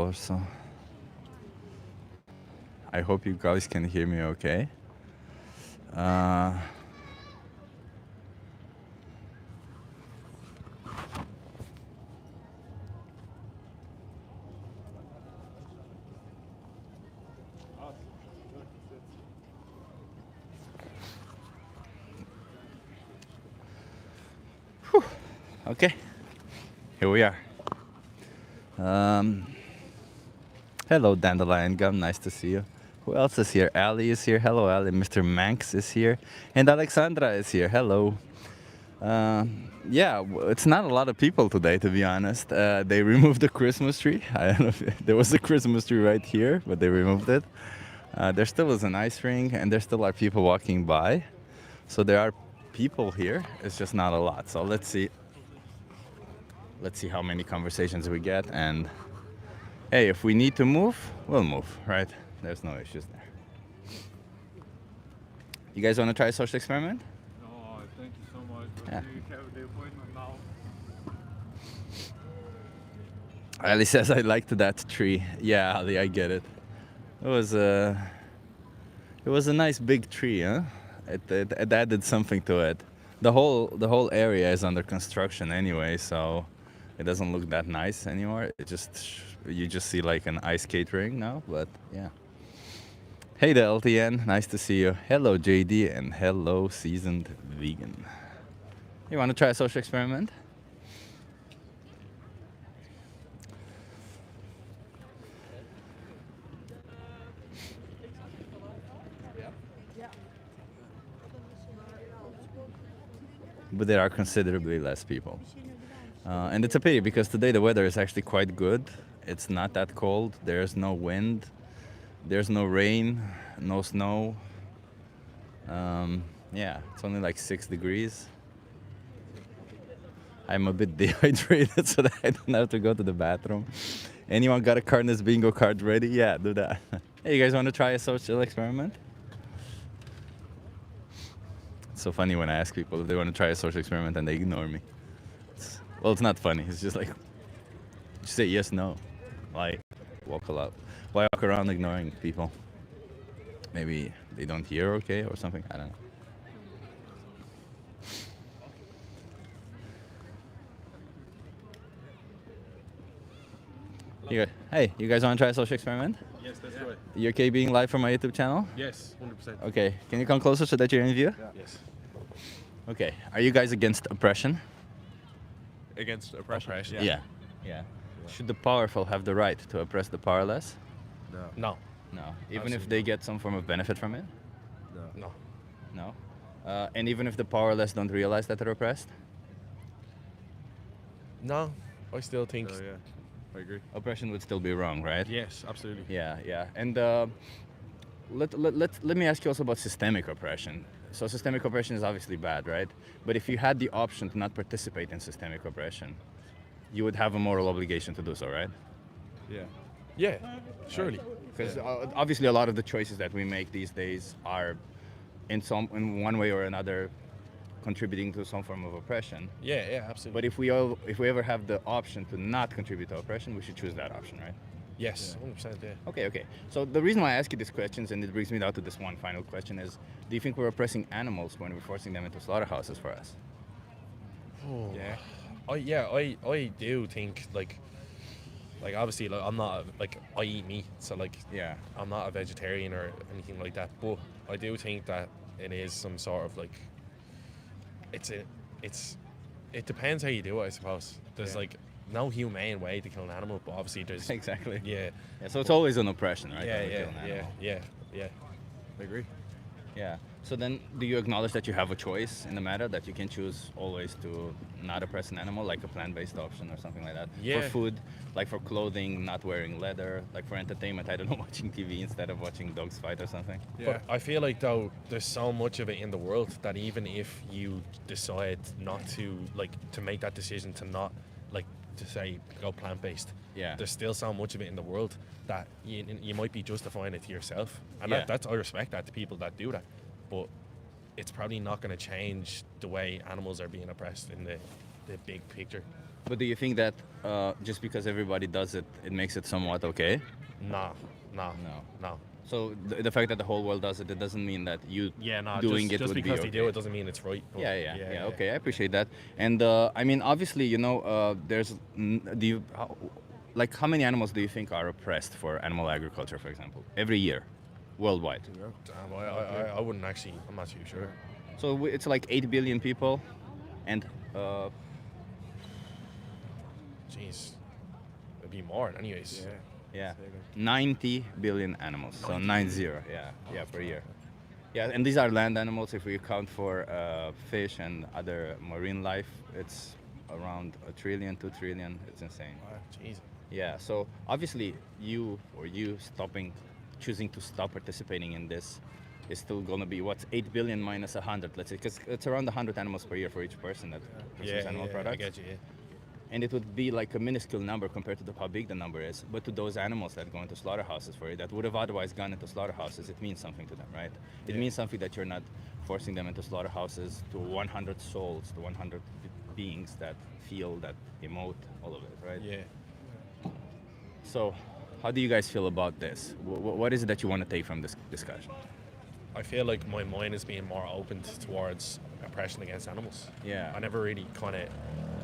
also. I hope you guys can hear me okay. Uh, okay, here we are. Um, hello, Dandelion Gum. Nice to see you. Who else is here? Ali is here. Hello, Ali. Mr. Manx is here. And Alexandra is here. Hello. Yeah, it's not a lot of people today, to be honest. They removed the Christmas tree. I don't know if there was a Christmas tree right here, but they removed it. There still is an ice rink, and there still are people walking by. So there are people here. It's just not a lot. So let's see. Let's see how many conversations we get. And hey, if we need to move, we'll move, right? There's no issues there. You guys want to try a social experiment? No, thank you so much. But Yeah. you have the appointment now. Ali says I liked that tree. Yeah, Ali, I get it. It was a nice big tree, huh? It added something to it. The whole area is under construction anyway, so it doesn't look that nice anymore. You just see like an ice skate rink now, but yeah. Hey there, LTN. Nice to see you. Hello, JD, and hello, Seasoned Vegan. You want to try a social experiment? But there are considerably less people. And it's a pity because today the weather is actually quite good. It's not that cold. There's no wind. There's no rain, no snow. Yeah, it's only like 6 degrees. I'm a bit dehydrated so that I don't have to go to the bathroom. Anyone got a Carnes bingo card ready? Yeah, do that. Hey, you guys want to try a social experiment? It's so funny when I ask people if they want to try a social experiment and they ignore me. Well, it's not funny. It's just like, just say yes, no. Why walk around ignoring people? Maybe they don't hear okay or something. I don't know. Hey, you guys want to try a social experiment? Yes, that's right. You okay being live from my YouTube channel? Yes, 100%. Okay, can you come closer so that you're in view? Yeah. Yes. Okay, are you guys against oppression? Against oppression? Yeah. Should the powerful have the right to oppress the powerless? No. No. Even if they get some form of benefit from it? No. No. And even if the powerless don't realize that they're oppressed? No, I still think. So, yeah, I agree. Oppression would still be wrong, right? Yes, absolutely. Yeah. And let me ask you also about systemic oppression. So systemic oppression is obviously bad, right? But if you had the option to not participate in systemic oppression, you would have a moral obligation to do so, right? Yeah. Yeah, surely. Because obviously a lot of the choices that we make these days are in one way or another contributing to some form of oppression. Yeah, absolutely. But if we ever have the option to not contribute to oppression, we should choose that option, right? Yes, 100%. Yeah. Okay. So the reason why I ask you these questions, and it brings me down to this one final question, is: do you think we're oppressing animals when we're forcing them into slaughterhouses for us? Oh. Yeah. I do think like obviously like I'm not like I eat meat, so like Yeah. I'm not a vegetarian or anything like that. But I do think that it is some sort of like it depends how you do it, I suppose. There's Yeah. like no humane way to kill an animal, but obviously there's Exactly. yeah So it's always an oppression, right? yeah when we yeah kill an animal. yeah. I agree. Yeah. So then, do you acknowledge that you have a choice in the matter, that you can choose always to not oppress an animal, like a plant-based option or something like that? Yeah. For food, like for clothing, not wearing leather, like for entertainment, I don't know, watching TV instead of watching dogs fight or something. Yeah. But I feel like though there's so much of it in the world that even if you decide not to to make that decision to not to say go plant-based, Yeah. there's still so much of it in the world that you might be justifying it to yourself, and Yeah. that's I respect that to people that do that, but it's probably not going to change the way animals are being oppressed in the big picture. But do you think that just because everybody does it, it makes it somewhat okay? Nah, nah, No. no. So the fact that the whole world does it, it doesn't mean that you Yeah, nah. doing it Just would be because okay. they do it doesn't mean it's right. But Yeah. Okay, I appreciate that. And I mean, obviously, there's do you like how many animals do you think are oppressed for animal agriculture, for example, every year, worldwide? Damn, I wouldn't actually. I'm not too sure. So it's like 8 billion people, and Jeez, it'd be more, anyways. yeah, 90 billion animals. So 90, yeah, per year. Yeah, and these are land animals. If we account for fish and other marine life, it's around 1 trillion, 2 trillion. It's insane. Jeez. Yeah, so obviously you choosing to stop participating in this is still going to be what's 8 billion minus 100, let's say, because it's around 100 animals per year for each person that consumes animal products. I get you. Yeah. And it would be like a minuscule number compared to how big the number is. But to those animals that go into slaughterhouses for it, that would have otherwise gone into slaughterhouses, it means something to them, right? It means something that you're not forcing them into slaughterhouses to 100 souls, to 100 beings that feel, that emote, all of it, right? Yeah. So, how do you guys feel about this? What is it that you want to take from this discussion? I feel like my mind is being more opened towards oppression against animals. Yeah. I never really kind of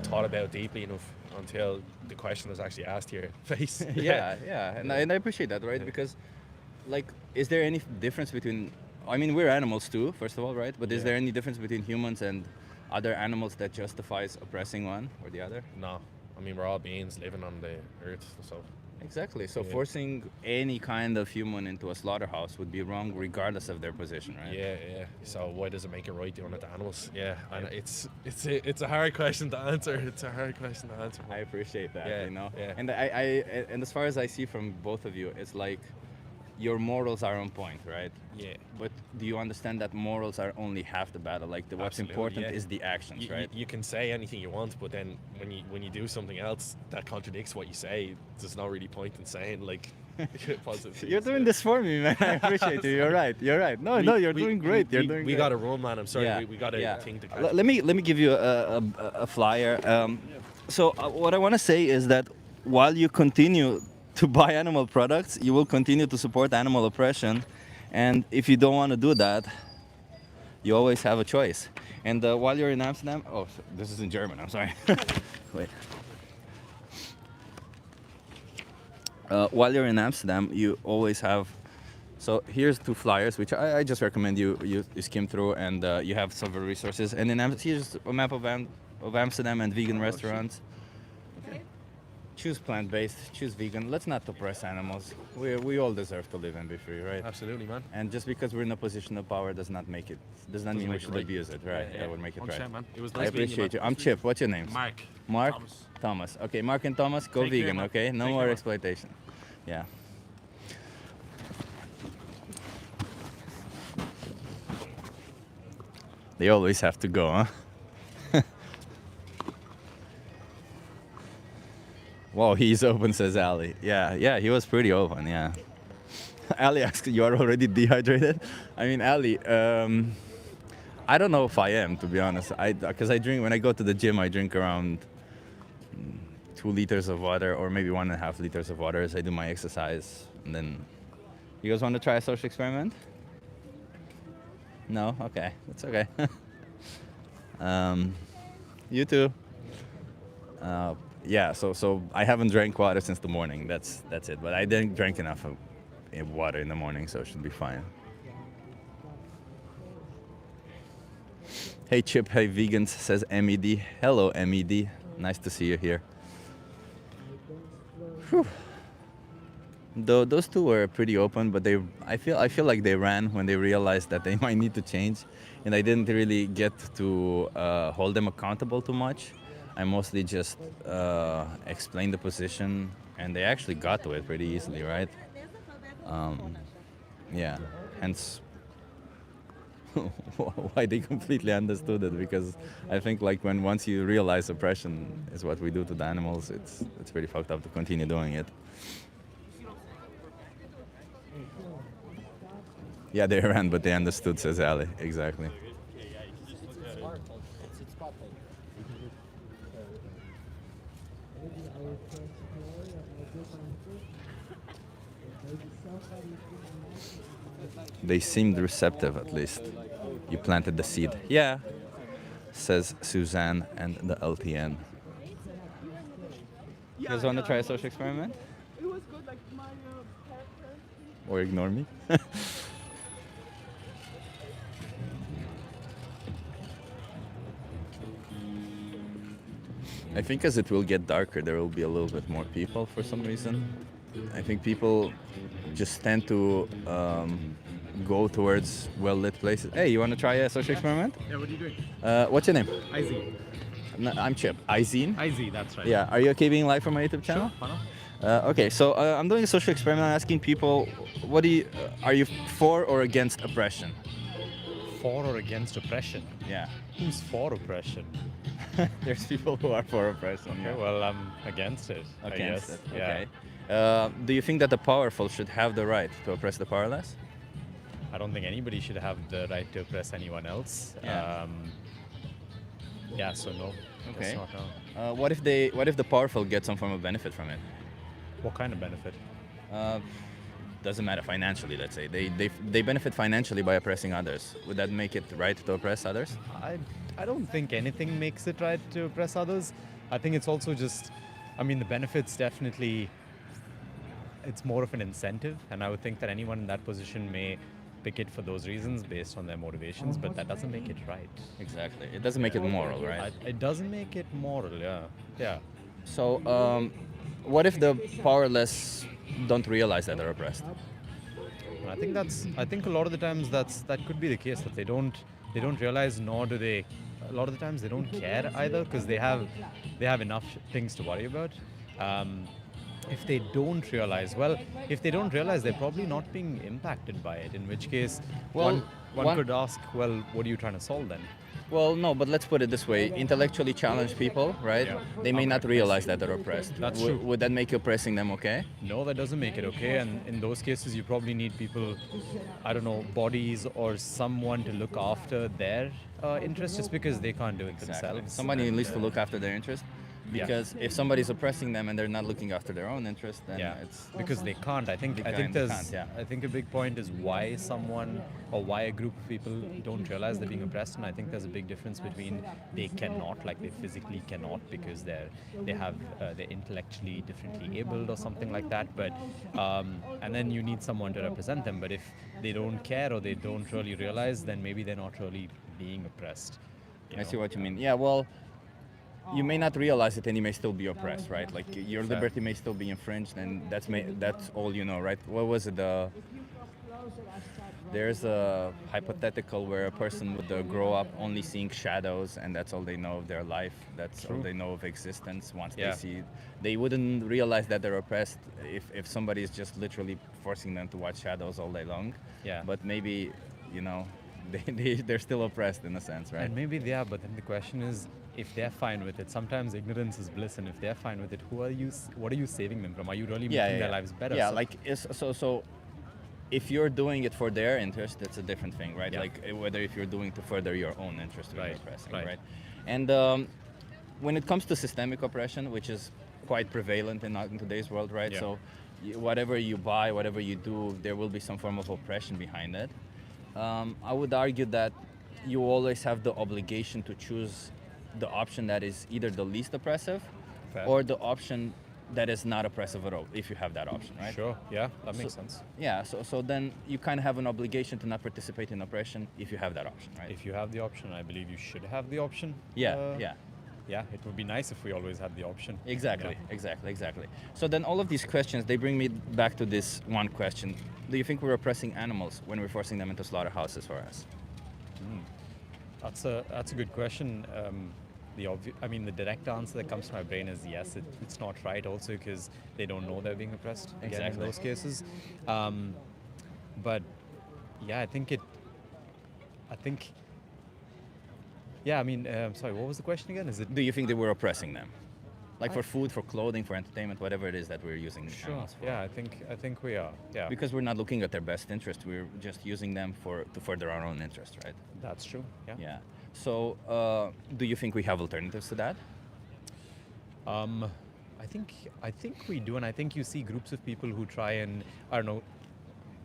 thought about deeply enough until the question was actually asked to your face. Yeah. And I appreciate that, right? Because, like, is there any difference between, I mean, we're animals too, first of all, right? But is there any difference between humans and other animals that justifies oppressing one or the other? No. I mean, we're all beings living on the earth, so. Exactly. So forcing any kind of human into a slaughterhouse would be wrong regardless of their position, right? Yeah. So why does it make it right doing it to animals? Yeah, and it's a hard question to answer. It's a hard question to answer. I appreciate that, Yeah. And and as far as I see from both of you, it's like your morals are on point, right? Yeah. But do you understand that morals are only half the battle? Like what's Absolutely, important yeah. is the actions, right? You can say anything you want, but then when you do something else that contradicts what you say, there's no really point in saying like positive things. You're doing this for me, man. I appreciate you. You're right. No, you're doing great. You're doing We great. got to run, man. I'm sorry. We got to think to catch. Let me give you a flyer. So what I want to say is that while you continue to buy animal products, you will continue to support animal oppression, and if you don't want to do that, you always have a choice. And while you're in Amsterdam, this is in German. I'm sorry. Wait. While you're in Amsterdam, you always have. So here's 2 flyers, which I just recommend you skim through, and you have several resources. And here's a map of Amsterdam and vegan restaurants. Choose plant-based, choose vegan. Let's not oppress animals. We all deserve to live and be free, right? Absolutely, man. And just because we're in a position of power does not mean we make it should right. abuse it, right? Yeah. That would make it right. Man. It was I nice meeting appreciate you. man. I'm Chip. What's your name? Mark. Mark? Thomas. Thomas. Okay, Mark and Thomas, go Take care, vegan, man. okay? No Take more care, man. exploitation. Yeah. They always have to go, huh? Wow, he's open, says Ali. Yeah, he was pretty open, yeah. Ali asked, you are already dehydrated? I mean, Ali, I don't know if I am, to be honest. Because I drink, when I go to the gym, I drink around 2 liters of water, or maybe 1.5 liters of water as I do my exercise. And then, you guys want to try a social experiment? No? Okay, that's okay. You too. Yeah, so I haven't drank water since the morning. That's it. But I didn't drink enough of water in the morning, so it should be fine. Hey Chip, hey vegans, says MED. Hello MED, nice to see you here. Whew. Though those 2 were pretty open, but I feel like they ran when they realized that they might need to change, and I didn't really get to hold them accountable too much. I mostly just explained the position, and they actually got to it pretty easily, right? Yeah, hence why they completely understood it, because I think like once you realize oppression is what we do to the animals, it's pretty fucked up to continue doing it. Yeah, they ran, but they understood, says Ali. Exactly. They seemed receptive, at least. You planted the seed. Yeah, says Suzanne and the LTN. You guys want to try a social experiment? It was good, like my parents. Or ignore me? I think as it will get darker, there will be a little bit more people for some reason. I think people just tend to go towards well-lit places. Hey, you want to try a social experiment? Yeah, what are you doing? What's your name? IZ. I'm Chip. Izine? IZ, that's right. Yeah. Are you okay being live from my YouTube channel? Why not? Okay, so I'm doing a social experiment. I'm asking people, what do you, are you for or against oppression? For or against oppression? Yeah. Who's for oppression? There's people who are for oppression. Okay, well, I'm against it. I Against guess. it. Yeah. Okay. Do you think that the powerful should have the right to oppress the powerless? I don't think anybody should have the right to oppress anyone else. Yeah. Yeah, so no. Okay. It's not, no. What if the powerful get some form of benefit from it? What kind of benefit? Doesn't matter financially. Let's say they benefit financially by oppressing others. Would that make it right to oppress others? I don't think anything makes it right to oppress others. I think it's also just, I mean, the benefits definitely, it's more of an incentive, and I would think that anyone in that position may pick it for those reasons based on their motivations, but that doesn't make it right. Exactly. It doesn't make it moral, right? It doesn't make it moral, yeah. Yeah. So, what if the powerless don't realize that they're oppressed? I think a lot of the times that could be the case, that they don't realize, nor do they, a lot of the times they don't care either, because they have enough things to worry about. If they don't realize, they're probably not being impacted by it, in which case Well, one could ask, well, what are you trying to solve then? Well, no, but let's put it this way. Intellectually challenged people, right? Yeah. They may not realize that they're oppressed. That's Would- true. Would that make you oppressing them okay? No, that doesn't make it okay. And in those cases, you probably need people, I don't know, bodies or someone to look after their interests, just because they can't do it themselves. Somebody And, needs to look after their interest. Yeah. Because if somebody's oppressing them and they're not looking after their own interest, then yeah, it's because they can't. I think They there's can't, yeah. I think a big point is why someone or why a group of people don't realize they're being oppressed, and I think there's a big difference between they cannot, like they physically cannot because they're intellectually differently abled or something like that, but and then you need someone to represent them. But if they don't care or they don't really realize, then maybe they're not really being oppressed. I see what you mean. Yeah, well, you may not realize it and you may still be oppressed, right? Like your Fair. liberty may still be infringed, and that's all you know, right? What was it? There's a hypothetical where a person would grow up only seeing shadows, and that's all they know of their life. That's all True. they know of existence. Once Yeah. they see it, they wouldn't realize that they're oppressed if somebody is just literally forcing them to watch shadows all day long. Yeah. But maybe, they're still oppressed in a sense, right? And maybe they are, but then the question is, if they're fine with it, sometimes ignorance is bliss, and if they're fine with it, what are you saving them from? Are you really making their lives better? Yeah, So- so if you're doing it for their interest, that's a different thing, right? Yeah. Like whether if you're doing to further your own interest with Right, oppressing, right. right? And when it comes to systemic oppression, which is quite prevalent in today's world, right? Yeah. So whatever you buy, whatever you do, there will be some form of oppression behind it. I would argue that you always have the obligation to choose the option that is either the least oppressive Fair. or the option that is not oppressive at all, if you have that option, right? Sure, yeah, that makes sense. Yeah, so then you kind of have an obligation to not participate in oppression if you have that option, right? If you have the option, I believe you should have the option. Yeah, yeah. Yeah, it would be nice if we always had the option. Exactly, Yeah. exactly. So then all of these questions, they bring me back to this one question. Do you think we're oppressing animals when we're forcing them into slaughterhouses for us? That's a good question. The direct answer that comes to my brain is yes. It's not right, also because they don't know they're being oppressed. Again, Exactly. in those cases, but yeah, I think. Yeah, sorry. What was the question again? Is it? Do you think that we're oppressing them? Like for food, for clothing, for entertainment, whatever it is that we're using Sure. animals for? Yeah, I think we are. Yeah. Because we're not looking at their best interest, we're just using them to further our own interest, right? That's true. Yeah. Yeah. So, do you think we have alternatives to that? I think we do, and I think you see groups of people who try and, I don't know,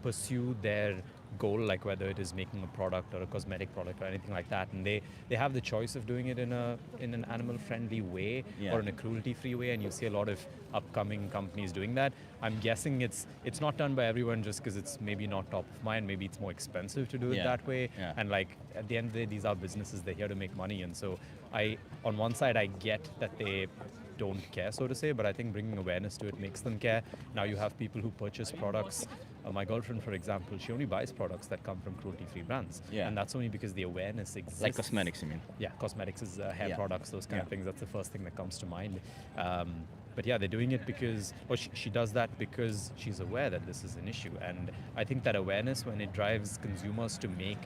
pursue their goal, like whether it is making a product or a cosmetic product or anything like that, and they have the choice of doing it in an animal friendly way Yeah. or in a cruelty free way, and you see a lot of upcoming companies doing that. I'm guessing it's not done by everyone just because it's maybe not top of mind, maybe it's more expensive to do it Yeah. that way. Yeah. And like at the end of the day, these are businesses, they're here to make money, and so on one side I get that they don't care, so to say, but I think bringing awareness to it makes them care. Now you have people who purchase products. My girlfriend, for example, she only buys products that come from cruelty-free brands, Yeah. and that's only because the awareness exists. Like cosmetics, you mean? Yeah, cosmetics is hair Yeah. products, those kind of Yeah. things. That's the first thing that comes to mind. But yeah, they're doing it because, or she does that because she's aware that this is an issue. And I think that awareness, when it drives consumers to make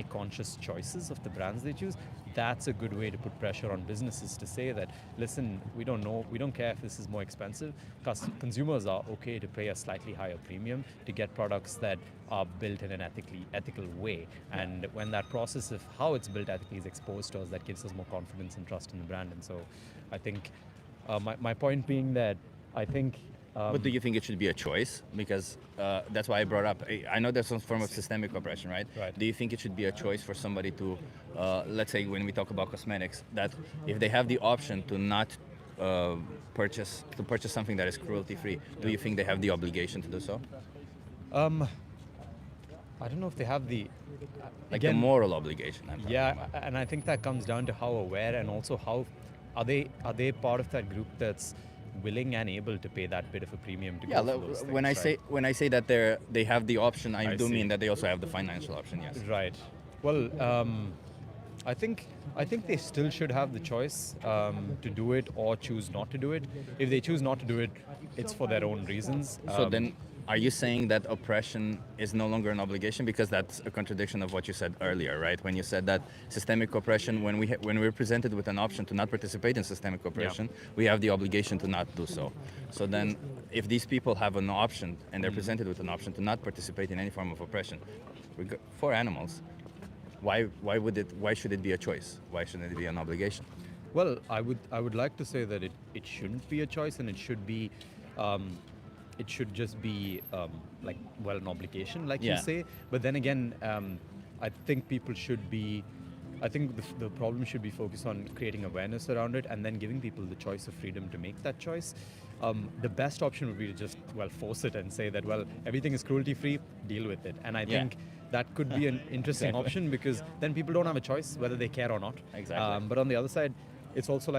conscious choices of the brands they choose, that's a good way to put pressure on businesses to say that, listen, we don't care if this is more expensive, because consumers are okay to pay a slightly higher premium to get products that are built in an ethical way. And when that process of how it's built ethically is exposed to us, that gives us more confidence and trust in the brand. And so I think my point being that I think But do you think it should be a choice? Because that's why I brought up. I know there's some form of systemic oppression, right? Right. Do you think it should be a choice for somebody to, let's say, when we talk about cosmetics, that if they have the option to not purchase something that is cruelty-free, do you think they have the obligation to do so? I don't know if they have the Like the moral obligation. I'm talking Yeah, about. and I think that comes down to how aware and also how are they part of that group that's willing and able to pay that bit of a premium to Yeah, go for those things, when I right? say that they have the option, I I do see. mean that they also have the financial option. Yes. Right. Well, I think they still should have the choice to do it or choose not to do it. If they choose not to do it, it's for their own reasons. So then, are you saying that oppression is no longer an obligation? Because that's a contradiction of what you said earlier, right? When you said that systemic oppression, when we're presented with an option to not participate in systemic oppression, we have the obligation to not do so. So then, if these people have an option and they're presented with an option to not participate in any form of oppression, for animals, why should it be a choice? Why shouldn't it be an obligation? Well, I would like to say that it shouldn't be a choice, and it should be. It should just be an obligation, like Yeah. you say. But then again, I think people should be. I think the problem should be focused on creating awareness around it, and then giving people the choice of freedom to make that choice. The best option would be to just force it and say that everything is cruelty free, deal with it. And I Yeah. think that could be an interesting Exactly. option, because then people don't have a choice whether they care or not. Exactly. But on the other side, it's also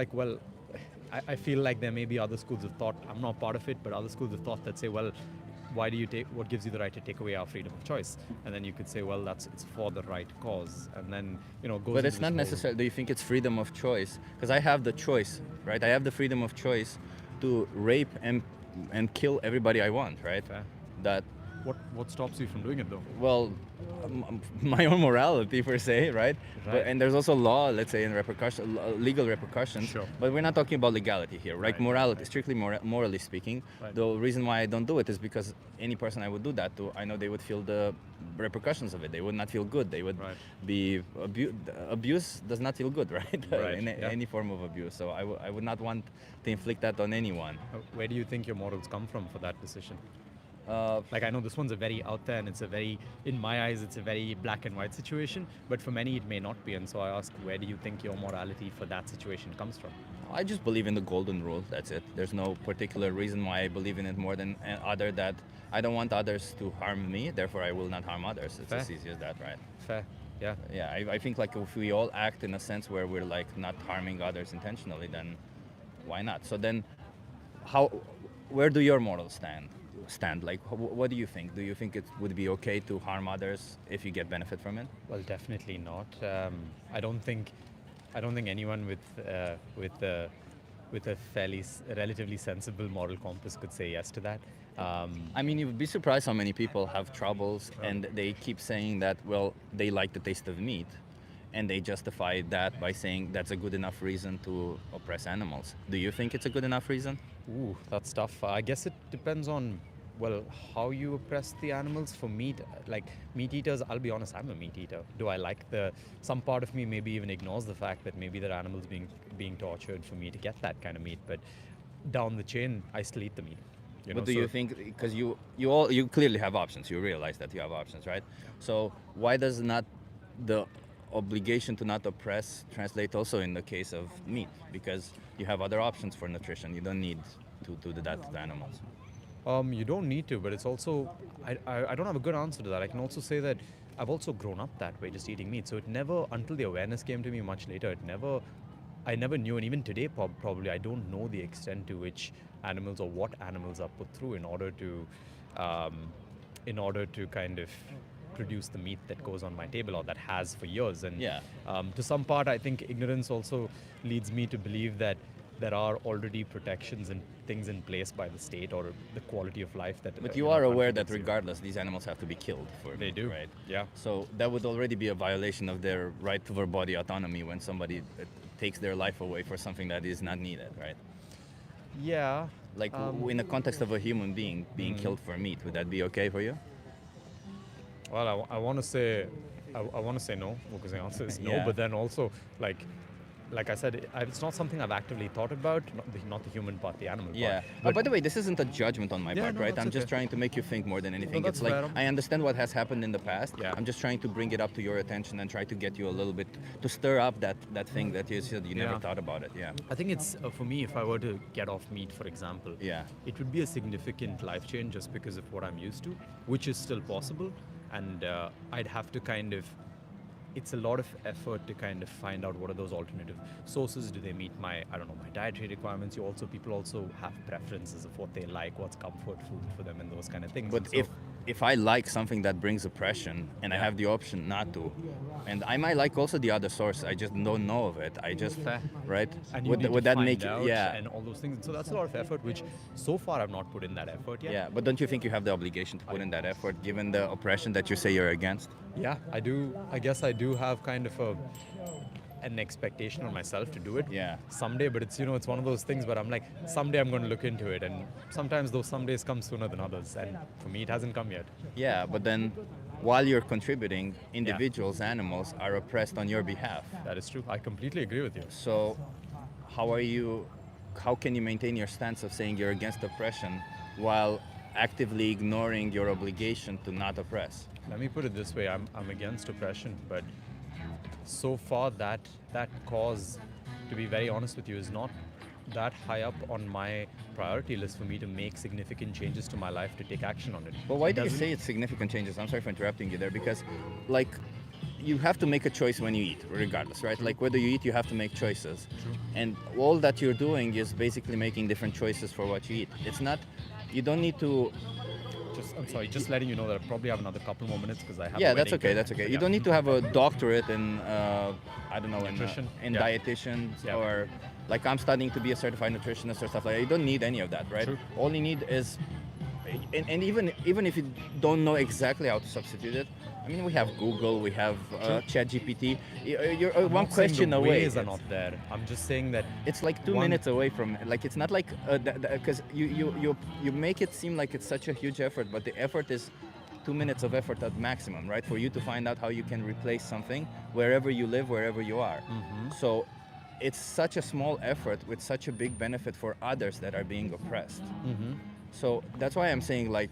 I feel like there may be other schools of thought. I'm not part of it, but other schools of thought that say, why do you what gives you the right to take away our freedom of choice? And then you could say, it's for the right cause. And then, goes But into it's this not whole- necessarily. Do you think it's freedom of choice? Because I have the choice, right? I have the freedom of choice to rape and kill everybody I want, right? Fair. That, What stops you from doing it though? well, my own morality per se, right? Right. And there's also law, let's say, and legal repercussions. Sure. But we're not talking about legality here, right? Right, Morality, right. strictly morally speaking. Right. The reason why I don't do it is because any person I would do that to, I know they would feel the repercussions of it. They would not feel good. They would Right. be abuse does not feel good, right? Right, In yeah. any form of abuse. So I would not want to inflict that on anyone. Where do you think your morals come from for that decision? Uh, I know this one's a very out there, and in my eyes, it's a very black and white situation, but for many it may not be. And so I ask, where do you think your morality for that situation comes from? I just believe in the golden rule. That's it. There's no particular reason why I believe in it more than other that I don't want others to harm me. Therefore, I will not harm others. It's Fair. as easy as that, right? Fair, yeah. Yeah, I think if we all act in a sense where we're not harming others intentionally, then why not? So then, where do your morals stand? What do you think? Do you think it would be okay to harm others if you get benefit from it? Well, definitely not. I don't think anyone with a relatively sensible moral compass could say yes to that. I mean, you'd be surprised how many people have troubles and they keep saying that, they like the taste of meat, and they justify that by saying that's a good enough reason to oppress animals. Do you think it's a good enough reason? Ooh, that's tough. I guess it depends on, how you oppress the animals. For meat, meat eaters, I'll be honest, I'm a meat eater. Do I like some part of me maybe even ignores the fact that maybe there are animals being tortured for me to get that kind of meat, but down the chain, I still eat the meat. What do you think? Because you clearly have options. You realize that you have options, right? So why does not the obligation to not oppress translate also in the case of meat? Because you have other options for nutrition. You don't need to do that to the animals. You don't need to, but it's also, I don't have a good answer to that. I can also say that I've also grown up that way, just eating meat. So it never, until the awareness came to me much later, I never knew, and even today probably, I don't know the extent to which animals or what animals are put through in order to kind of produce the meat that goes on my table or that has for years. And Yeah. to some part, I think ignorance also leads me to believe that there are already protections and things in place by the state or the quality of life that. But you are aware that regardless, these animals have to be killed for They meat, do, right? yeah. So that would already be a violation of their right to their body autonomy when somebody takes their life away for something that is not needed, right? Yeah. Like in the context of a human being being killed for meat, would that be okay for you? Well, I want to say, I want to say no, because the answer is no. Yeah. But then also, like I said, it's not something I've actively thought about. Not the human part, the animal Yeah. part. But by the way, this isn't a judgment on my Yeah, part, no, right? that's I'm just okay. trying to make you think more than anything. that's It's like fair. I understand what has happened in the past. Yeah. I'm just trying to bring it up to your attention and try to get you a little bit to stir up that thing that you said you never Yeah. thought about it. Yeah. I think it's for me. If I were to get off meat, for example, Yeah. it would be a significant life change just because of what I'm used to, which is still possible, and I'd have to kind of. It's a lot of effort to kind of find out what are those alternative sources. Do they meet my dietary requirements? People also have preferences of what they like, what's comfort food for them, and those kind of things. But And so- if I like something that brings oppression and I have the option not to, and I might like also the other source, I just don't know of it. I just right. and you would need would to that find make out yeah. and all those things. So that's a lot of effort, which so far I've not put in that effort yet. Yeah, but don't you think you have the obligation to put in that effort given the oppression that you say you're against? Yeah, I do. I guess I do have kind of an expectation on myself to do it. Yeah. Someday, but it's it's one of those things where I'm like, someday I'm going to look into it, and sometimes those somedays come sooner than others, and for me it hasn't come yet. Yeah, but then while you're contributing, individuals, animals are oppressed on your behalf. That is true. I completely agree with you. So how can you maintain your stance of saying you're against oppression while actively ignoring your obligation to not oppress? Let me put it this way: I'm against oppression, but so far that cause, to be very honest with you, is not that high up on my priority list for me to make significant changes to my life to take action on it. But why It do you doesn't- say it's significant changes? I'm sorry for interrupting you there, because like you have to make a choice when you eat, regardless, right? Like whether you eat, you have to make choices. And all that you're doing is basically making different choices for what you eat. It's not, you don't need to. I'm sorry, just letting you know that I probably have another couple more minutes because I have. Yeah, a that's wedding okay. to- That's okay. You yeah. don't need to have a doctorate in, I don't know, Nutrition. in Yeah. dietitian Yeah. or like I'm studying to be a certified nutritionist or stuff like that. You don't need any of that, right? True. All you need is, and even if you don't know exactly how to substitute it, I mean, we have Google, we have ChatGPT. You're I'm one not saying question the away. ways are not there. I'm just saying that It's like 2 One- minutes away from like it's not like because you make it seem like it's such a huge effort, but the effort is 2 minutes of effort at maximum, right? For you to find out how you can replace something wherever you live, wherever you are. So it's such a small effort with such a big benefit for others that are being oppressed. So that's why I'm saying like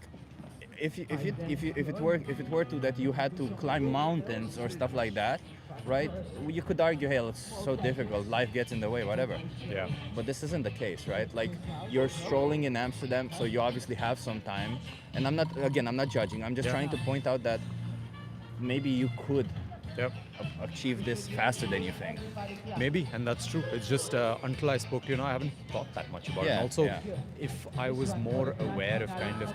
if it were to that you had to climb mountains or stuff like that, right? You could argue, hey, it's so difficult, life gets in the way, whatever. yeah. But this isn't the case, right? Like you're strolling in Amsterdam, so you obviously have some time. And I'm not judging. I'm just Yeah. trying to point out that maybe you could Yep. achieve this faster than you think. Maybe, and that's true. It's just until I spoke to you, I haven't thought that much about it. Yeah, And also, yeah. if I was more aware of kind of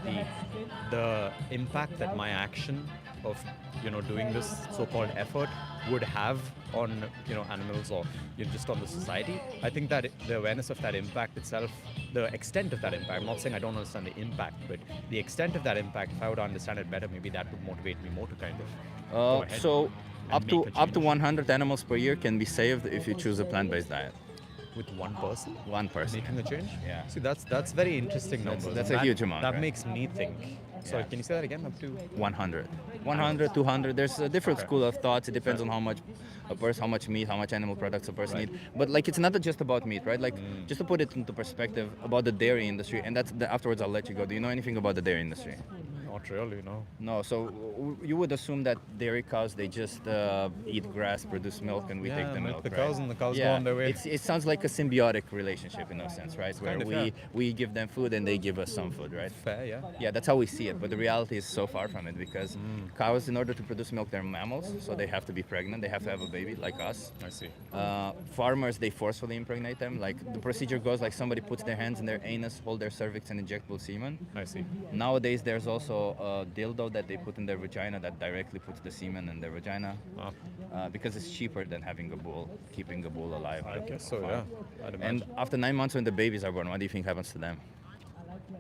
the impact that my action of doing this so-called effort would have on animals or just on the society, I think that the awareness of that impact itself, the extent of that impact. I'm not saying I don't understand the impact, but the extent of that impact, if I were to understand it better, maybe that would motivate me more to kind of go ahead. So and make a up to change. 100 animals per year can be saved if you choose a plant-based diet. With one person One person. making a change. Yeah. See, that's very interesting numbers. that's and a huge amount, That right? makes me think. Sorry, can you say that again? Up to 100. 100, 200. There's a different Okay. school of thoughts. It depends on how much how much meat, how much animal products a person Right. need. But like, it's not just about meat, right? Like, just to put it into perspective about the dairy industry, and afterwards I'll let you go. Do you know anything about the dairy industry? Not really, no. No. So you would assume that dairy cows, they just eat grass, produce milk, and we take the milk. the right? cows and the cows go Yeah, on their way. it sounds like a symbiotic relationship in a sense, right? Where kind of, we give them food and they give us some food, right? Fair, yeah. Yeah, that's how we see it. But the reality is so far from it, because cows, in order to produce milk, they're mammals, so they have to be pregnant. They have to have a baby, like us. I see. Farmers, they forcefully impregnate them. Like, the procedure goes like somebody puts their hands in their anus, hold their cervix, and injectable semen. I see. Nowadays, there's also a dildo that they put in their vagina that directly puts the semen in their vagina, because it's cheaper than having a bull, keeping a bull alive. I guess so, yeah. I'd And imagine. after 9 months, when the babies are born, what do you think happens to them?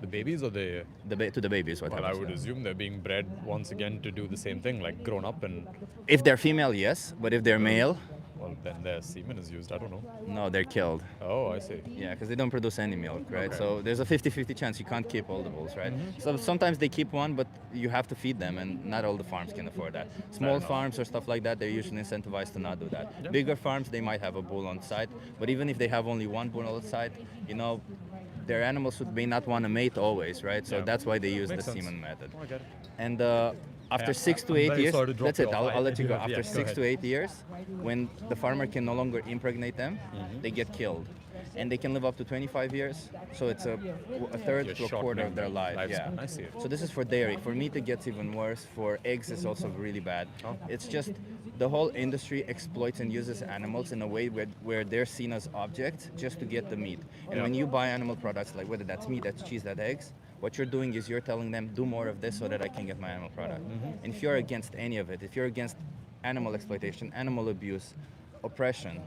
The babies or the... To the babies, what Well, I happens? would to them? assume they're being bred once again to do the same thing, like grown up and... If they're female, yes, but if they're male, Well, then their semen is used. I don't know. no, they're killed. Oh, I see. Yeah, because they don't produce any milk, right? Okay. So there's a 50-50 chance you can't keep all the bulls, right? So sometimes they keep one, but you have to feed them, and not all the farms can afford that. Small enough. farms or stuff like that, they're usually incentivized to not do that. Yeah. Bigger farms, they might have a bull on site, but even if they have only one bull on site, their animals may not want to mate always, right? So Yeah. that's why they use Makes the sense. semen method. Oh, I get it. And after Yeah, 6 to I'm 8 very years, sorry to drop that's you it. off. I'll let you go. Yeah, After go 6 to ahead. 8 years, when the farmer can no longer impregnate them, they get killed. And they can live up to 25 years, so it's a third You're to a quarter of their life. lifespan. Yeah. I see it. So this is for dairy. For meat, it gets even worse. For eggs, it's also really bad. Oh. It's just the whole industry exploits and uses animals in a way where they're seen as objects just to get the meat. And Yeah. when you buy animal products, like whether that's meat, that's cheese, that's eggs, what you're doing is you're telling them, do more of this so that I can get my animal product. And if you're against any of it, if you're against animal exploitation, animal abuse, oppression,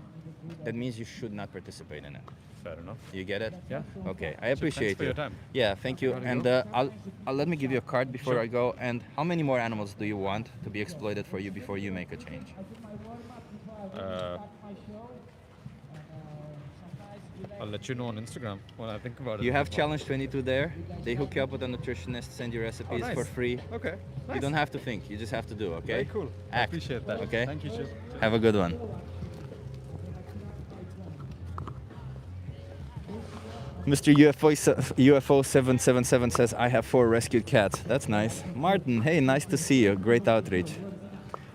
that means you should not participate in it. Fair enough. You get it? Yeah. Okay, I appreciate for you. your time. Yeah, thank you. Gotta And go. I'll let me give you a card before Sure. I go. And how many more animals do you want to be exploited for you before you make a change? I'll let you know on Instagram when I think about it. You have Challenge 22 there. They hook you up with a nutritionist, send you recipes nice. for free. Okay. You don't have to think, you just have to do, okay? Very cool. I Act. appreciate that. Okay? Thank you, Shiv. Have a good one. Mr. UFO 777 says, I have 4 rescued cats. That's nice. Martin, hey, nice to see you. Great outreach.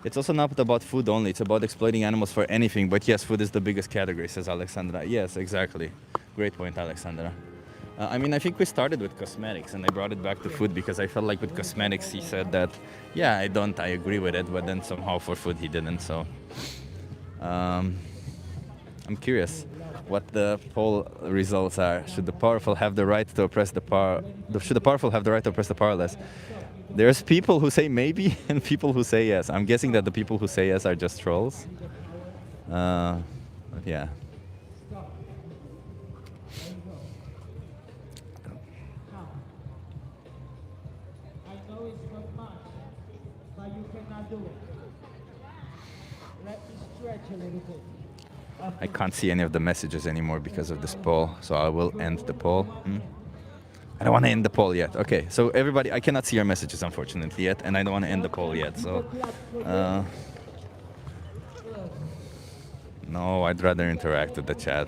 It's also not about food only. It's about exploiting animals for anything. But yes, food is the biggest category, says Alexandra. Yes, exactly. Great point, Alexandra. I think we started with cosmetics, and I brought it back to food because I felt like with cosmetics he said that, yeah, I agree with it, but then somehow for food he didn't. So I'm curious what the poll results are. Should the powerful have the right to oppress the power? Should the powerful have the right to oppress the powerless? There's people who say maybe and people who say yes. I'm guessing that the people who say yes are just trolls. But yeah. I know it's not much, but you cannot do it. Let me stretch a little bit. I can't see any of the messages anymore because of this poll, so I will end the poll. I don't want to end the poll yet. Okay, so everybody, I cannot see your messages unfortunately yet, and I don't want to end the poll yet. So, no, I'd rather interact with the chat.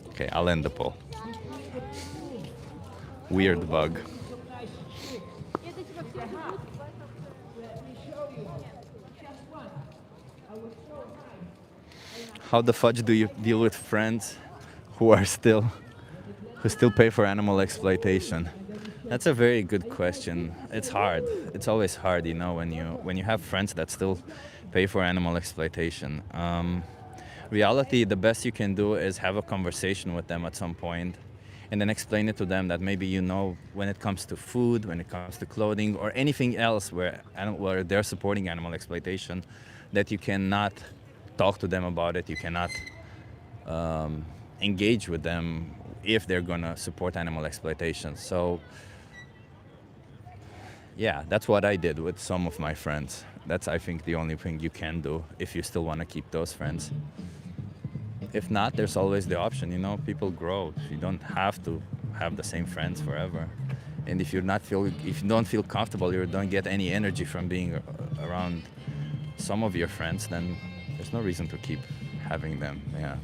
Okay, I'll end the poll. Weird bug. How the fudge do you deal with friends who still pay for animal exploitation? That's a very good question. It's hard. It's always hard, when you have friends that still pay for animal exploitation. Reality, the best you can do is have a conversation with them at some point, and then explain it to them that maybe when it comes to food, when it comes to clothing, or anything else where they're supporting animal exploitation, that you cannot talk to them about it. You cannot engage with them if they're gonna support animal exploitation. So yeah, that's what I did with some of my friends. That's, I think, the only thing you can do if you still want to keep those friends. If not, there's always the option, people grow. You don't have to have the same friends forever. And if you don't feel comfortable, you don't get any energy from being around some of your friends, then there's no reason to keep having them. Yeah.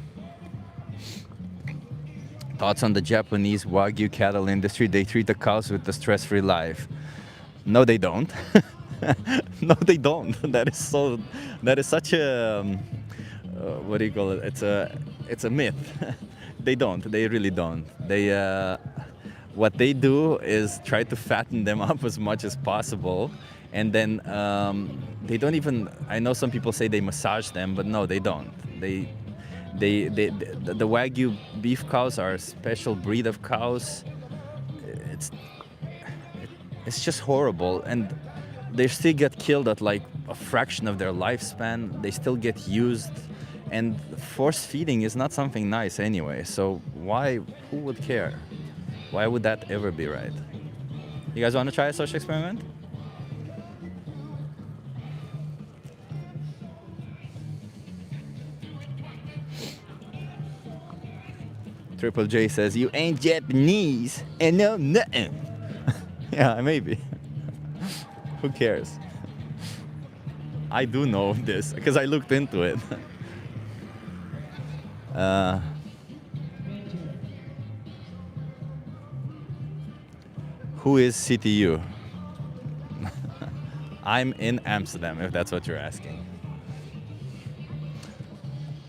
Thoughts on the Japanese Wagyu cattle industry? They treat the cows with a stress-free life. No, they don't. No, they don't. That is such a what do you call it? It's a myth. They don't. They really don't. What they do is try to fatten them up as much as possible, and then they don't even. I know some people say they massage them, but no, they don't. The Wagyu beef cows are a special breed of cows. It's just horrible, and they still get killed at like a fraction of their lifespan. They still get used, and force feeding is not something nice anyway. So who would care? Why would that ever be right? You guys want to try a social experiment? Triple J says, you ain't Japanese and know nothing. Yeah, maybe. Who cares? I do know this because I looked into it. Who is CTU? I'm in Amsterdam, if that's what you're asking.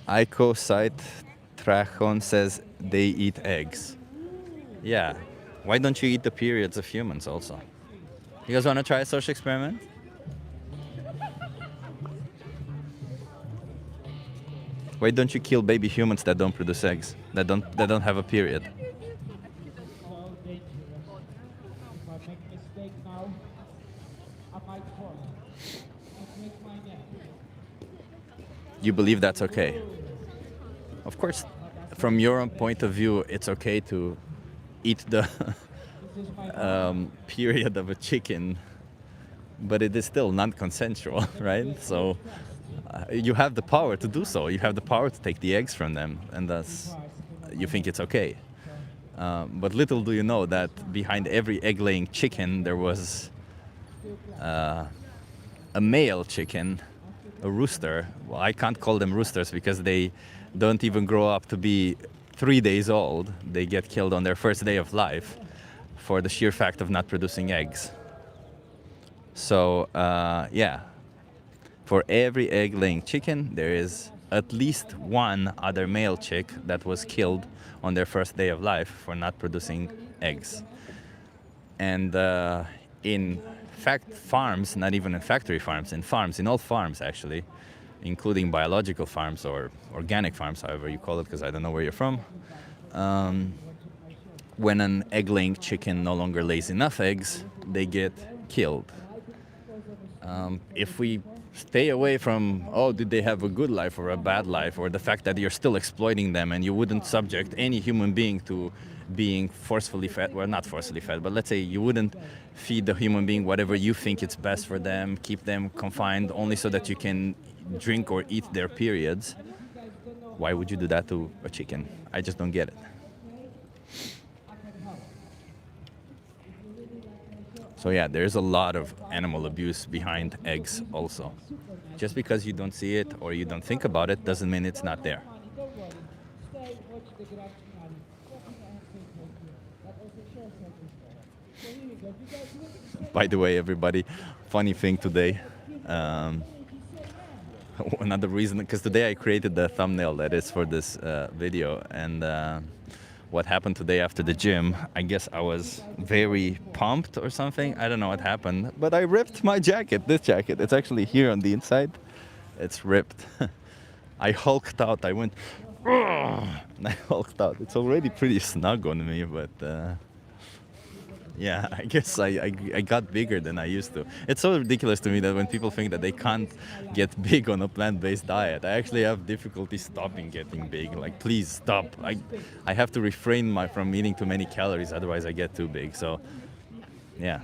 Aiko Site Trajon says they eat eggs. Yeah. Why don't you eat the periods of humans also? You guys want to try a social experiment? Why don't you kill baby humans that don't produce eggs, that don't have a period? So dangerous. If I make a mistake now, I might fall. I break my neck. You believe that's okay? Of course, from your point of view, it's okay to eat the period of a chicken, but it is still non-consensual, right? So you have the power to do so. You have the power to take the eggs from them, and thus you think it's okay. But little do you know that behind every egg-laying chicken there was a male chicken, a rooster. Well, I can't call them roosters because they don't even grow up to be 3 days old. They get killed on their first day of life for the sheer fact of not producing eggs. So yeah, for every egg-laying chicken, there is at least one other male chick that was killed on their first day of life for not producing eggs. And in fact, farms, not even in factory farms, in all farms actually, including biological farms or organic farms, however you call it, because I don't know where you're from. When an egg-laying chicken no longer lays enough eggs, they get killed. If we stay away from, oh, did they have a good life or a bad life, or the fact that you're still exploiting them and you wouldn't subject any human being to being forcefully fed, well, not forcefully fed, but let's say you wouldn't feed the human being whatever you think it's best for them, keep them confined only so that you can drink or eat their periods. Why would you do that to a chicken? I just don't get it. So yeah, there's a lot of animal abuse behind eggs also. Just because you don't see it or you don't think about it doesn't mean it's not there. By the way, everybody, funny thing today. Another reason, because today I created the thumbnail that is for this video, and what happened today after the gym, I guess I was very pumped or something. I don't know what happened, but I ripped my jacket, this jacket. It's actually here on the inside. It's ripped. I hulked out. I went, and I hulked out. It's already pretty snug on me, but yeah, I guess I got bigger than I used to. It's so ridiculous to me that when people think that they can't get big on a plant-based diet, I actually have difficulty stopping getting big. Like, please stop. I have to refrain from eating too many calories, otherwise I get too big. So, yeah.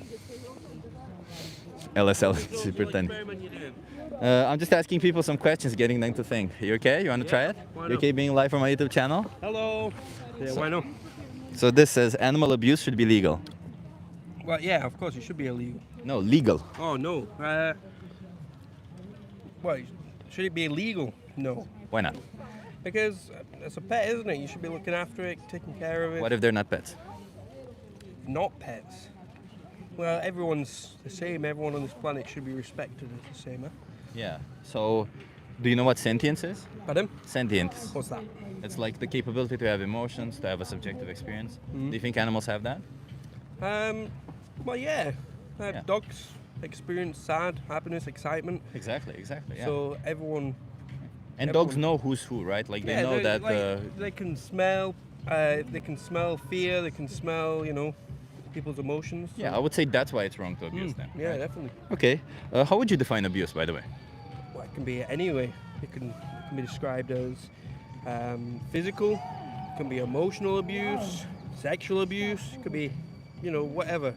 LSL super thin. I'm just asking people some questions, getting them to think. You okay? You want to try it? You okay being live on my YouTube channel? Hello. Yeah, why not? So this says animal abuse should be legal. Well, yeah, of course, it should be illegal. No, legal. Oh, no. Well, should it be illegal? No. Why not? Because it's a pet, isn't it? You should be looking after it, taking care of it. What if they're not pets? Not pets. Well, everyone's the same. Everyone on this planet should be respected as the same, huh? Yeah. So, do you know what sentience is? Pardon? Sentience. What's that? It's like the capability to have emotions, to have a subjective experience. Do you think animals have that? Well, yeah. Yeah. Dogs experience sad, happiness, excitement. Exactly. Yeah. So everyone, and dogs know who's who, right? Like they know that. they can smell. They can smell fear. They can smell, people's emotions. Yeah, I would say that's why it's wrong to abuse them. Yeah, right? definitely. Okay. How would you define abuse, by the way? Well, it can be any way. It can be described as physical. It can be emotional abuse, sexual abuse. It could be, whatever.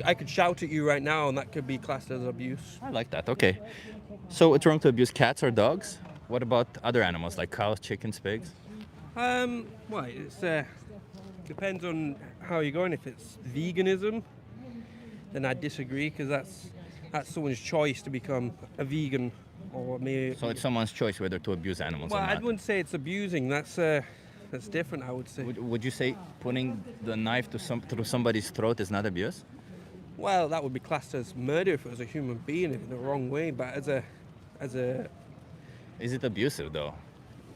I could shout at you right now, and that could be classed as abuse. I like that. Okay. So it's wrong to abuse cats or dogs? What about other animals like cows, chickens, pigs? Well, it's depends on how you're going. If it's veganism, then I disagree because that's someone's choice to become a vegan or maybe. So it's someone's choice whether to abuse animals Well, or I not. wouldn't say it's abusing. That's different. I would say. Would you say putting the knife through somebody's throat is not abuse? Well, that would be classed as murder if it was a human being in the wrong way. But as a Is it abusive though?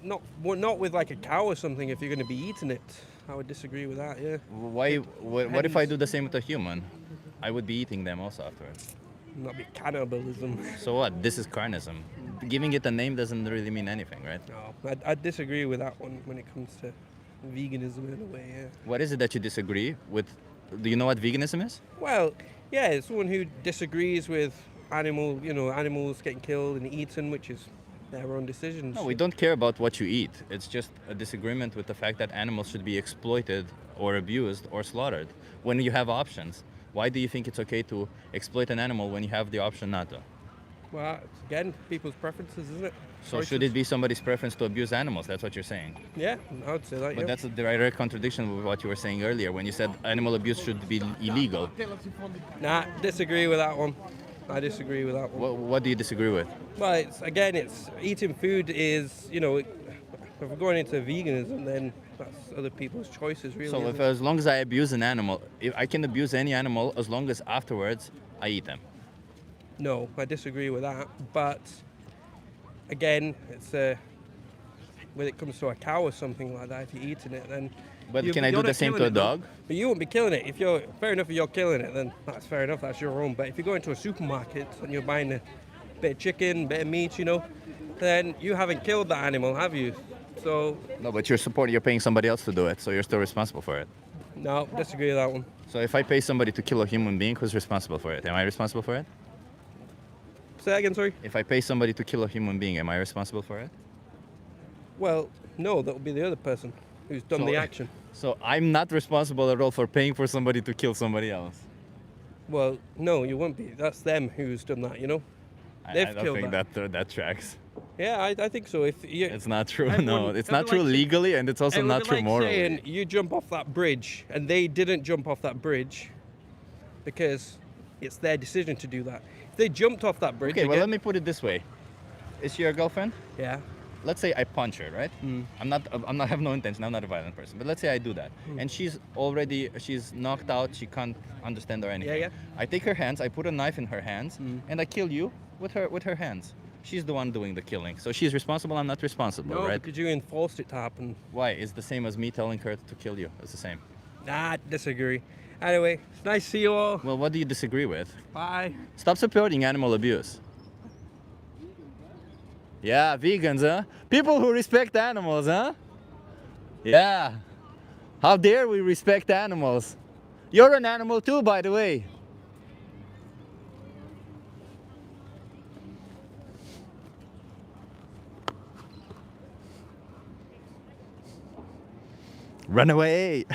not with like a cow or something. If you're going to be eating it, I would disagree with that. Yeah. Why? What if I do the same with a human? I would be eating them also afterwards. Not be cannibalism. So what? This is carnism. Giving it a name doesn't really mean anything, right? No, I disagree with that one when it comes to veganism in a way. Yeah. What is it that you disagree with? Do you know what veganism is? Well, yeah, it's someone who disagrees with animals getting killed and eaten, which is their own decisions. No, we don't care about what you eat. It's just a disagreement with the fact that animals should be exploited or abused or slaughtered when you have options. Why do you think it's okay to exploit an animal when you have the option not to? Well, again, people's preferences, isn't it? So Choices. should it be somebody's preference to abuse animals? That's what you're saying. Yeah, I would say that. But yeah. that's a direct contradiction with what you were saying earlier when you said animal abuse should be illegal. Nah, disagree with that one. I disagree with that one. What do you disagree with? Well, it's eating food is, if we're going into veganism, then that's other people's choices, really. So isn't if it? as long as I abuse an animal, if I can abuse any animal as long as afterwards I eat them. No, I disagree with that. But again, it's when it comes to a cow or something like that, if you're eating it, then. But you- can I you're do the not same killing to a it, though. dog? But you won't be killing it. Fair enough if you're killing it, then that's fair enough. That's your own. But if you go into a supermarket and you're buying a bit of chicken, bit of meat, then you haven't killed that animal, have you? So No, but you're paying somebody else to do it, so you're still responsible for it. no, disagree with that one. So if I pay somebody to kill a human being, who's responsible for it? Am I responsible for it? Say that again, sorry. If I pay somebody to kill a human being, am I responsible for it? Well, no, that would be the other person who's done So- the action. So I'm not responsible at all for paying for somebody to kill somebody else. Well, no, you wouldn't be. That's them who's done that. I They've don't killed think that. that tracks. Yeah, I think so. If you, It's not true. No, Everyone- it's not everyone true likes to- legally, and it's also it would not be true like morally. saying you jump off that bridge and they didn't jump off that bridge because it's their decision to do that. If they jumped off that bridge, Okay, well, again- let me put it this way. Is she your girlfriend? yeah, Let's say I punch her, right? I'm not have no intention. I'm not a violent person. But let's say I do that, and she's knocked out. She can't understand or anything. Yeah. I take her hands. I put a knife in her hands, and I kill you with her hands. She's the one doing the killing, so she's responsible. I'm not responsible, no, right? because you enforced it to happen. Why? It's the same as me telling her to kill you. It's the same. Nah, disagree. Anyway, it's nice to see you all. Well, what do you disagree with? Bye. Stop supporting animal abuse. Yeah, vegans, huh? People who respect animals, huh? Yeah. How dare we respect animals? You're an animal too, by the way. Run away.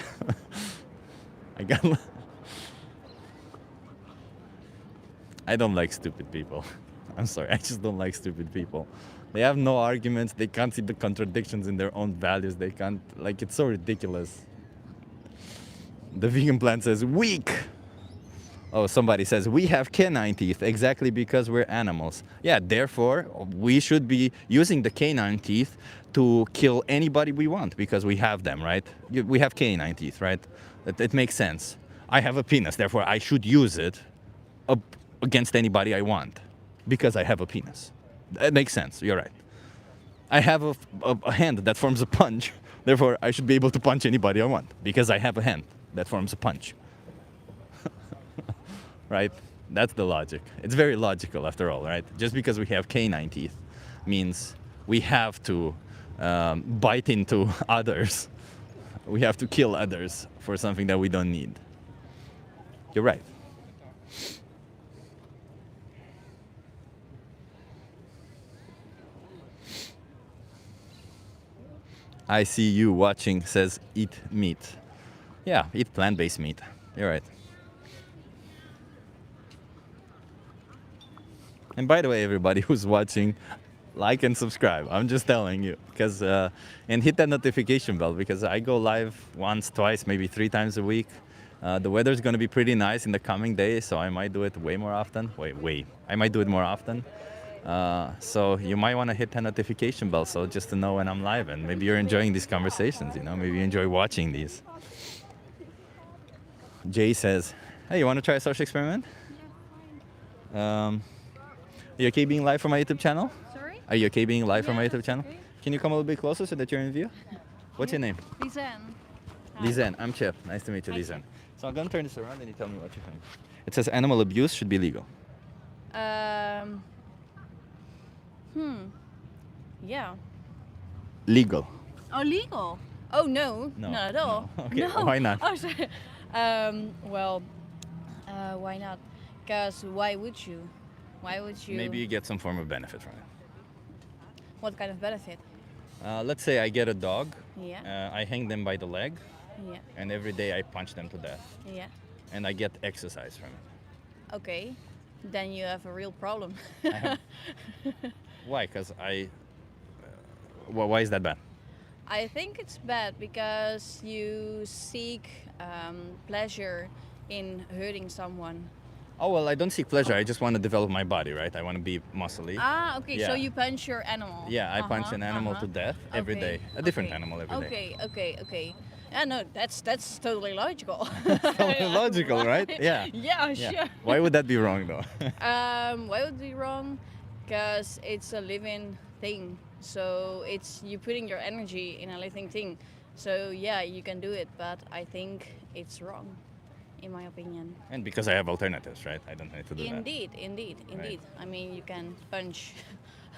I got. I don't like stupid people. I'm sorry, I just don't like stupid people. They have no arguments, they can't see the contradictions in their own values, they can't, like, it's so ridiculous. The vegan plant says weak. Oh, somebody says we have canine teeth exactly because we're animals. Yeah, therefore we should be using the canine teeth to kill anybody we want because we have them, right? We have canine teeth, right? It makes sense. I have a penis, therefore I should use it against anybody I want because I have a penis. It makes sense. You're right. I have a hand that forms a punch, therefore I should be able to punch anybody I want because I have a hand that forms a punch. Right? That's the logic. It's very logical after all, right? Just because we have canine teeth means we have to bite into others. We have to kill others for something that we don't need. You're right. I see you watching says eat meat. Yeah, eat plant-based meat. You're right. And by the way, everybody who's watching, like and subscribe. I'm just telling you, because and hit that notification bell because I go live once, twice, maybe 3 times a week. The weather's going to be pretty nice in the coming days, so I might do it way more often. I might do it more often. So you might want to hit that notification bell, so just to know when I'm live, and maybe you're enjoying these conversations. You know, maybe you enjoy watching these. Jay says, "Hey, you want to try a social experiment?" Are you okay being live from my YouTube channel? Sorry? Are you okay being live from my YouTube channel? Okay. Can you come a little bit closer so that you're in view? What's your name? Lisanne. Lisanne. I'm Chip. Nice to meet you, Hi. Lisanne. So I'm going to turn this around and you tell me what you think. It says animal abuse should be legal. Yeah. Legal. Oh, legal? Oh, no. No, Not at all. no. Okay, No. why not? Oh, sorry. Why not? Because why would you? Why would you? Maybe you get some form of benefit from it. What kind of benefit? Let's say I get a dog. Yeah. I hang them by the leg, Yeah. and every day I punch them to death. Yeah. And I get exercise from it. Okay. Then you have a real problem. Why? Because why is that bad? I think it's bad because you seek pleasure in hurting someone. Oh, well, I don't seek pleasure. I just want to develop my body, right? I want to be muscly. Ah, okay. So Yeah. you punch your animal. Yeah, I punch an animal to death every day. A different animal every day. Okay. Yeah, no, that's totally logical. Totally logical, right? Yeah. Yeah, sure. Why would that be wrong, though? Why would it be wrong? Because it's a living thing. So it's you putting your energy in a living thing. So yeah, you can do it, but I think it's wrong, in my opinion. And because I have alternatives, right? I don't need to do that. Indeed. I mean, you can punch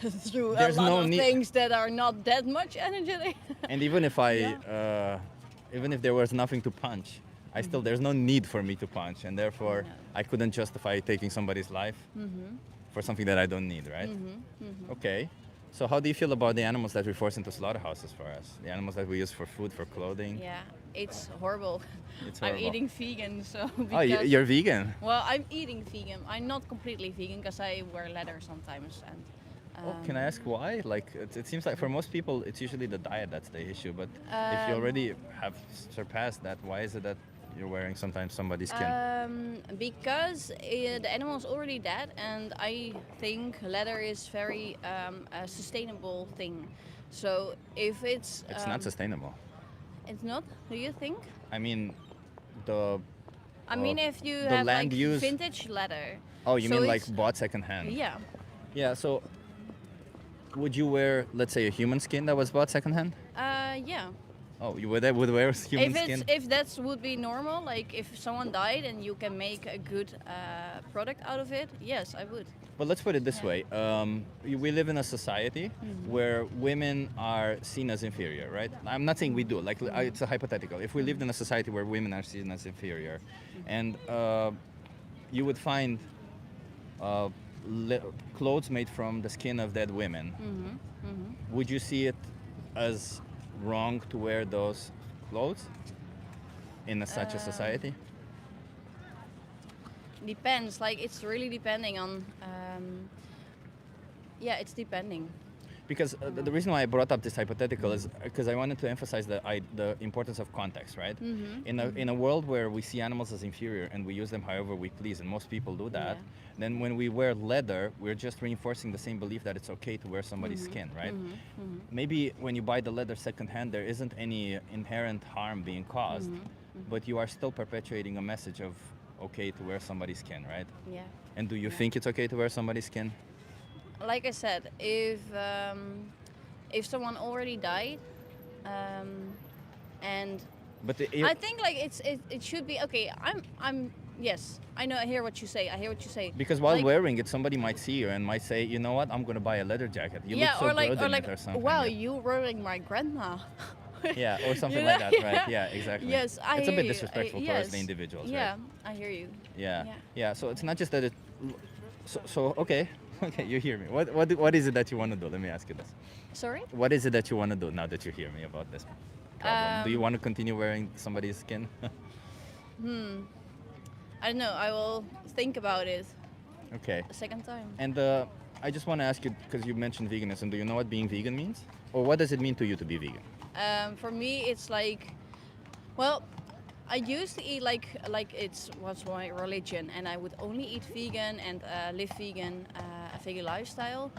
through There's a lot no of need- things that are not that much energy. And even if even if there was nothing to punch, there's no need for me to punch, and therefore No. I couldn't justify taking somebody's life for something that I don't need, right? Okay. So how do you feel about the animals that we force into slaughterhouses for us? The animals that we use for food, for clothing? Yeah, it's horrible. It's I'm horrible. eating vegan, so Oh, you're vegan? well, I'm eating vegan. I'm not completely vegan because I wear leather sometimes. And Oh, can I ask why? Like, it seems like for most people, it's usually the diet that's the issue. But if you already have surpassed that, why is it that you're wearing sometimes somebody's skin? Because the animal is already dead, and I think leather is very a sustainable thing. So if it's It's not sustainable. it's not. Do you think? I mean, the. I mean, if you the have land like use- vintage leather. Oh, you so mean like it's- bought secondhand? Yeah. Yeah. So, would you wear, let's say, a human skin that was bought secondhand? Yeah. Oh, you would wear human skin? If that would be normal, like if someone died and you can make a good product out of it, yes, I would. But let's put it this way: we live in a society where women are seen as inferior, right? I'm not saying we do. Like it's a hypothetical. If we lived in a society where women are seen as inferior, and you would find clothes made from the skin of dead women, would you see it as wrong to wear those clothes in such a society? Depends. Like it's really depending on. Yeah, it's depending. because the reason why I brought up this hypothetical is because I wanted to emphasize the importance of context, right? In a world where we see animals as inferior and we use them however we please, and most people do that, then when we wear leather, we're just reinforcing the same belief that it's okay to wear somebody's skin, right? Maybe when you buy the leather secondhand, there isn't any inherent harm being caused, but you are still perpetuating a message of okay to wear somebody's skin, right? Yeah. And do you think it's okay to wear somebody's skin? Like I said, if someone already died, and But I think like it should be okay. I'm yes. I know. I hear what you say. I hear what you say. because while Like, wearing it, somebody might see you and might say, you know what, I'm gonna buy a leather jacket. You look so good in it or something. wow, yeah. you were like my grandma. Yeah, or something know? like that, right? Yeah, exactly. Yes, I It's a hear bit you. disrespectful Yes. towards the individuals, Yeah, right? I hear you. Yeah. Yeah. Yeah. So it's not just that it. So okay, okay, you hear me. What is it that you want to do? Let me ask you this. Sorry. What is it that you want to do now that you hear me about this problem? Do you want to continue wearing somebody's skin? I don't know. I will think about it Okay. a second time. And I just want to ask you because you mentioned veganism. Do you know what being vegan means, or what does it mean to you to be vegan? For me, it's like, well, I used to eat like was my religion, and I would only eat vegan and live vegan, a vegan lifestyle.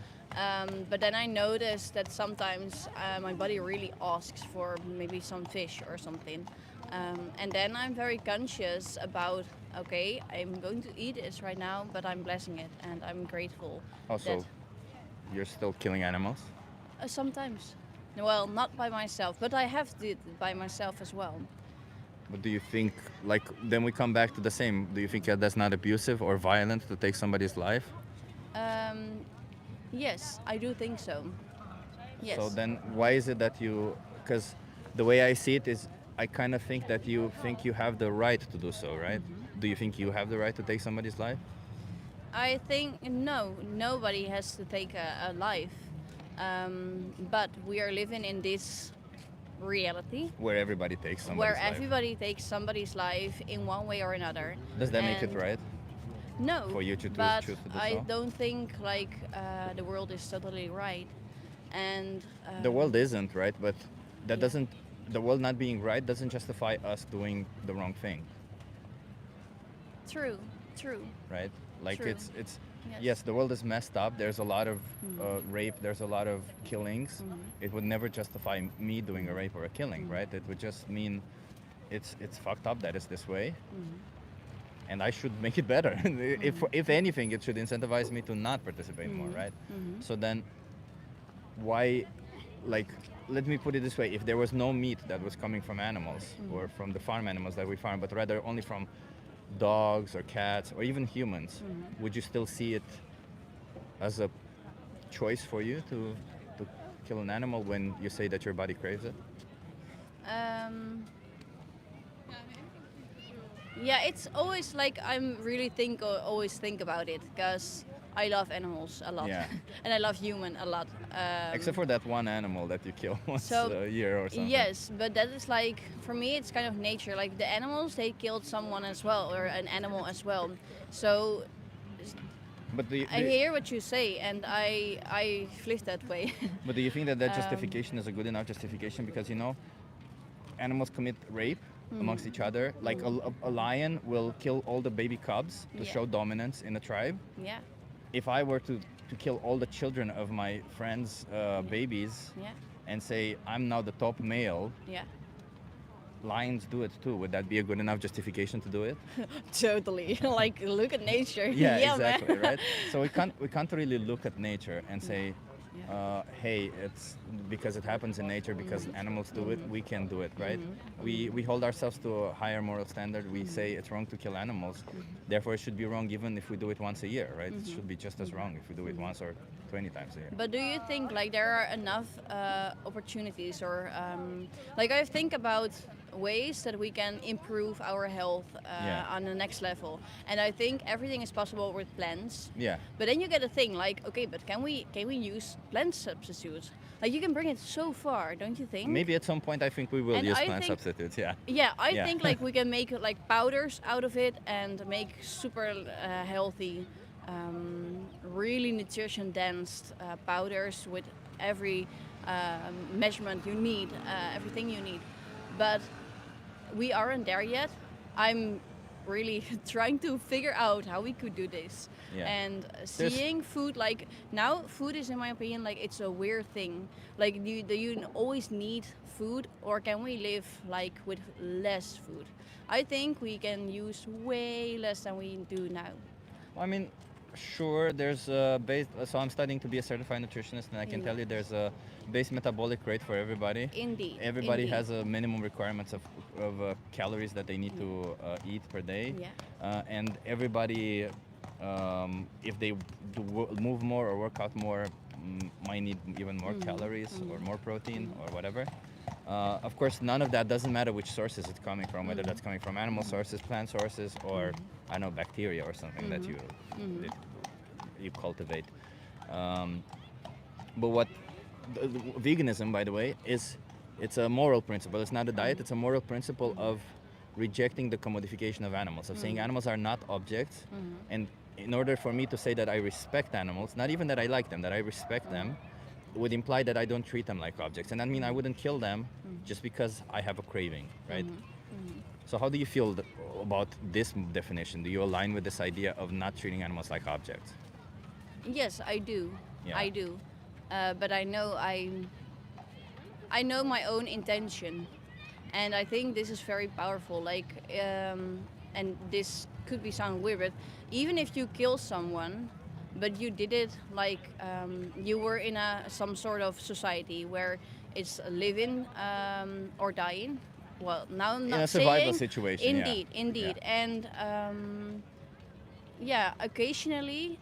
But then I noticed that sometimes my body really asks for maybe some fish or something, and then I'm very conscious about okay, I'm going to eat this right now, but I'm blessing it and I'm grateful. Also, that, you're still killing animals. sometimes. Well, not by myself, but I have did it by myself as well. But do you think, like, then we come back to the same? Do you think that that's not abusive or violent to take somebody's life? Yes, I do think so. Yes. So then, why is it that you? Because the way I see it is, I kind of think that you think you have the right to do so, right? Do you think you have the right to take somebody's life? I think no, nobody has to take a life, but we are living in this reality Where everybody takes somebody's where life. everybody takes somebody's life in one way or another. Does that make it And right? No, for you to but choose to do I so? don't think like the world is totally right, and The world isn't right, but that yeah. doesn't. The world not being right doesn't justify us doing the wrong thing, True, true. right? Like True. it's Yes. yes, the world is messed up. There's a lot of rape. There's a lot of killings. It would never justify me doing a rape or a killing, right? It would just mean it's fucked up that it's this way, and I should make it better. If anything, it should incentivize me to not participate more, right? So then, why, like, let me put it this way: if there was no meat that was coming from animals or from the farm animals that we farm, but rather only from dogs or cats or even humans, would you still see it as a choice for you to kill an animal when you say that your body craves it? Yeah, it's always like I'm really always think about it because I love animals a lot, Yeah. and I love human a lot. Except for that one animal that you kill once so, a year or something. Yes, but that is like for me, it's kind of nature. Like the animals, they killed someone as well, or an animal as well. So But I hear what you say, and I live that way. but do you think that justification is a good enough justification? Because, you know, animals commit rape amongst each other. Like a lion will kill all the baby cubs to Yeah. show dominance in a tribe. Yeah, If I were to kill all the children of my friends' babies yeah, and say I'm now the top male, yeah. lions do it too. Would that be a good enough justification to do it? Totally. Like look at nature. Yeah, man. exactly, right? So we can't really look at nature and say, hey, it's because it happens in nature, because animals do it, we can do it, right? We hold ourselves to a higher moral standard. We say it's wrong to kill animals, therefore it should be wrong even if we do it once a year, right? It should be just as wrong if we do it once or 20 times a year. But do you think like there are enough opportunities, or like I think about ways that we can improve our health on the next level, and I think everything is possible with plants. Yeah. But then you get a thing like, okay, but can we use plant substitutes? Like you can bring it so far, don't you think? Maybe at some point I think we will And use I plant think- substitutes, yeah. Yeah, I Yeah. think like we can make like powders out of it and make super healthy, really nutrition dense powders with every measurement you need, everything you need. But we aren't there yet. I'm really trying to figure out how we could do this. Yeah. And seeing food, like now food is, in my opinion, like it's a weird thing. Like do you always need food, or can we live like with less food? I think we can use way less than we do now. I mean, sure, there's a base. So I'm studying to be a certified nutritionist, and I can Yeah. tell you there's a base metabolic rate for everybody. Indeed. Everybody indeed. has a minimum requirements of calories that they need to eat per day. Yeah. And everybody, if they move more or work out more, might need even more calories or more protein or whatever. Of course, none of that doesn't matter which sources it's coming from, whether that's coming from animal sources, plant sources, or I don't know, bacteria or something that you cultivate. But what veganism, by the way, it's a moral principle. It's not a diet. It's a moral principle of rejecting the commodification of animals, of saying animals are not objects. And in order for me to say that I respect animals, not even that I like them, that I respect them, would imply that I don't treat them like objects. And that means I wouldn't kill them just because I have a craving, right? So how do you feel about this definition? Do you align with this idea of not treating animals like objects? Yes, I do. Yeah. I do. But I know my own intention, and I think this is very powerful. Like, and this could be sound weird, but even if you kill someone, but you did it like you were in some sort of society where it's living or dying. Well, now I'm not In a survival saying, situation, yeah. indeed, Yeah. and occasionally.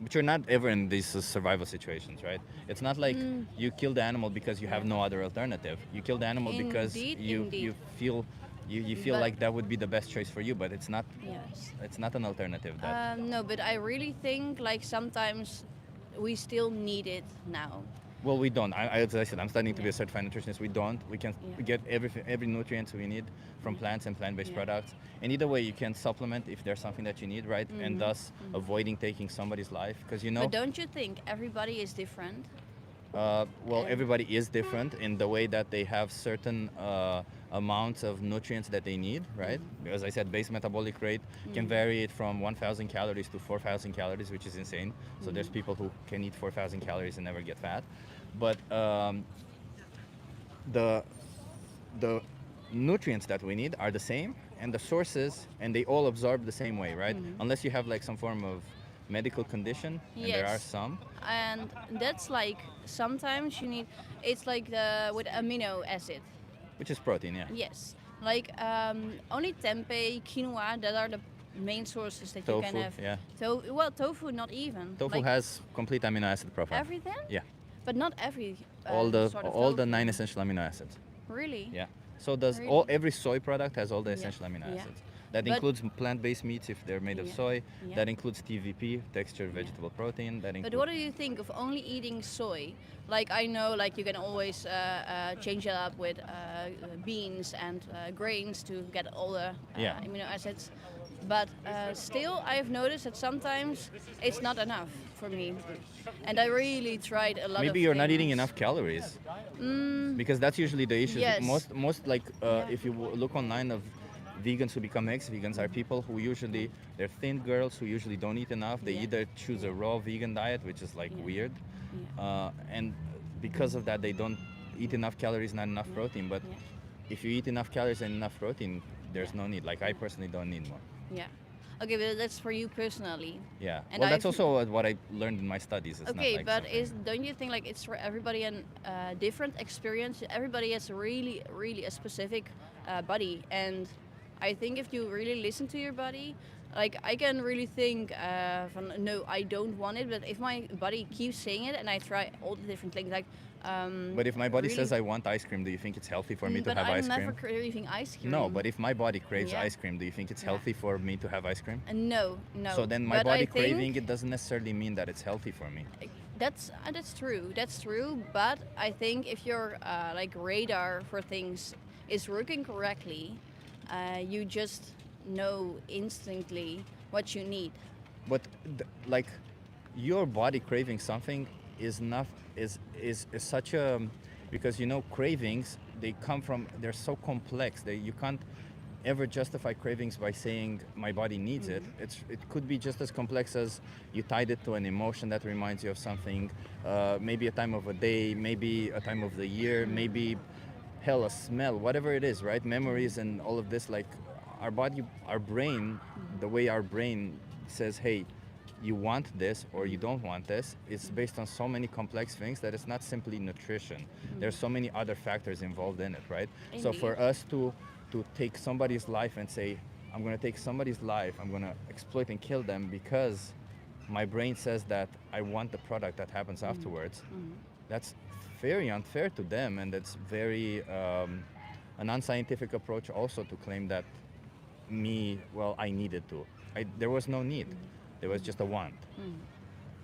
But you're not ever in these survival situations, right? It's not like you kill the animal because you have no other alternative. You kill the animal because Indeed, you indeed. feel But- like that would be the best choice for you, but it's not. Yes. It's not an alternative. That No, but I really think like sometimes we still need it now. well, we don't. As I said, I'm studying to be a Yeah. certified nutritionist. We don't. We can Yeah. get every nutrient we need from plants and plant-based Yeah. products. And either way, you can supplement if there's something that you need, right? And thus avoiding taking somebody's life, because you know. But don't you think everybody is different? Well, everybody is different in the way that they have certain amounts of nutrients that they need, right? As I said, base metabolic rate can vary it from 1,000 calories to 4,000 calories, which is insane. So there's people who can eat 4,000 calories and never get fat. But the nutrients that we need are the same, and the sources, and they all absorb the same way, right? Unless you have like some form of medical condition, and there are Yes. some. And that's like sometimes you need. It's like with amino acid. Which is protein, yeah. Yes. Like only tempeh, quinoa, that are the main sources that you can Tofu, have. yeah. Well, tofu not even. Tofu Like has complete amino acid profile. everything, Yeah, but not every. all the sort of all the tofu. 9 essential amino acids. Really? Yeah. So does Really? every soy product has all the Yeah. essential amino Yeah. acids. That But- includes plant-based meats if they're made of Yeah. soy. Yeah. That includes TVP, textured vegetable protein. That But includes. what do you think of only eating soy? Like I know, like you can always change it up with beans and grains to get all the Yeah. amino acids. But still, I've noticed that sometimes it's not enough for me, and I really tried a lot. Maybe of you're not eating things. enough calories. Because that's usually the issue. Yes. Most like if you look online of vegans who become ex-vegans are people who usually they're thin girls who usually don't eat enough. They Yeah. either choose a raw vegan diet, which is like Yeah. weird, Yeah. and because of that they don't eat enough calories, not enough protein. But Yeah. if you eat enough calories and enough protein, there's no need. Like I personally don't need more. Yeah. Okay, but that's for you personally. Yeah. And well, that's I've- also what I learned in my studies. It's Okay, not like but something- don't you think like it's for everybody a different experience? Everybody has really a specific body, and I think if you really listen to your body, like I can really think, no, I don't want it. But if my body keeps saying it, and I try all the different things, like. But if my body really- says I want ice cream, do you think it's healthy for me to but have I'm ice cream? never craving ice cream. No, but if my body craves Yeah. ice cream, do you think it's Yeah. healthy for me to have ice cream? No. So then my But body I think craving it doesn't necessarily mean that it's healthy for me. That's true. That's true. But I think if your like radar for things is working correctly, you just know instantly what you need. But like your body craving something is not is such a, because you know cravings, they come from, they're so complex that you can't ever justify cravings by saying my body needs it. It could be just as complex as you tied it to an emotion that reminds you of something, maybe a time of a day, maybe a time of the year, maybe hell, a smell, whatever it is, right? Memories and all of this, like our body, our brain, the way our brain says, hey, you want this or you don't want this, it's based on so many complex things that it's not simply nutrition. There's so many other factors involved in it, right? So for Indeed. us to take somebody's life and say, I'm going to take somebody's life, I'm going to exploit and kill them because my brain says that I want the product that happens afterwards, that's very unfair to them, and that's very an unscientific approach also to claim that I needed to. There was no need. There was just a want,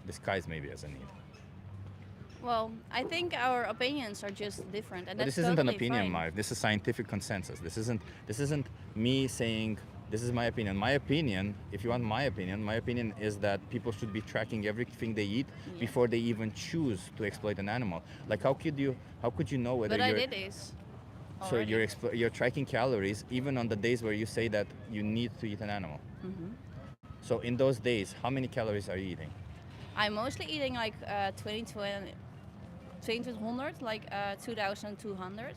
disguised maybe as a need. Well, I think our opinions are just different, and But that's this isn't an totally opinion, fine. Marv. This is scientific consensus. This isn't me saying this is my opinion. My opinion, if you want my opinion is that people should be tracking everything they eat before they even choose to exploit an animal. Like how could you know whether But I you're did this. so already. you're tracking calories even on the days where you say that you need to eat an animal. So in those days, how many calories are you eating? I'm mostly eating like 2200, like 2200.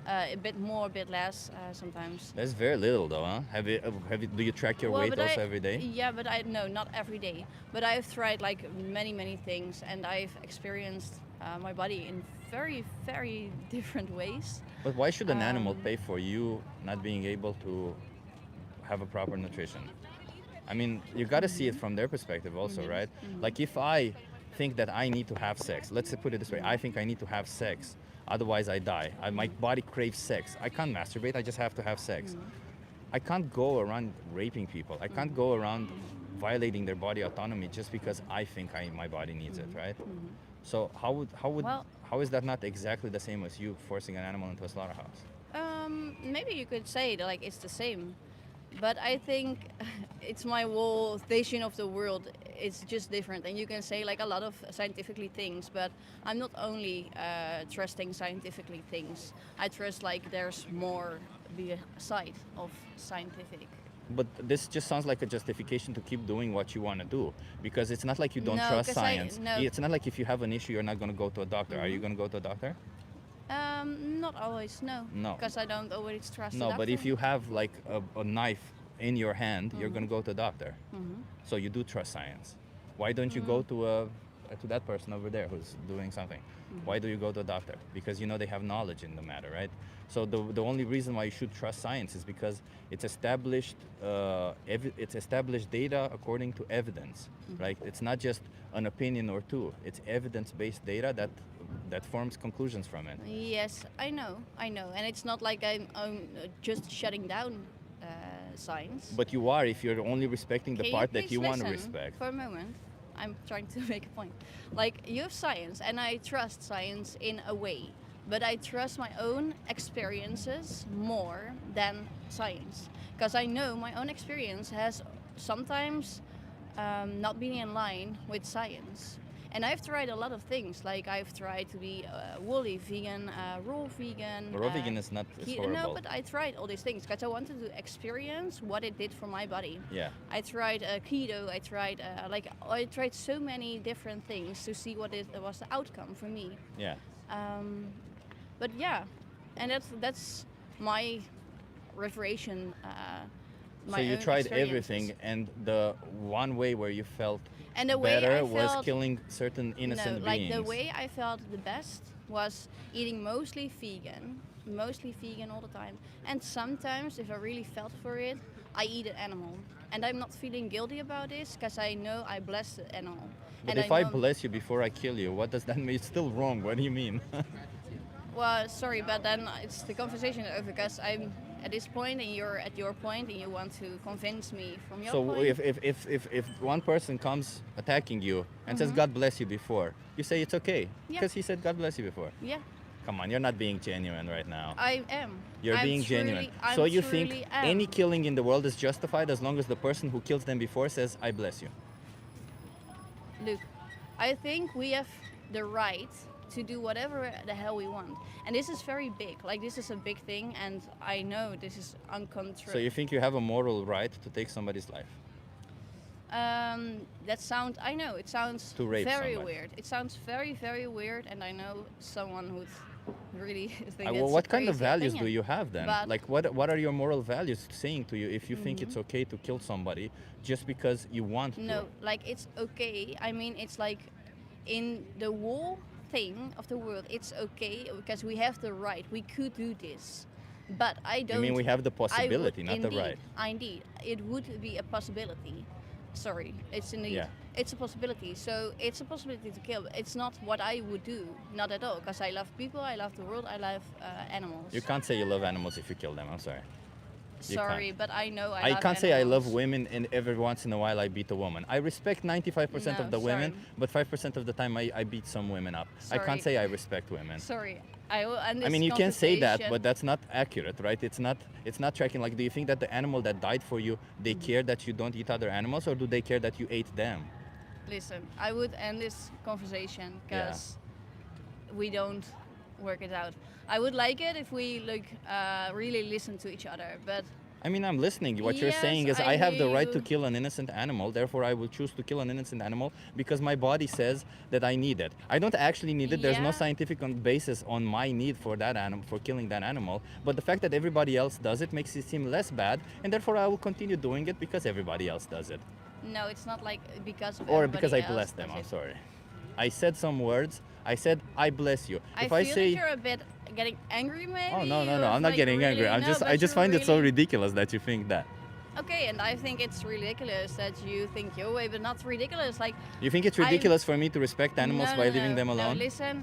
A bit more, a bit less sometimes. That's very little though, huh? Do you track your weight but also every day? Yeah, but no, not every day. But I've tried like many things, and I've experienced my body in very, very different ways. But why should an animal pay for you not being able to have a proper nutrition? I mean, you got to see it from their perspective also, right? Like if I think that I need to have sex, let's put it this way, I think I need to have sex, otherwise I die. My body craves sex. I can't masturbate, I just have to have sex. I can't go around raping people. I can't go around violating their body autonomy just because I think my body needs it, right? So how is that not exactly the same as you forcing an animal into a slaughterhouse? Maybe you could say that, like it's the same, but I think it's my whole vision of the world. It's just different, and you can say like a lot of scientifically things, but I'm not only trusting scientifically things. I trust like there's more beside of scientific. But this just sounds like a justification to keep doing what you want to do, because it's not like you don't No, trust 'cause science. no. It's not like if you have an issue, you're not going to go to a doctor. Are you going to go to a doctor? Not always, no. No. Because I don't always trust. No, the but if doctor. you have like a knife in your hand, you're going to go to a doctor. So you do trust science. Why don't you go to that person over there who's doing something? Why do you go to a doctor? Because you know they have knowledge in the matter, right? So the only reason why you should trust science is because it's established data according to evidence, right? It's not just an opinion or two. It's evidence-based data that forms conclusions from it. Yes, I know, and it's not like I'm just shutting down science. But you are if you're only respecting the Can part you that you please want to listen respect. for a moment? I'm trying to make a point. Like you have science, and I trust science in a way, but I trust my own experiences more than science, because I know my own experience has sometimes not been in line with science. And I've tried a lot of things, like I've tried to be woolly vegan, raw vegan. Raw vegan is not it's horrible. No, but I tried all these things because I wanted to experience what it did for my body. Yeah. I tried keto. I tried so many different things to see what it was the outcome for me. Yeah. But yeah, and that's my revelation. So you tried everything, and the one way where you felt and the way better I was felt, killing certain innocent no, like beings. the way I felt the best was eating mostly vegan all the time. And sometimes, if I really felt for it, I eat an animal. And I'm not feeling guilty about this because I know I blessed the animal. But and if I know- bless you before I kill you, what does that mean? It's still wrong. What do you mean? Well, sorry, but then it's the conversation over because I'm at this point and you're at your point and you want to convince me from your So point. if one person comes attacking you and says God bless you before, you say it's okay Yeah. because he said God bless you before. Yeah, Come on, you're not being genuine right now. I am. You're I'm being genuine. I So you truly think am. any killing in the world is justified as long as the person who kills them before says I bless you. Look, I think we have the right to do whatever the hell we want. And this is very big. Like, this is a big thing, and I know this is uncontrollable. So you think you have a moral right to take somebody's life? I know it sounds To rape very somebody. weird. It sounds very, very weird, and I know someone who'd really think Well, it's what a kind of crazy values do opinion. you have then? But- Like, what are your moral values saying to you if you think it's okay to kill somebody just because you want to? No, like, it's okay. I mean, it's like in the whole thing of the world, it's okay because we have the right. We could do this, but I don't. You mean we have the I would- possibility, not the indeed, right? Indeed, it would be a possibility. Sorry, it's indeed. Yeah. It's a possibility. So it's a possibility to kill. It's not what I would do, not at all. Because I love people, I love the world, I love animals. You can't say you love animals if you kill them. I'm sorry. you Sorry, can't. but I know I I love can't say I love animals. women and every once in a while I beat a woman. I respect 95% of No, the women, sorry. but 5% of the time I beat some women up. I Sorry. can't say I respect women. Sorry, I will end this I mean, you can say that, conversation. but that's not accurate, right? It's not tracking. Like, do you think that the animal that died for you, they care that you don't eat other animals, or do they care that you ate them? Listen, I would end this conversation because we don't work it out. I would like it if we really listen to each other, but I mean, I'm listening. What you're Yes, saying is I I have the hear right to you. kill an innocent animal, therefore I will choose to kill an innocent animal because my body says that I need it. I don't actually need it. There's no Yeah. scientific basis on my need for that animal, for killing that animal. But the fact that everybody else does it makes it seem less bad, and therefore I will continue doing it because everybody else does it. no, it's not like because of Or everybody because I else bless them, does I'm it. sorry. I said some words. I said, I bless you. I If feel I say... like you're a bit getting angry, maybe. Oh, no, or I'm not like getting angry. really- no, but I just you're find it so really- ridiculous that you think that. Okay, and I think it's ridiculous that you think your way, but not ridiculous. Like, You think it's I'm- ridiculous for me to respect animals no, by no, leaving no, them no, alone? listen,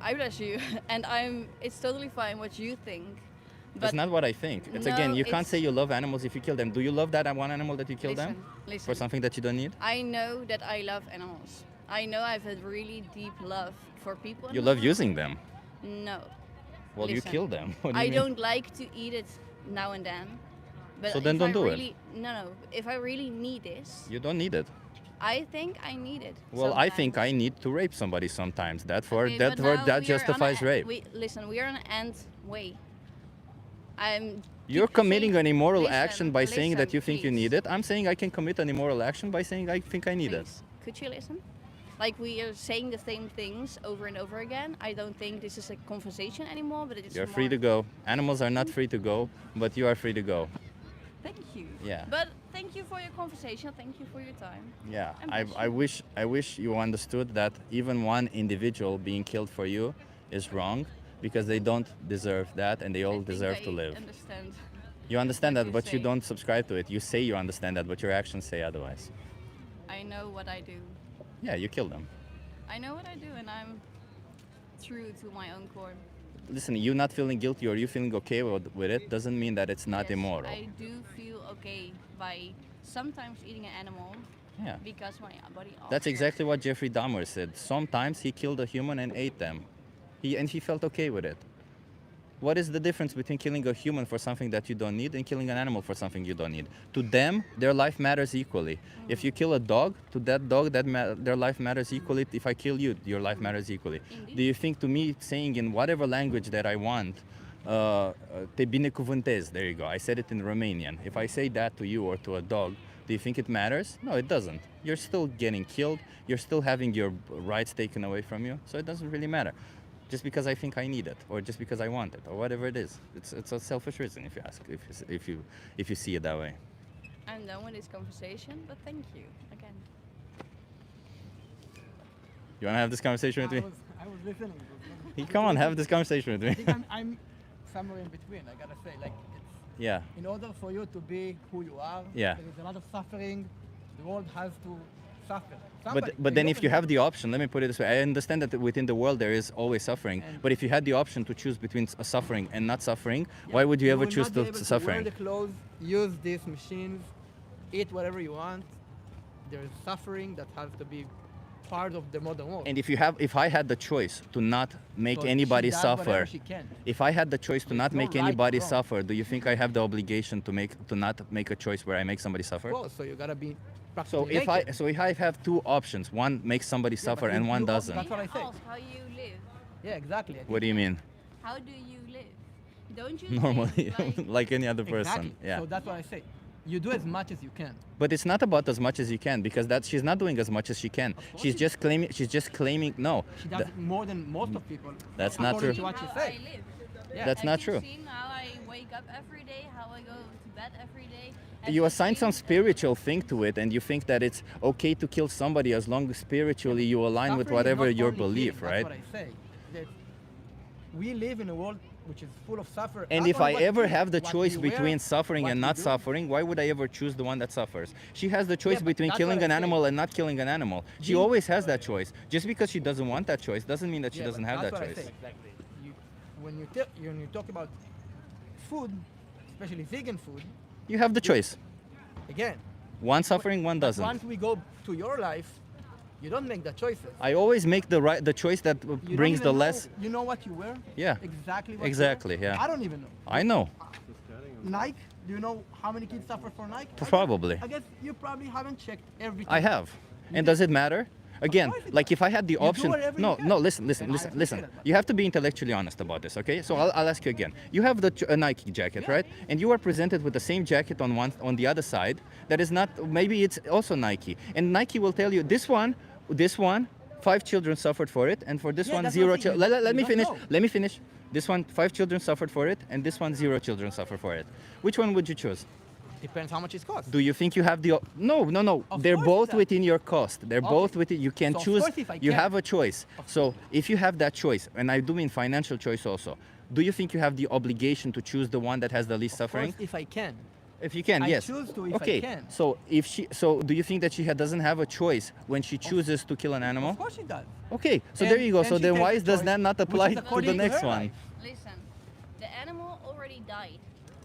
I bless you, and it's totally fine what you think. But That's not what I think. It's No, again, you can't it's- say you love animals if you kill them. Do you love that one animal that you killed them? listen, For something that you don't need? I know that I love animals. I know I have a really deep love for people. You and love animals. using them. No. Well, you Listen, kill them. What do you I mean? don't like to eat it now and then. But So then if don't I do it. really, No. If I really need this, You don't need it. I think I need it. Well, I think I sometimes. need to rape somebody sometimes. Okay, but now that we are on justifies a- rape. Listen, we are on an end way. I'm. You're keep committing saying- an immoral listen, action by saying that listen, you think you please. need it. I'm saying I can commit an immoral action by saying I think I need it. Please, could you listen? Like, we are saying the same things over and over again. I don't think this is a conversation anymore, but it's You're more... free to go. Animals are not free to go, but you are free to go. Thank you. Yeah. But thank you for your conversation. Thank you for your time. Yeah, And I wish you understood that even one individual being killed for you is wrong because they don't deserve that and they all I think deserve to I live. Understand. You understand what that, you but you say. don't subscribe to it. You say you understand that, but your actions say otherwise. I know what I do. Yeah, you kill them. I know what I do, and I'm true to my own core. Listen, you not feeling guilty or you feeling okay with it doesn't mean that it's not Yes, immoral. I do feel okay by sometimes eating an animal Yeah. because my body. That's asks exactly what Jeffrey Dahmer said. Sometimes he killed a human and ate them. He felt okay with it. What is the difference between killing a human for something that you don't need and killing an animal for something you don't need? To them, their life matters equally. If you kill a dog, to that dog, their life matters equally. If I kill you, your life matters equally. Indeed. Do you think to me saying in whatever language that I want, te binecuvântez, there you go, I said it in Romanian. If I say that to you or to a dog, do you think it matters? No, it doesn't. You're still getting killed. You're still having your rights taken away from you. So it doesn't really matter. Just because I think I need it, or just because I want it, or whatever it is. It's a selfish reason if you ask, if you see it that way. I'm done with this conversation, but thank you again. You wanna have this conversation with me? I was listening. Hey, come on, have this conversation with I me. think I'm somewhere in between. I gotta say, like, it's Yeah. in order for you to be who you are. Yeah. There is a lot of suffering. The world has to suffer. Somebody- But then if you have open- the option, let me put it this way. I understand that within the world there is always suffering. And- But if you had the option to choose between suffering and not suffering, why would you ever will choose not be able to suffering? wear the clothes, use these machines, eat whatever you want. There is suffering that has to be part of the modern world. And if I had the choice to not make So anybody she does whatever suffer, she can. if I had the choice to not no make right or anybody wrong. suffer, do you think I have the obligation to not make a choice where I make somebody suffer? Well, so you gotta be So practically if I have two options, one makes somebody suffer but and you- one you- doesn't. That's what I say. Ask how you live. Yeah, exactly. I What do you mean? How do you live? Don't you Normally, think, like any other think- person. Exactly. Yeah. So that's what I say. You do as much as you can. But it's not about as much as you can because she's not doing as much as she can. course She's she- just claiming. She's just claiming. No, She does more than most of people. That's not according true. To what you how say. I live. Yeah. that's not Have true. you seen how I wake up every day, how I go to bed every day? Have You assign seen some spiritual thing to it, and you think that it's okay to kill somebody as long as spiritually you align with Suffering is whatever not your only belief, killing, right? That's what I say. That we live in a world which is full of suffering. And Not if only I what ever we- have the what choice we wear, between suffering what and we not do. suffering, why would I ever choose the one that suffers? She has the choice but between that's killing what I an say. animal and not killing an animal. She You- always has that choice. Just because she doesn't want that choice doesn't mean that she Yeah, doesn't but have that that's what choice. I say. You, when you talk about food, especially vegan food, You have the choice. again, One suffering, one but doesn't. once we go to your life, you don't make the choices. I always make the choice that You don't brings the even know- less. You know what you wear? Yeah. Exactly what Exactly, you wear? yeah. I don't even know. I know. Nike, do you know how many kids suffer for Nike? Probably. I guess you probably haven't checked everything. I have. And does it matter? Again, course it like does. if I had the do option, whatever no, you no, can. listen, And I appreciate listen. it. You have to be intellectually honest about this, okay? So I'll ask you again. You have the a Nike jacket, right? And you are presented with the same jacket on the other side that is not. Maybe it's also Nike, and Nike will tell you this one, 5 children suffered for it, and for this Yeah, one, that's 0 what I'm saying. children. Let You me don't finish. know. Let me finish. This one, 5 children suffered for it, and this one, 0 children suffered for it. Which one would you choose? Depends how much it costs. Do you think you have the no? Of They're course both that- within your cost. They're Okay. both within. You can So of choose. course if I You can. have a choice. So if you have that choice, and I do mean financial choice also, do you think you have the obligation to choose the one that has the least Of suffering? course, if I can. If you can, I yes. choose to if I okay. can. So do you think that doesn't have a choice when she chooses to kill an animal? Of course she does. Okay. So And- there you go. and So she then takes why the does choice, that not which apply is to the according to next her one? life. Listen, the animal already died.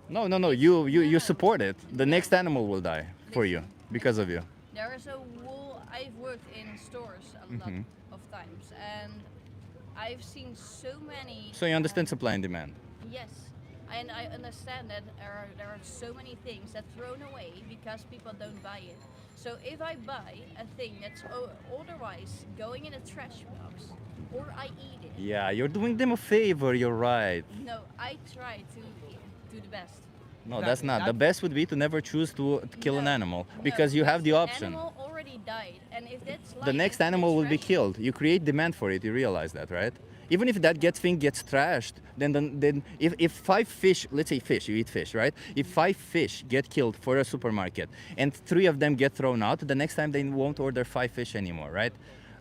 No. You support it. The next animal will die for you because of you. There is a wool. I've worked in stores a lot Mhm. of times, and I've seen so many. So you understand supply and demand. Yes, and I understand that there are so many things that thrown away because people don't buy it. So if I buy a thing that's otherwise going in a trash box, or I eat it, Yeah, you're doing them a favor. You're right. no, I try to do the best. No, Exactly. that's not. The best would be to never choose to kill an No, animal no, because you have the option. Animal already died, and if that's The lying next in animal will be trash- killed. You create demand for it. You realize that, right? Even if that thing gets trashed, then if 5 fish, let's say fish, you eat fish, right? If 5 fish get killed for a supermarket and 3 of them get thrown out, the next time they won't order 5 fish anymore, right?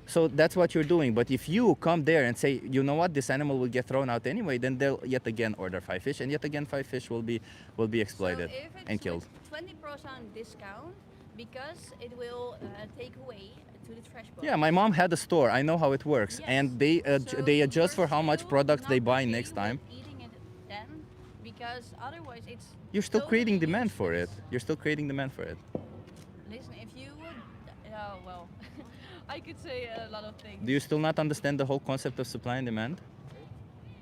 So that's what you're doing. But if you come there and say, you know what, this animal will get thrown out anyway, then they'll yet again order 5 fish, and yet again 5 fish will be exploited so if it's and killed. 20% discount because it will take away to the trash box. Yeah, my mom had a store. I know how it works, Yes. and So they adjust for you're how much still products they not buy okay next time. with eating it then, because otherwise it's. You're still creating totally demand for it. useless. You're still creating demand for it. Listen, if you would, oh well, I could say a lot of things. Do you still not understand the whole concept of supply and demand?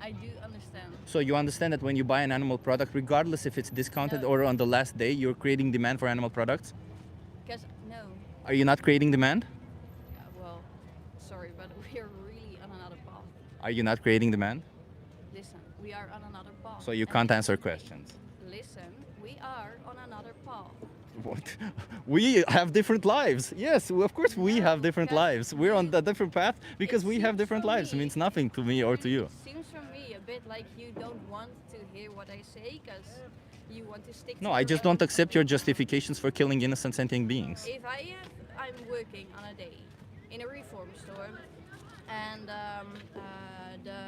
I do understand. So you understand that when you buy an animal product, regardless if it's discounted No. or on the last day, you're creating demand for animal products? Because no, Are you not creating demand? well, sorry, but we're really on another path. Are you not creating demand? Listen, we are on another path. So you and can't we- answer questions. Listen, we are on another path. What? We have different lives. Yes, of course we No, have different that's lives. We're on you. a different path because It we have seems different for lives. It me- means nothing to me or to you. Seems from me a bit like you don't want to hear what I say because you want to stick. No, to I your just own don't accept your opinion. justifications for killing innocent sentient beings. If I'm working on a day in a reform store, and the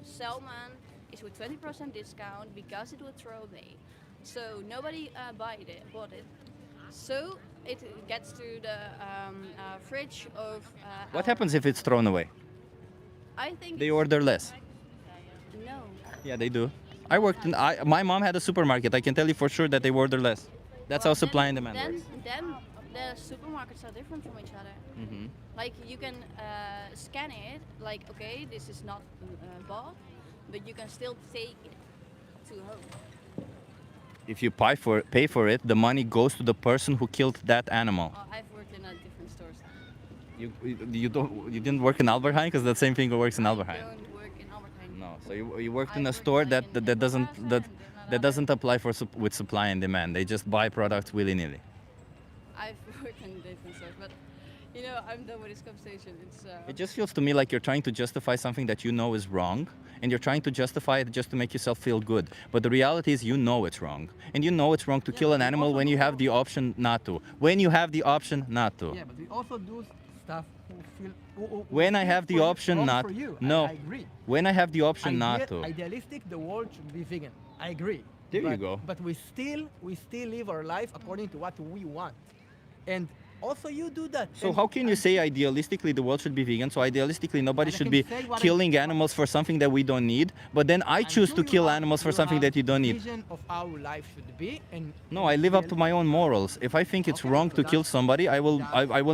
salmon is with 20% discount because it will throw away, so nobody bought it. So it gets to the fridge of. What our- happens if it's thrown away? I think They it's- order less. No. Yeah, they do. I worked in. My mom had a supermarket. I can tell you for sure that they order less. That's how Well, supply then- and demand works. Then the supermarkets are different from each other. Mm-hmm. Like you can scan it, like okay, this is not bought, but you can still take it to home. If you pay for it, the money goes to the person who killed that animal. I've worked in a different stores. You didn't work in Albert Heijn because the same thing works in Albert I Heijn. don't work in Albert Heijn. No, so you worked I in a worked store like in that doesn't Plaza that and then that doesn't apply for with supply and demand. They just buy products willy nilly. I've worked in different stores, but you know, I'm done with this conversation. It's It just feels to me like you're trying to justify something that you know is wrong, and you're trying to justify it just to make yourself feel good. But the reality is you know it's wrong. And you know it's wrong to Yeah, kill but an we animal also when you do- have the option not to. When you have the option not to. Yeah, but we also do stuff who feel. Who When I feel have the for- option wrong not for you. no. I agree. When I have the option not to. Idealistic, the world should be vegan. I agree. There you But- go. But we still live our life according to what we want, and also you do that. So And- how can you and- say idealistically the world should be vegan? So idealistically nobody And I should can be say what I- killing animals for something that we don't need, but then I and choose you to kill have- animals for you something have that you don't need. Vision of how life should be, and No, I live up to my own morals. If I think it's Okay, wrong so to kill that's- somebody, I will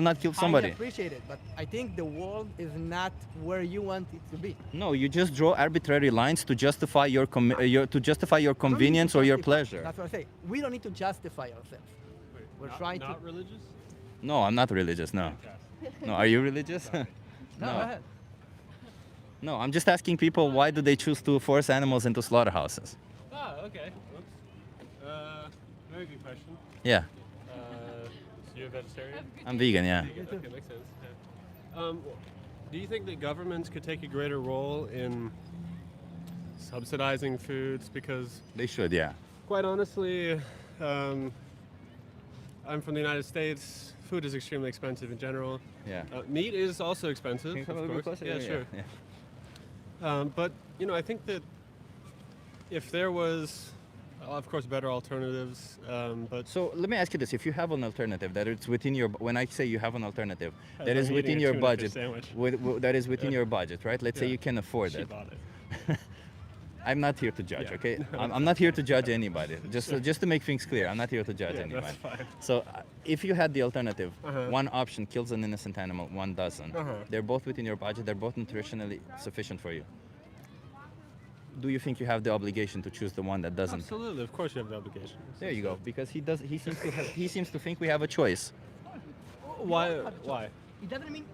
not kill highly somebody. appreciate it. But I think the world is not where you want it to be. No, you just draw arbitrary lines to justify your convenience or your Justify. pleasure. That's what I say. We don't need to justify ourselves. We're trying to. Not religious? No, I'm not religious. No. No, are you religious? No, go ahead. No, I'm just asking people why do they choose to force animals into slaughterhouses? Ah, okay. Oops. Very good question. Yeah, So you're a vegetarian? I'm vegan. Yeah. Okay, makes sense. Yeah. Do you think that governments could take a greater role in subsidizing foods? Because They should. Yeah. quite honestly, I'm from the United States. Food is extremely expensive in general. Yeah. Meat is also expensive, Can you come a of little bit course. closer? Yeah, sure. Yeah. But I think that if there was, of course, better alternatives, but So let me ask you this: if you have an alternative that it's within your, when I say you have an alternative As that I'm is eating within a your tuna fish budget, sandwich. that is within your budget, right? Let's say Yeah. you can afford she it. bought it. I'm not here to judge, Yeah. okay? I'm not here to judge anybody. Just to make things clear, I'm not here to judge Yeah, anybody. that's fine. So if you had the alternative, Uh-huh. one option kills an innocent animal, one doesn't. Uh-huh. They're both within your budget. They're both nutritionally sufficient for you. Do you think you have the obligation to choose the one that doesn't? Absolutely, of course you have the obligation. There you go. Because he does. He seems to think we have a choice. Why? Why? It doesn't mean.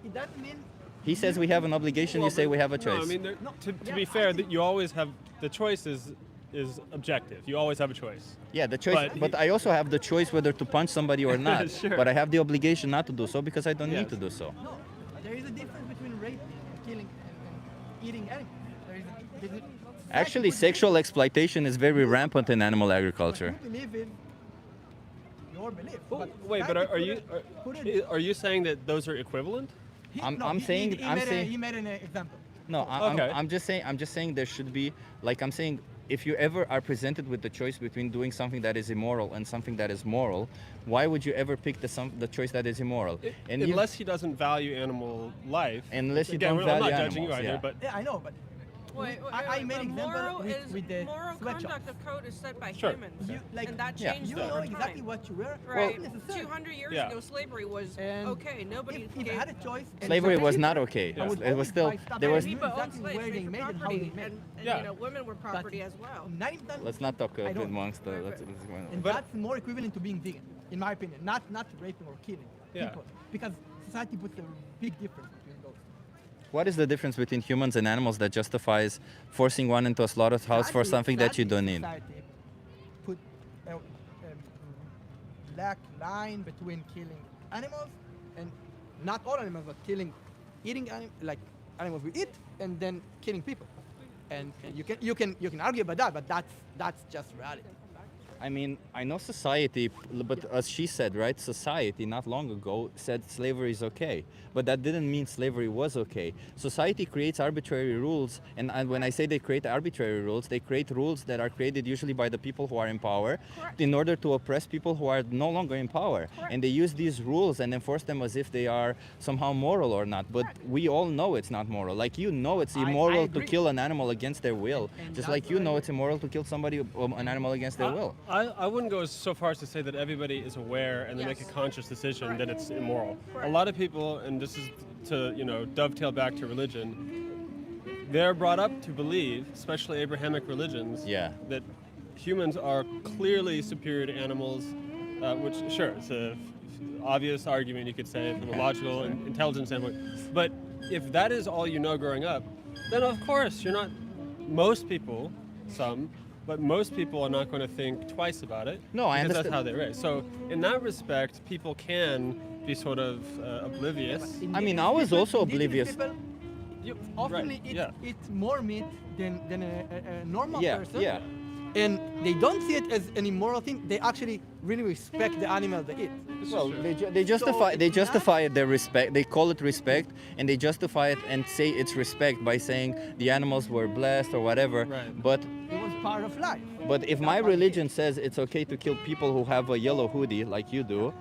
He says we have an obligation. You say we have a choice. No, I mean, No, to yeah, be I fair, think- that you always have the choice is objective. You always have a choice. Yeah, the choice. But But I also have the choice whether to punch somebody or not. Sure. But I have the obligation not to do so because I don't need Yes. to do so. No, there is a difference between raping and killing and eating animals. There is Actually, sexual exploitation is very rampant in animal agriculture. You believe in your belief. Wait, but put it- are you saying that those are equivalent? I'm saying- I'm saying- he made an example. No, Okay. I'm just saying there should be, like I'm saying, if you ever are presented with the choice between doing something that is immoral and something that is moral, why would you ever pick the choice that is immoral? And you- Unless he doesn't value animal life. Unless you Again, don't I'm not value judging you animals, either, yeah. but Yeah, I know, but I made but example moral with the moral sweatshop. conduct of code is set by Sure. humans, You, like, and that Yeah. changed you know over exactly time. what you were. Right. Not necessarily. 200 years Yeah. ago, slavery was And okay. Nobody If I gave. had a choice, and Slavery was something not different, okay. I would It was always still buy stuff there that was. I knew people owned exactly slaves where they for made it and how property, they made it. and Yeah. women were property as well. 90% Let's not talk I don't. amongst the. Right, Let's, right. let's go on. And But- that's more equivalent to being vegan, in my opinion. Not raping or killing Yeah. people, because society puts a big difference between those. What is the difference between humans and animals that justifies forcing one into a slaughterhouse for Sadly- something that you sadly, don't need? Society put a black line between killing animals and not all animals, but eating like animals we eat, and then killing people. And you can argue about that, but that's just reality. I mean, I know society, but as she said, right, society not long ago said slavery is okay. But that didn't mean slavery was okay. Society creates arbitrary rules, and when I say they create arbitrary rules, they create rules that are created usually by the people who are in power in order to oppress people who are no longer in power. And they use these rules and enforce them as if they are somehow moral or not. But we all know it's not moral. Like, you know it's I immoral to agree. kill an animal against their will, And just that's like you why- know it's immoral to kill somebody, an animal against their will. I wouldn't go so far as to say that everybody is aware and they make a conscious decision that it's immoral. A lot of people, and this is to dovetail back to religion, they're brought up to believe, especially Abrahamic religions, that humans are clearly superior to animals, which sure it's a obvious argument you could say from a logical and intelligent standpoint. But if that is all you know growing up, then of course you're not. Most people, but most people are not going to think twice about it. No, I because understand. that's how they're raised. So in that respect, people can be sort of oblivious. I mean, I was also oblivious. People often eat more meat than a normal person. Yeah. And they don't see it as an immoral thing. They actually really respect the animal they eat. Well, they justify it, their respect. They call it respect, and they justify it and say it's respect by saying the animals were blessed or whatever. Right. But it was part of life. But if my religion says it's okay to kill people who have a yellow hoodie like you do,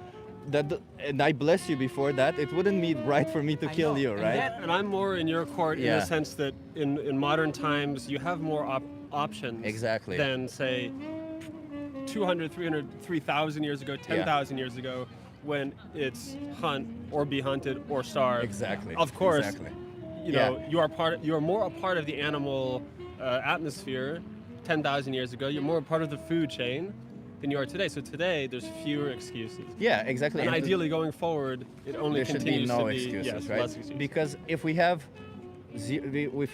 and I bless you before that, it wouldn't be right for me to kill you, right? And I'm more in your court in the sense that in modern times you have more options than say 200, 300, 3,000 years ago, 10,000 years ago, when it's hunt or be hunted or starve. Exactly. Of course, you are more a part of the animal atmosphere 10,000 years ago. You're more a part of the food chain than you are today. So today there's fewer excuses. Yeah, exactly. And ideally going forward, it only there continues should be no to be excuses, less right? excuses. Because if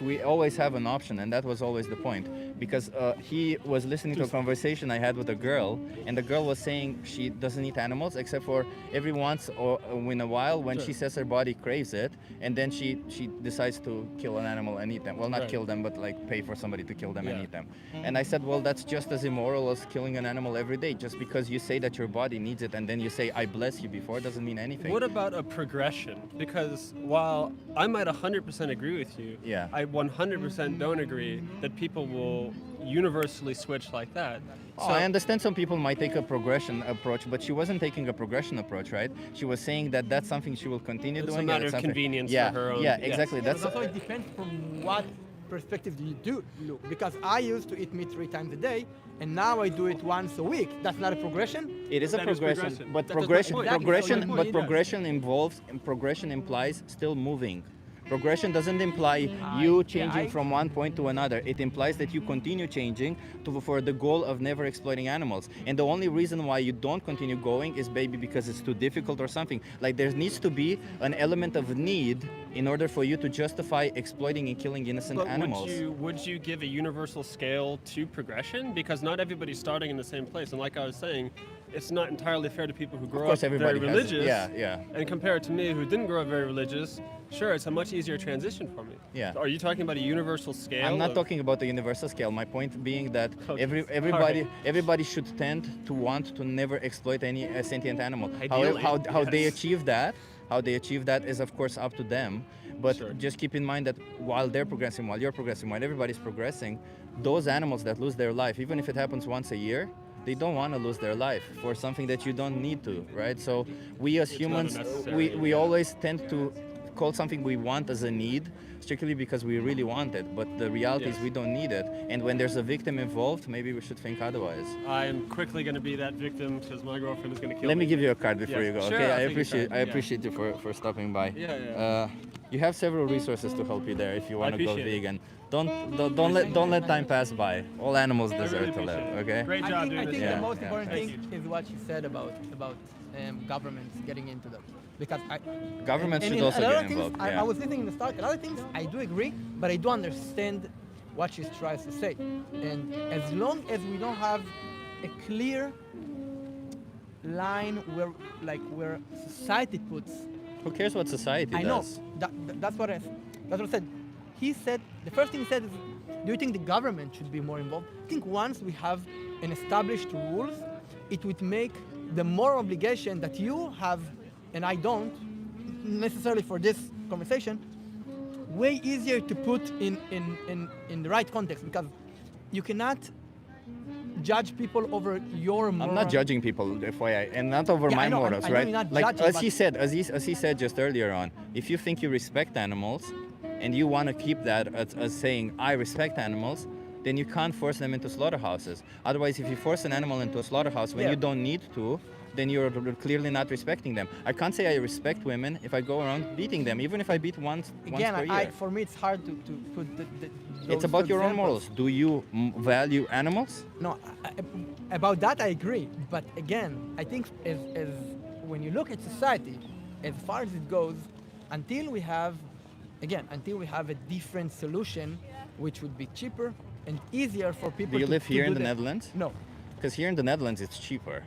we always have an option, and that was always the point, because he was listening to a conversation I had with a girl, and the girl was saying she doesn't eat animals except for every once or in a while when she says her body craves it, and then she decides to kill an animal and eat them. Well, not kill them, but like pay for somebody to kill them and eat them. And I said, well, that's just as immoral as killing an animal every day. Just because you say that your body needs it and then you say I bless you before doesn't mean anything. What about a progression? Because while I might 100% agree with you, I 100% don't agree that people will universally switch like that. So I understand some people might take a progression approach, but she wasn't taking a progression approach, right? She was saying that that's something she will continue doing. It's a matter of convenience for her own. Yeah, exactly. That's also it depends from what perspective do you do look. Because I used to eat meat 3 times a day, and now I do it once a week. That's not a progression. It is a progression, but progression implies still moving. Progression doesn't imply you changing from one point to another. It implies that you continue changing for the goal of never exploiting animals. And the only reason why you don't continue going is maybe because it's too difficult or something. Like there needs to be an element of need in order for you to justify exploiting and killing innocent animals. Would you give a universal scale to progression? Because not everybody's starting in the same place. And like I was saying, it's not entirely fair to people who grow up very religious. And compared to me, who didn't grow up very religious, sure, it's a much easier transition for me. Yeah. Are you talking about a universal scale? I'm not talking about the universal scale. My point being that everybody should tend to want to never exploit any sentient animal. How they achieve that is of course up to them. But just keep in mind that while they're progressing, while you're progressing, while everybody's progressing, those animals that lose their life, even if it happens once a year, they don't want to lose their life for something that you don't need to, right? So we as humans, we always tend to call something we want as a need, strictly because we really want it, but the reality is we don't need it. And when there's a victim involved, maybe we should think otherwise. I'm quickly going to be that victim because my girlfriend is going to kill me. Let me give you a card before you go. Sure, okay, I appreciate you for stopping by. You have several resources to help you there if you want to go vegan. Don't let time pass by. All animals deserve to live. Okay. Great job, I think the most important Thank thing is what you said about governments getting into that. Because governments should also get involved. I was listening in the start. A lot of things I do agree, but I do understand what she tries to say. And as long as we don't have a clear line where society puts. Who cares what society does? I know. That's what I said. He said the first thing he said is, do you think the government should be more involved? I think once we have an established rules, it would make the moral obligation that you have and I don't necessarily for this conversation way easier to put in the right context, because you cannot judge people over your moral. I'm not judging people, FYI, and not over my morals, I know right? you're not like judging, as he said just earlier on, if you think you respect animals and you want to keep that as saying I respect animals, then you can't force them into slaughterhouses. Otherwise, if you force an animal into a slaughterhouse when Yeah. you don't need to, then you're clearly not respecting them. I can't say I respect women if I go around beating them, even if I beat once Again, per year. for me, it's hard to put It's those about two your own examples. morals. Do you value animals? No, about that I agree. But again, I think as when you look at society, as far as it goes, until we have a different solution, which would be cheaper and easier for people. Do you live to here do in the Netherlands? No. Because here in the Netherlands, it's cheaper.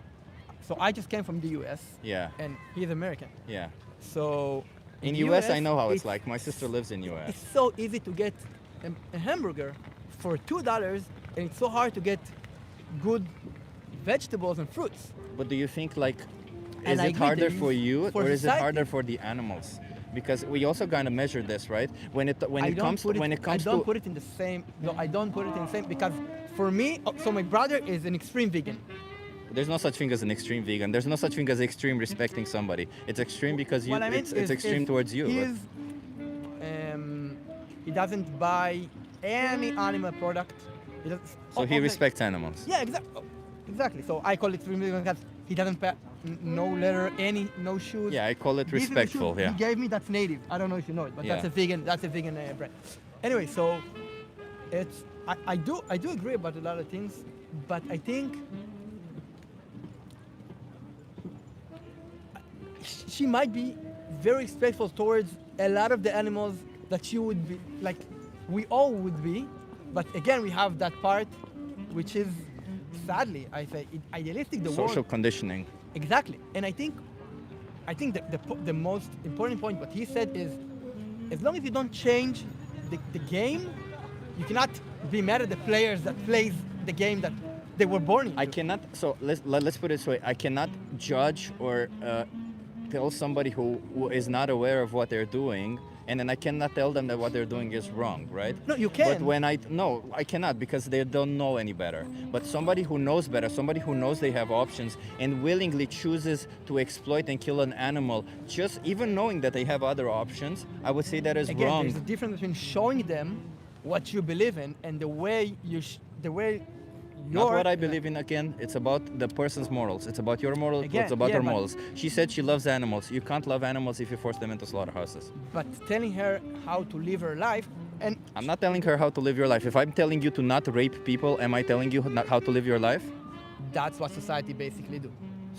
So I just came from the U.S. Yeah. And he's American. Yeah. So In the US, I know how it's like. My sister lives in US. It's so easy to get a hamburger for $2, and it's so hard to get good vegetables and fruits. But do you think like, And is I it agree harder there for is- you for or is it society. harder for the animals? Because we also kind of measure this, right? When it comes I to don't put it in the same. No, I don't put it in the same because for me, so my brother is an extreme vegan. there's no such thing as an extreme vegan. There's no such thing as extreme respecting somebody. It's extreme because you What I mean it's is extreme towards you. but- He doesn't buy any animal product. He doesn't, So he respects animals. Yeah, exactly. So I call it extreme vegan because he doesn't pay no leather, no shoes. Yeah, I call it These are the respectful. shoes Yeah. He gave me that's native. I don't know if you know it, but that's Yeah. a vegan. That's a vegan brand. Anyway, so it's I do agree about a lot of things, but I think she might be very respectful towards a lot of the animals that she would be like we all would be, but again we have that part which is sadly I say idealistic the Social world. conditioning. Exactly, and I think the most important point what he said is as long as you don't change the game, you cannot be mad at the players that plays the game that they were born into. I cannot. So let's put it this way. I cannot judge or tell somebody who is not aware of what they're doing, and then I cannot tell them that what they're doing is wrong, right? No, you But can. when I cannot because they don't know any better. But somebody who knows better, somebody who knows they have options and willingly chooses to exploit and kill an animal, just even knowing that they have other options, I would say that is Again, wrong. there's a difference between showing them what you believe in and the way Not what I believe in again. It's about the person's morals. It's about your morals. Again, It's about yeah, her but- morals. She said she loves animals. You can't love animals if you force them into slaughterhouses. But telling her how to live her life, and I'm not telling her how to live your life. If I'm telling you to not rape people, am I telling you how to live your life? that's what society basically do.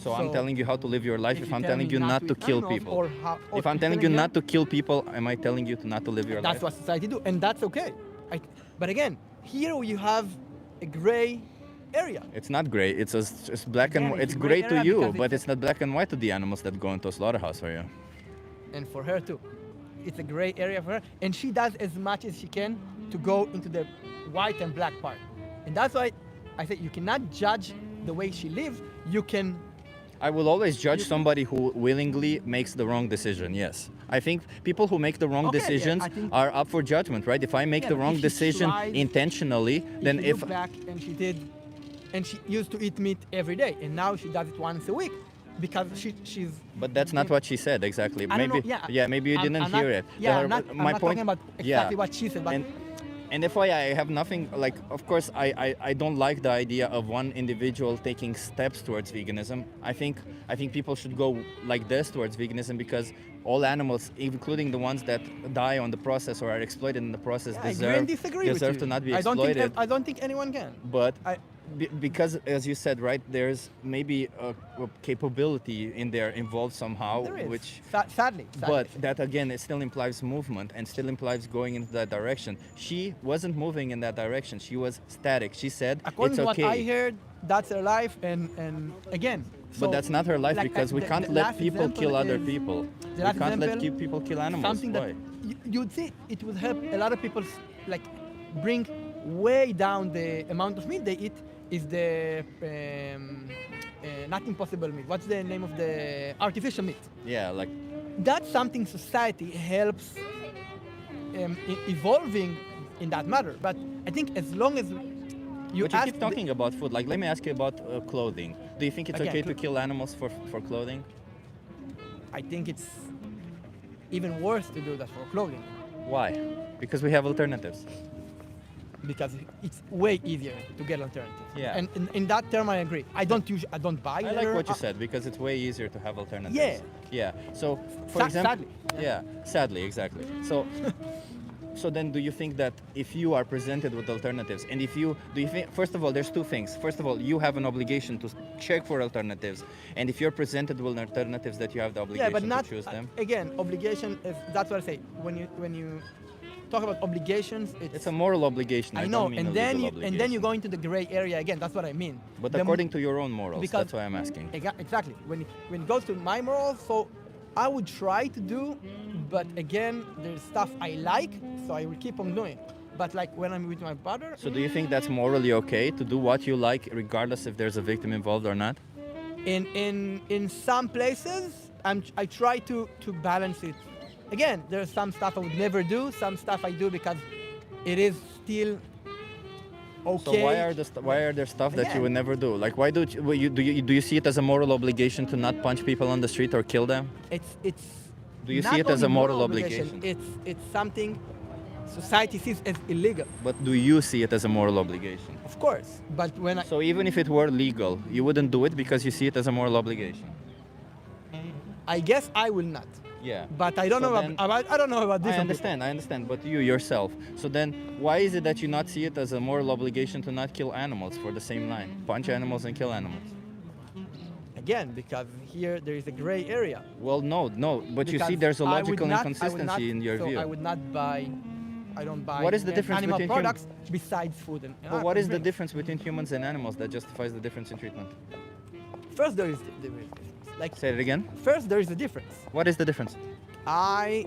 So I'm telling you how to live your life. If you I'm tell telling me you not to eat kill animals people. or If I'm telling you not to kill people, am I telling you to not to live your that's life? what society do, and that's okay. But again, here you have a gray area. It's not gray. It's black and Again, it's it's a gray gray to area you, because but it's- it's not black and white to the animals that go into a slaughterhouse for you. And for her too. It's a gray area for her. And she does as much as she can to go into the white and black part. And that's why I say you cannot judge the way she lives. You can. I will always judge somebody who willingly makes the wrong decision, yes. I think people who make the wrong Okay, yeah, decisions I think- are up for judgment, right? If I make Yeah, the but wrong if she decision tries- intentionally, then you if look back and she did, and she used to eat meat every day, and now she does it once a week because she's. But that's not what she said exactly. I don't Maybe know, yeah. maybe you I'm- didn't I'm not- hear it. Yeah, There I'm are- not, I'm not talking about exactly what she said, but and FYI, I have nothing, like, of course, I don't like the idea of one individual taking steps towards veganism. I think people should go like this towards veganism because all animals, including the ones that die on the process or are exploited in the process, I agree and disagree with deserve you. to not be I exploited. don't think anyone can. But because, as you said, right, there's maybe a capability in there involved somehow, There is. which Sadly. but that again, it still implies movement and still implies going into that direction. She wasn't moving in that direction. She was static. She said According it's to okay. what I heard, that's her life, and again. But that's not her life like, because we the- can't the let last people example kill other is- people. the We last can't let example, people kill animals. Something Why? that you'd see it would help a lot of people like bring way down the amount of meat they eat is the not impossible meat. What's the name of the artificial meat? Yeah, like That's something society helps evolving in that matter. But I think as long as you but you ask keep talking about food. Like, let me ask you about clothing. Do you think it's Again, okay to kill animals for clothing? I think it's even worse to do that for clothing. Why? Because we have alternatives. because it's way easier to get alternatives. Yeah. And in that term, I agree. I don't buy. I like leather. what you said because it's way easier to have alternatives. Yeah. Yeah. So, for Sa- example, sadly. yeah, sadly, exactly. So, so then, do you think that if you are presented with alternatives, and if you do you think, first of all, there's two things. First of all, you have an obligation to check for alternatives, and if you're presented with alternatives, that you have the obligation Yeah, but not to choose them. again. Obligation is that's what I say. When you talk about obligations, It's a moral obligation. I don't know, mean and a then legal and then you obligation. go into the gray area again. That's what I mean. But The- according to your own morals, because- that's why I'm asking. Exactly. When it goes to my morals, so I would try to do, but again, there's stuff I like, so I will keep on doing. But like when I'm with my brother, So do you think that's morally okay to do what you like, regardless if there's a victim involved or not? in some places, I try to balance it. Again, there's some stuff I would never do, some stuff I do because it is still okay. So why are there stuff that you would never do? Like why do you see it as a moral obligation to not punch people on the street or kill them? It's Do you not see it as only a moral obligation? It's something society sees as illegal, But do you see it as a moral obligation? of course. But when I, So even if it were legal, you wouldn't do it because you see it as a moral obligation. I guess I will not. Yeah. But I don't So know then- about I don't know about this. I understand, but you yourself. So then why is it that you not see it as a moral obligation to not kill animals for the same line? Punch animals and kill animals. Again, because here there is a gray area. Well, no, but you see Because there's a I would logical not- I would inconsistency not- in your so view. I would not buy. I don't buy. What is the difference animal between products besides food and? But what is the drink. difference between humans and animals that justifies the difference in treatment? First, there is the difference. Like Say it again. first, there is a difference. What is the difference? I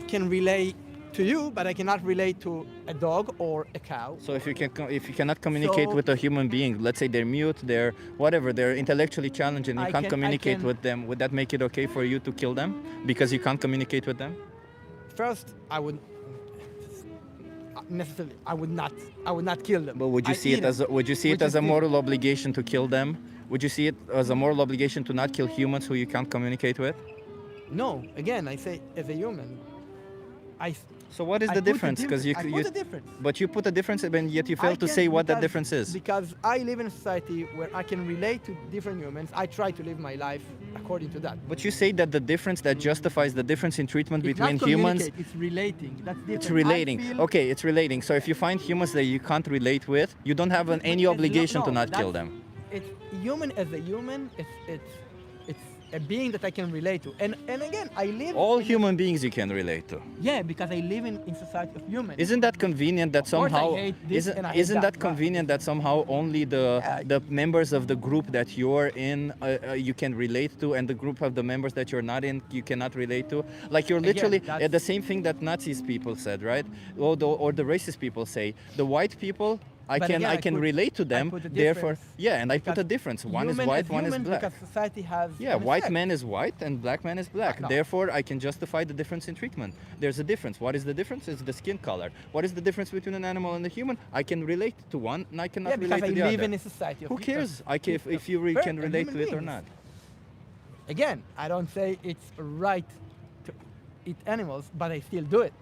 can relate to you, but I cannot relate to a dog or a cow. So if you cannot communicate So- with a human being, let's say they're mute, they're whatever, they're intellectually challenged, and you I can't can- communicate with them, would that make it okay for you to kill them because you can't communicate with them? First, I would necessarily. I would not kill them. But would you I see eat it as them, would you see it which as is a the- moral obligation to kill them? Would you see it as a moral obligation to not kill humans who you can't communicate with? No, again, I say as a human. So what is I the put a difference? Because I put a difference. But you put a difference, and yet you fail I to can- say what that because- difference is. Because I live in a society where I can relate to different humans. I try to live my life according to that. But you say that the difference that justifies the difference in treatment It's between not humans, communicate, It's relating. That's different. it's relating. I feel- Okay, it's relating. So if you find humans that you can't relate with, you don't have any It's obligation to no, not kill that's- them. It's human as a human. It's a being that I can relate to. And again, I live. All in- human beings you can relate to. Yeah, because I live in society of humans. Isn't that convenient that Of course I somehow hate this and I hate isn't that that, convenient that somehow only the members of the group that you're in you can relate to, and the group of the members that you're not in you cannot relate to? Like you're Again, literally that's- the same thing that Nazis people said, right? Or the racist people say. The white people, I But can again, I I can put- relate to I them. put a Therefore, difference yeah, and I put a because difference. One is human white, as one is human black. Because society has. Yeah, an white effect. man is white and black man is black. No. Therefore, I can justify the difference in treatment. There's a difference. What is the difference? It's the skin color. What is the difference between an animal and a human? I can relate to one and I cannot Yeah, because relate I to the live other. in a society of. Who cares? If you Fair, can and relate human to it or beings. not. Again, I don't say it's right to eat animals, but I still do it.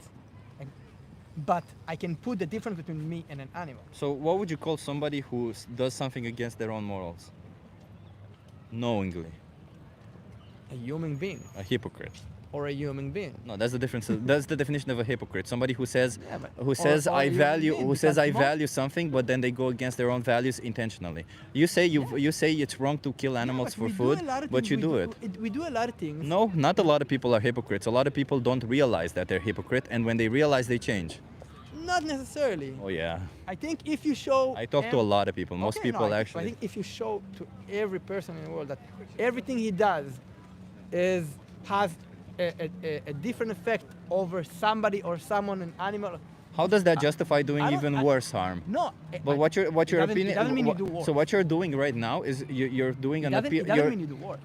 But I can put the difference between me and an animal. So, what would you call somebody who does something against their own morals? Knowingly, A human being a hypocrite. or a human being. No, that's the difference. That's the definition of a hypocrite. Somebody who says, Yeah, but- who says or I a human value, being, who says because I most- value something, but then they go against their own values intentionally. You say you say it's wrong to kill animals Yeah, for we do food, a lot of but things. you We do it. We do a lot of things. No, not a lot of people are hypocrites. A lot of people don't realize that they're hypocrite, and when they realize, they change. Not necessarily. Oh yeah, I think if you show. I talk to a lot of people. Most Okay, no, people I actually. think if you show to every person in the world that everything he does has a different effect over somebody or someone, an animal. How does that justify doing I don't- even I- worse harm? No. But what your it doesn't- opinion? It doesn't mean you wha- do worse. So what you're doing right now is you're doing It an doesn't, appeal. it doesn't mean you do worse.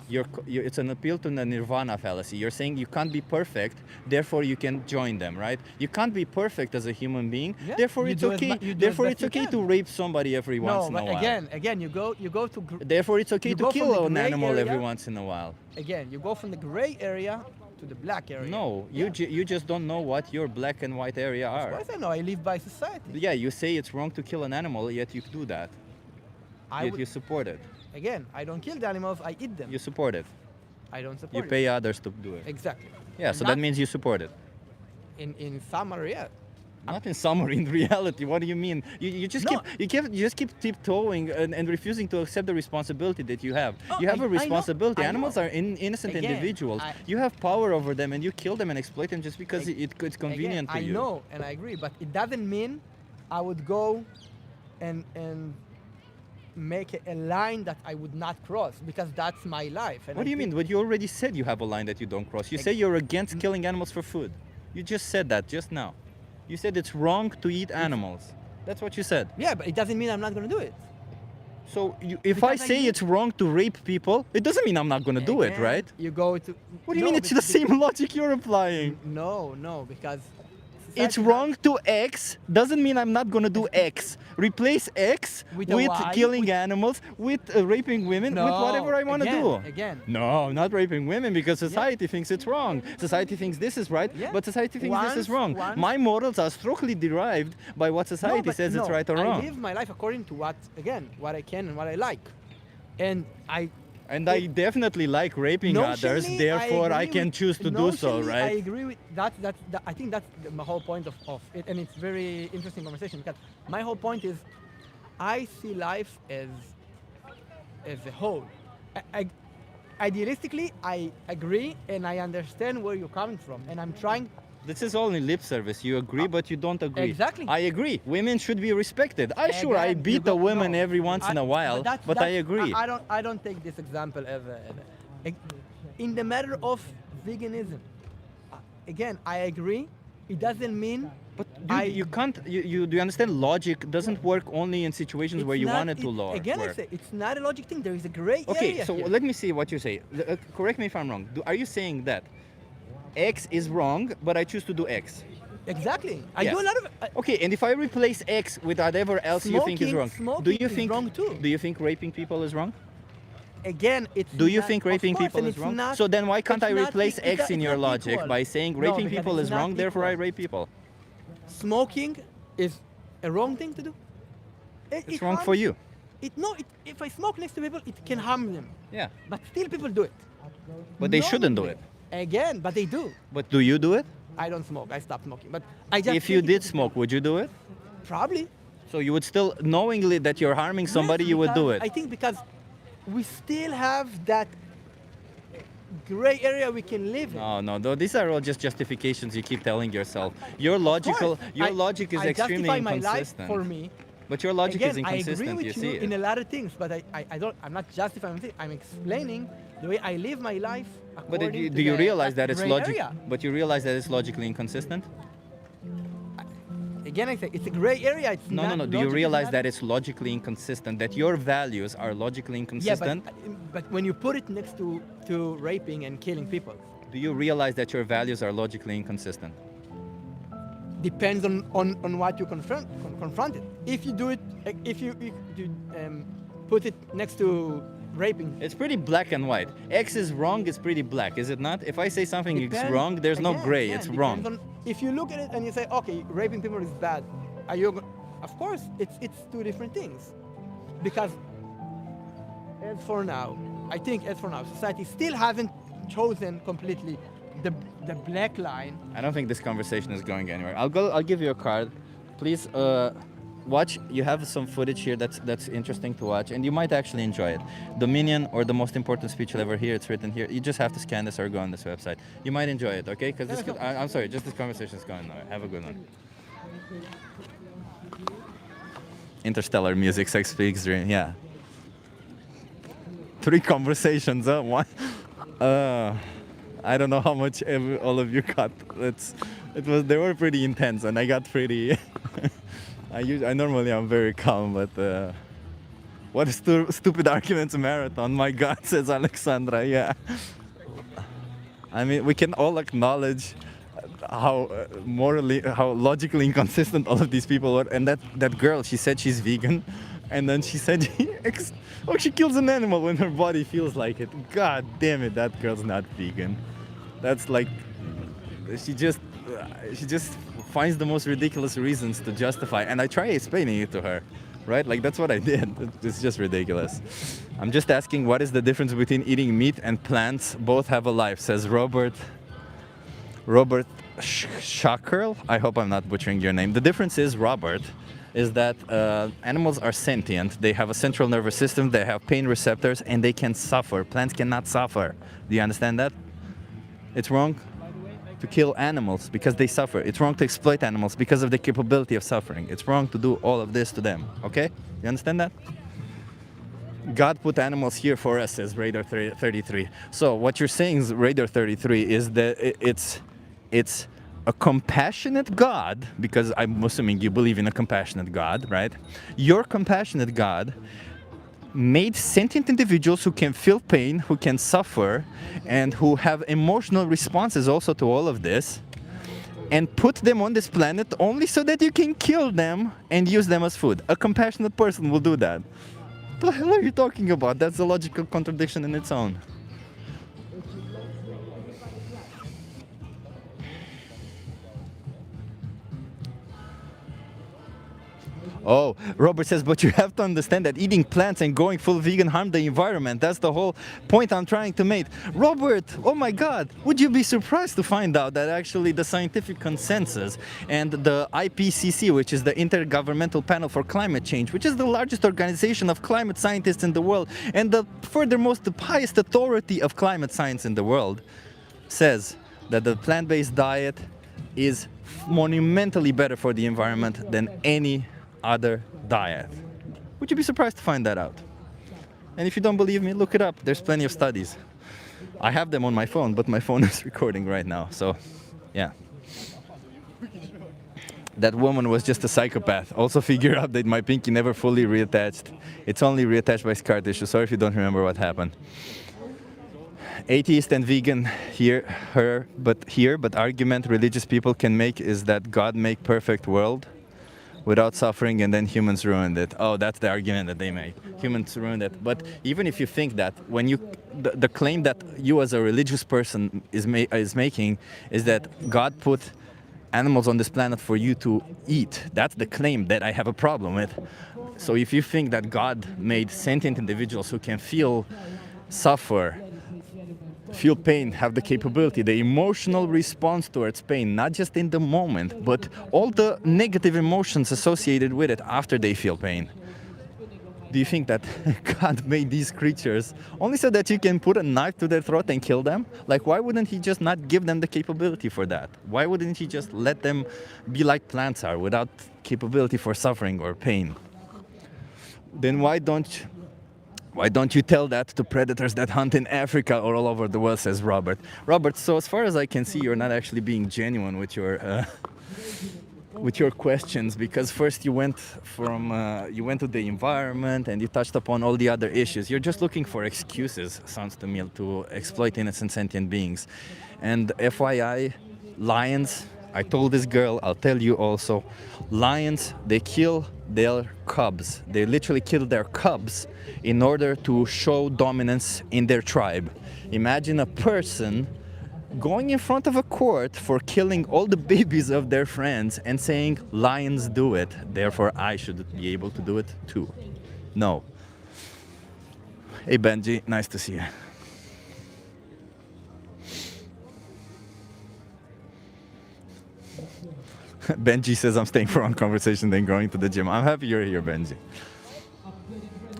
It's an appeal to the nirvana fallacy. You're saying you can't be perfect, therefore you can join them, right? You can't be perfect as a human being, Yeah, therefore you it's do as okay. mu- you do as Therefore best it's you okay can. to rape somebody every once No, in a but while. again, you go to. Therefore it's okay you to go from kill the an gray animal every area- once in a while. Again, you go from the gray area to the black area. No, Yeah. you just don't know what your black and white area Of are. course I know. I live by society. Yeah, you say it's wrong to kill an animal, yet you do that. I Yet would, you support it. again, I don't kill the animals. I eat them. You support it. I don't You support it. pay others to do it. Exactly. Yeah, And so that that's- means you support it. in summary, yeah. Not in summary, in reality. What do you mean? You just No. you just keep tiptoeing and refusing to accept the responsibility that you have. Oh, you have I a know, responsibility. I Animals know. are innocent Again, individuals. I- You have power over them, and you kill them and exploit them just because it's convenient Again, to you. I know and I agree, but it doesn't mean I would go and make a line that I would not cross because that's my life. And What I do you think- mean? But you already said you have a line that you don't cross. You say you're against killing animals for food. You just said that just now. You said it's wrong to eat animals. That's what you said. Yeah, but it doesn't mean I'm not going to do it. So if I Because I say do- it's wrong to rape people, it doesn't mean I'm not going to do it, Again, right? You go to. What do you No, mean it's the because- same logic you're applying? No, because. It's society wrong to X doesn't mean I'm not going to do X. Replace X With with, a Y, killing with- animals, with raping women, with No, whatever I want to again, do. again. No, I'm not raping women because society thinks it's wrong. Society thinks this is right, Yeah. but society thinks this is Once- wrong. once- My morals are strictly derived by what society but says it's no, right or I wrong. live my life according to what I can and what I like. And And I definitely like raping others, notionally, therefore I agree can with- choose to do so, notionally, I right? agree with that. I think that's the whole point of it, and it's very interesting conversation because my whole point is, I see life as a whole. Idealistically, I agree and I understand where you're coming from, and I'm trying. This is only lip service. You agree, but you don't agree. Exactly. I agree. Women should be respected. I I Again, beat you a go- woman no, every once in a while, that's- but I that's- agree. I don't take this example as in the matter of veganism. Again, I agree. It doesn't mean. But dude, you can't. Do you understand? Logic doesn't work only in situations where it's you not- want it to Again, I work. say it's not a logic thing. There is a gray Okay, area so here. let me see what you say. Correct me if I'm wrong. Are you saying that X is wrong, but I choose to do X? Exactly. I Yes. do a lot of. Okay, and if I replace X with whatever else you think is wrong, do smoking you is think wrong too. Do you think raping people is wrong? Again, it's. Do you not- think of raping course, people and is it's wrong? not- So then why can't it's I not replace e- X it's in your not logic equal. by saying No, raping because people it's is not wrong, therefore I equal. rape people? Smoking is a wrong thing to do. It's wrong for you. If I smoke next to people, it can harm them. Yeah, But still, people do it. but they shouldn't do Knowingly. it. Again, but they do. But do you do it? I don't smoke. I stopped smoking. But I just. If you think did smoke, would you do it? probably. So you would still, knowingly that you're harming somebody, Yes, you would do because- it. I think because we still have that gray area we can live in. No, these are all just justifications you keep telling yourself. Your logical, your logic is I extremely justify my life inconsistent. for me. But your logic Again, is I agree inconsistent. with You you see in a it. lot of things, but I don't. I'm not justifying anything. I'm explaining the way I live my life. But according to do you the- realize that it's gray logic? area. But you realize that it's logically inconsistent? Again, I say it's a gray area. It's No. not, Do you logic is realize not- that it's logically inconsistent? That your values are logically Yeah, inconsistent? but when you put it next to raping and killing people, Do you realize that your values are logically inconsistent? depends on what you confront it. If you do it, if you put it next to raping, It's pretty black and white. X is wrong, it's pretty black, is it not? If I say something is depends- wrong, there's no again, gray, again, it's depends wrong. on- if you look at it and you say, okay, raping people is bad, are you? Of course, it's two different things, because as for now, I think as for now, society still hasn't chosen completely the black line. I don't think this conversation is going anywhere. I'll give you a card. Please watch. You have some footage here that's interesting to watch, and you might actually enjoy it. Dominion, or the most important speech you'll ever hear, it's written here. You just have to scan this or go on this website. You might enjoy it, okay? Because this I'm sorry, just this conversation is going nowhere. Have a good one. Interstellar music, sex speaks dream, yeah. 3 conversations, huh? One. I don't know how much all of you got. They were pretty intense, and I got pretty. I normally am very calm, but what a stupid arguments marathon. My God, says Alexandra. Yeah. I mean, we can all acknowledge how how logically inconsistent all of these people were. And that girl, she said she's vegan, and then she said she kills an animal when her body feels like it. God damn it, that girl's not vegan. That's like, she just finds the most ridiculous reasons to justify, and I try explaining it to her, right? Like, that's what I did. It's just ridiculous. I'm just asking, what is the difference between eating meat and plants? Both have a life, says Robert Schackerl. I hope I'm not butchering your name. The difference is, Robert, is that animals are sentient. They have a central nervous system, they have pain receptors, and they can suffer. Plants cannot suffer. Do you understand that? It's wrong to kill animals because they suffer. It's wrong to exploit animals because of the capability of suffering. It's wrong to do all of this to them. Okay? You understand that? God put animals here for us, says Raider 33. So what you're saying, Raider 33, is that it's a compassionate God, because I'm assuming you believe in a compassionate God, right? Your compassionate God made sentient individuals who can feel pain, who can suffer, and who have emotional responses also to all of this, and put them on this planet only so that you can kill them and use them as food. A compassionate person will do that. What the hell are you talking about? That's a logical contradiction in its own. Oh, Robert says, but you have to understand that eating plants and going full vegan harm the environment. That's the whole point I'm trying to make. Robert, oh my God, would you be surprised to find out that actually the scientific consensus and the IPCC, which is the Intergovernmental Panel for Climate Change, which is the largest organization of climate scientists in the world, and furthermore, the highest authority of climate science in the world, says that the plant-based diet is monumentally better for the environment than any other diet. Would you be surprised to find that out? And if you don't believe me, look it up. There's plenty of studies. I have them on my phone, but my phone is recording right now, so yeah. That woman was just a psychopath. Also figure out that my pinky never fully reattached. It's only reattached by scar tissue. Sorry if you don't remember what happened. Atheist and vegan but argument religious people can make is that God made perfect world without suffering, and then humans ruined it. Oh, that's the argument that they make. Humans ruined it. But even if you think that, when the claim that you as a religious person is making is that God put animals on this planet for you to eat. That's the claim that I have a problem with. So if you think that God made sentient individuals who can feel, suffer, feel pain, have the capability, the emotional response towards pain, not just in the moment, but all the negative emotions associated with it after they feel pain. Do you think that God made these creatures only so that you can put a knife to their throat and kill them? Like, why wouldn't he just not give them the capability for that? Why wouldn't he just let them be like plants are, without capability for suffering or pain? Then why don't you tell that to predators that hunt in Africa or all over the world, says Robert. Robert, so as far as I can see, you're not actually being genuine with your questions, because first you went to the environment and you touched upon all the other issues. You're just looking for excuses, sounds to me, to exploit innocent sentient beings. And FYI, lions, I told this girl, I'll tell you also, lions, they kill their cubs. They literally kill their cubs in order to show dominance in their tribe. Imagine a person going in front of a court for killing all the babies of their friends and saying, lions do it, therefore I should be able to do it too. No. Hey Benji, nice to see you. Benji says I'm staying for one conversation then going to the gym. I'm happy you're here, Benji.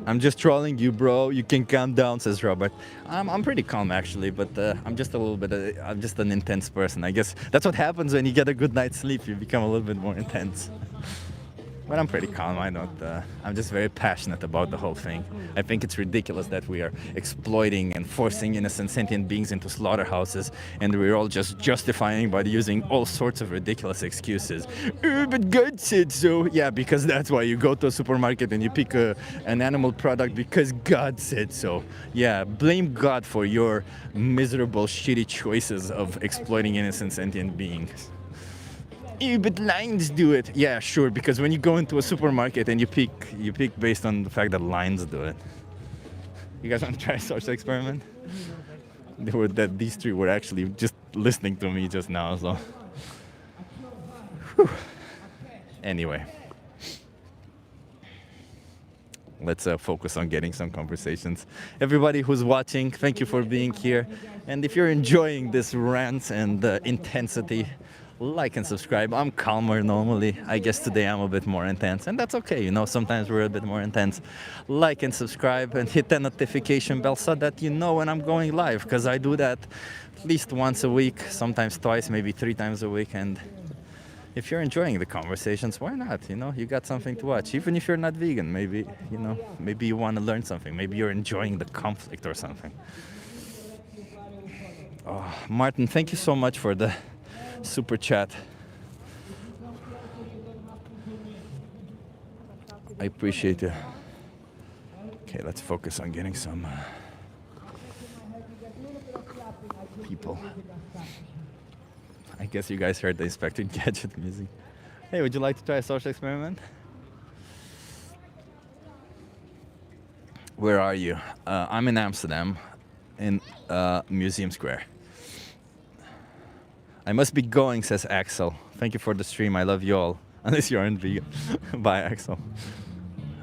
I'm just trolling you, bro. You can calm down, says Robert. I'm pretty calm, actually, but I'm just a little bit, I'm just an intense person. I guess that's what happens when you get a good night's sleep. You become a little bit more intense. But I'm pretty calm. I'm just very passionate about the whole thing. I think it's ridiculous that we are exploiting and forcing innocent sentient beings into slaughterhouses, and we're all just justifying by using all sorts of ridiculous excuses. But God said so. Yeah, because that's why you go to a supermarket and you pick an animal product because God said so. Yeah, blame God for your miserable, shitty choices of exploiting innocent sentient beings. But lions do it. Yeah, sure, because when you go into a supermarket and you pick based on the fact that lions do it. You guys want to try a social experiment? these three were actually just listening to me just now. So, whew. Anyway, let's focus on getting some conversations. Everybody who's watching, thank you for being here. And if you're enjoying this rant and intensity, like and subscribe. I'm calmer normally. I guess today I'm a bit more intense, and that's okay. You know, sometimes we're a bit more intense. Like and subscribe and hit that notification bell so that you know when I'm going live, because I do that at least once a week, sometimes twice, maybe 3 times a week. And if you're enjoying the conversations, why not? You know, you got something to watch. Even if you're not vegan, maybe, you know, maybe you want to learn something. Maybe you're enjoying the conflict or something. Oh, Martin, thank you so much for the super chat. I appreciate you. Okay, let's focus on getting some people. I guess you guys heard the Inspector Gadget music. Hey, would you like to try a social experiment? Where are you? I'm in Amsterdam, in Museum Square. I must be going, says Axel. Thank you for the stream. I love you all. Unless you aren't vegan. Bye, Axel.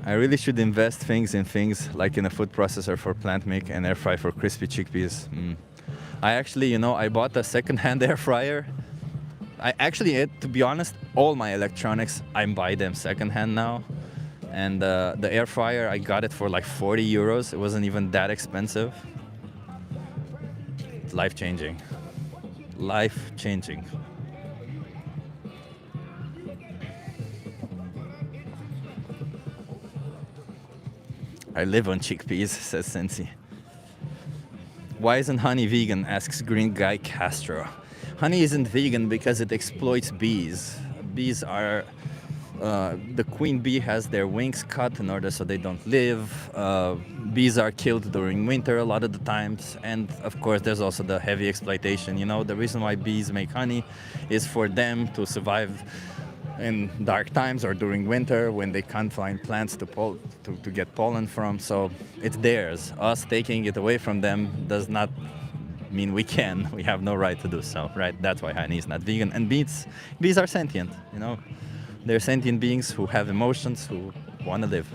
I really should invest things in things like in a food processor for plant milk and air fry for crispy chickpeas. I actually, you know, I bought a second-hand air fryer. I actually, to be honest, all my electronics, I buy them second-hand now. And the air fryer, I got it for like 40 euros. It wasn't even that expensive. It's life-changing. Life-changing. I live on chickpeas, says Sensi. Why isn't honey vegan, asks Green Guy Castro. Honey isn't vegan because it exploits bees. Bees are... the queen bee has their wings cut in order so they don't live. Bees are killed during winter a lot of the times. And of course there's also the heavy exploitation. You know, the reason why bees make honey is for them to survive in dark times or during winter when they can't find plants to get pollen from. So it's theirs. Us taking it away from them does not mean we can. We have no right to do so, right? That's why honey is not vegan. And bees are sentient, you know. They're sentient beings who have emotions, who want to live.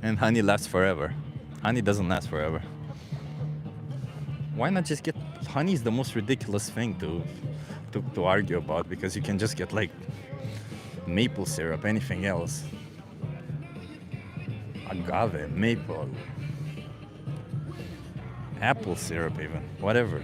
And honey lasts forever. Honey doesn't last forever. Why not just get... Honey is the most ridiculous thing to argue about, because you can just get like maple syrup, anything else. Agave, maple, apple syrup even, whatever.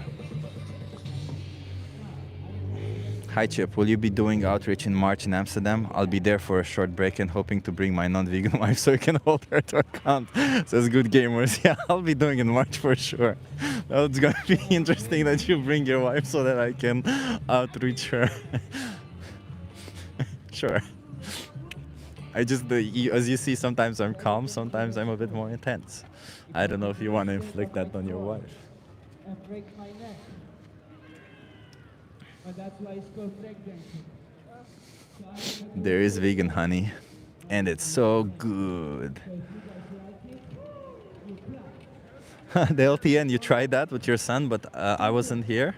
Hi Chip, will you be doing outreach in March in Amsterdam? I'll be there for a short break and hoping to bring my non-vegan wife so I can hold her to account. Says Good Gamers. Yeah, I'll be doing in March for sure. It's gonna be interesting that you bring your wife so that I can outreach her. Sure. I just, as you see, sometimes I'm calm, sometimes I'm a bit more intense. I don't know if you want to inflict that on your wife. And break my neck. But that's why it's called breakdancing. There is vegan honey, and it's so good. The LTN, you tried that with your son, but I wasn't here.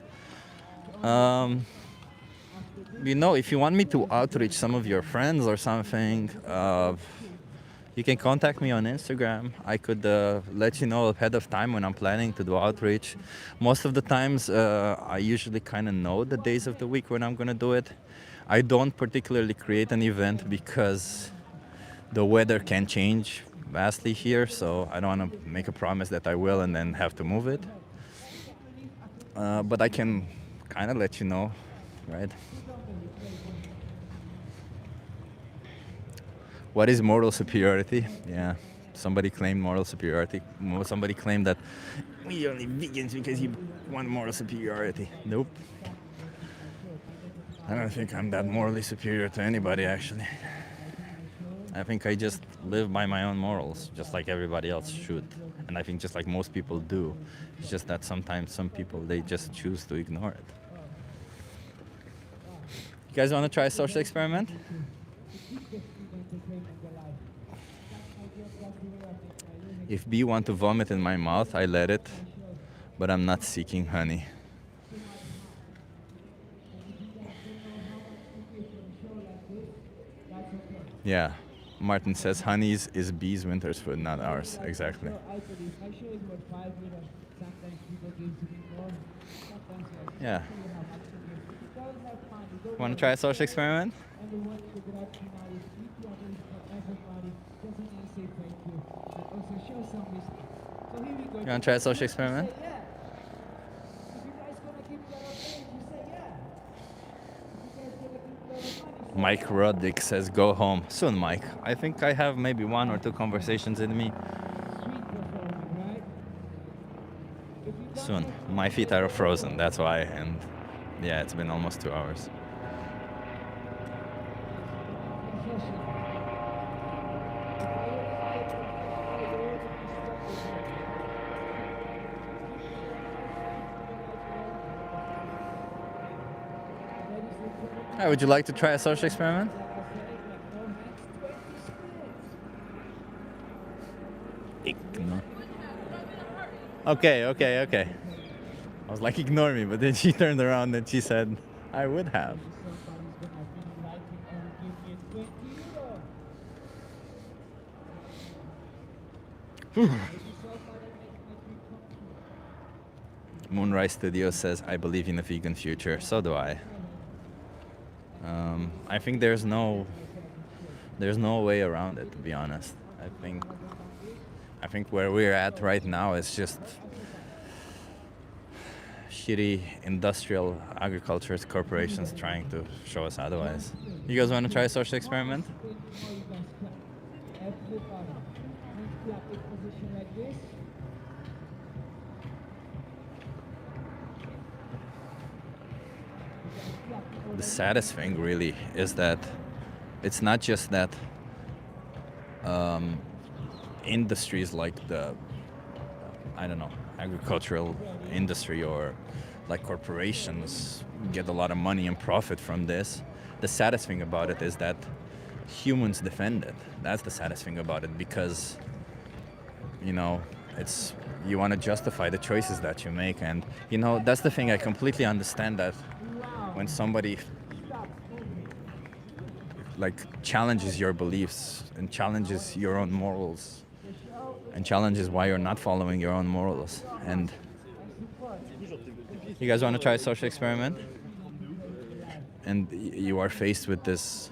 You know, if you want me to outreach some of your friends or something, you can contact me on Instagram. I could let you know ahead of time when I'm planning to do outreach. Most of the times, I usually kind of know the days of the week when I'm going to do it. I don't particularly create an event because the weather can change vastly here, so I don't want to make a promise that I will and then have to move it. But I can kind of let you know, right? What is moral superiority? Yeah, somebody claimed moral superiority. Somebody claimed that we only vegans because you want moral superiority. Nope. I don't think I'm that morally superior to anybody, actually. I think I just live by my own morals, just like everybody else should. And I think just like most people do. It's just that sometimes some people, they just choose to ignore it. You guys want to try a social experiment? If bee want to vomit in my mouth, I let it, but I'm not seeking honey. Yeah, Martin says honey is bees' winter's food, not ours. Exactly. Yeah. Want to try a social experiment? You want to try a social experiment? Mike Roddick says, go home. Soon, Mike. I think I have maybe 1 or 2 conversations in me. Soon. My feet are frozen, that's why. And yeah, it's been almost 2 hours. Hi, would you like to try a social experiment? Okay. I was like, ignore me, but then she turned around and she said, I would have. Moonrise Studio says, I believe in a vegan future. So do I. I think there's no way around it, to be honest. I think where we're at right now is just shitty industrial agriculturist corporations trying to show us otherwise. You guys want to try a social experiment? The saddest thing really is that it's not just that industries like the, I don't know, agricultural industry or like corporations get a lot of money and profit from this. The saddest thing about it is that humans defend it. That's the saddest thing about it, because it's, you want to justify the choices that you make, and that's the thing. I completely understand that when somebody challenges your beliefs and challenges your own morals and challenges why you're not following your own morals. And you guys want to try a social experiment? And you are faced with this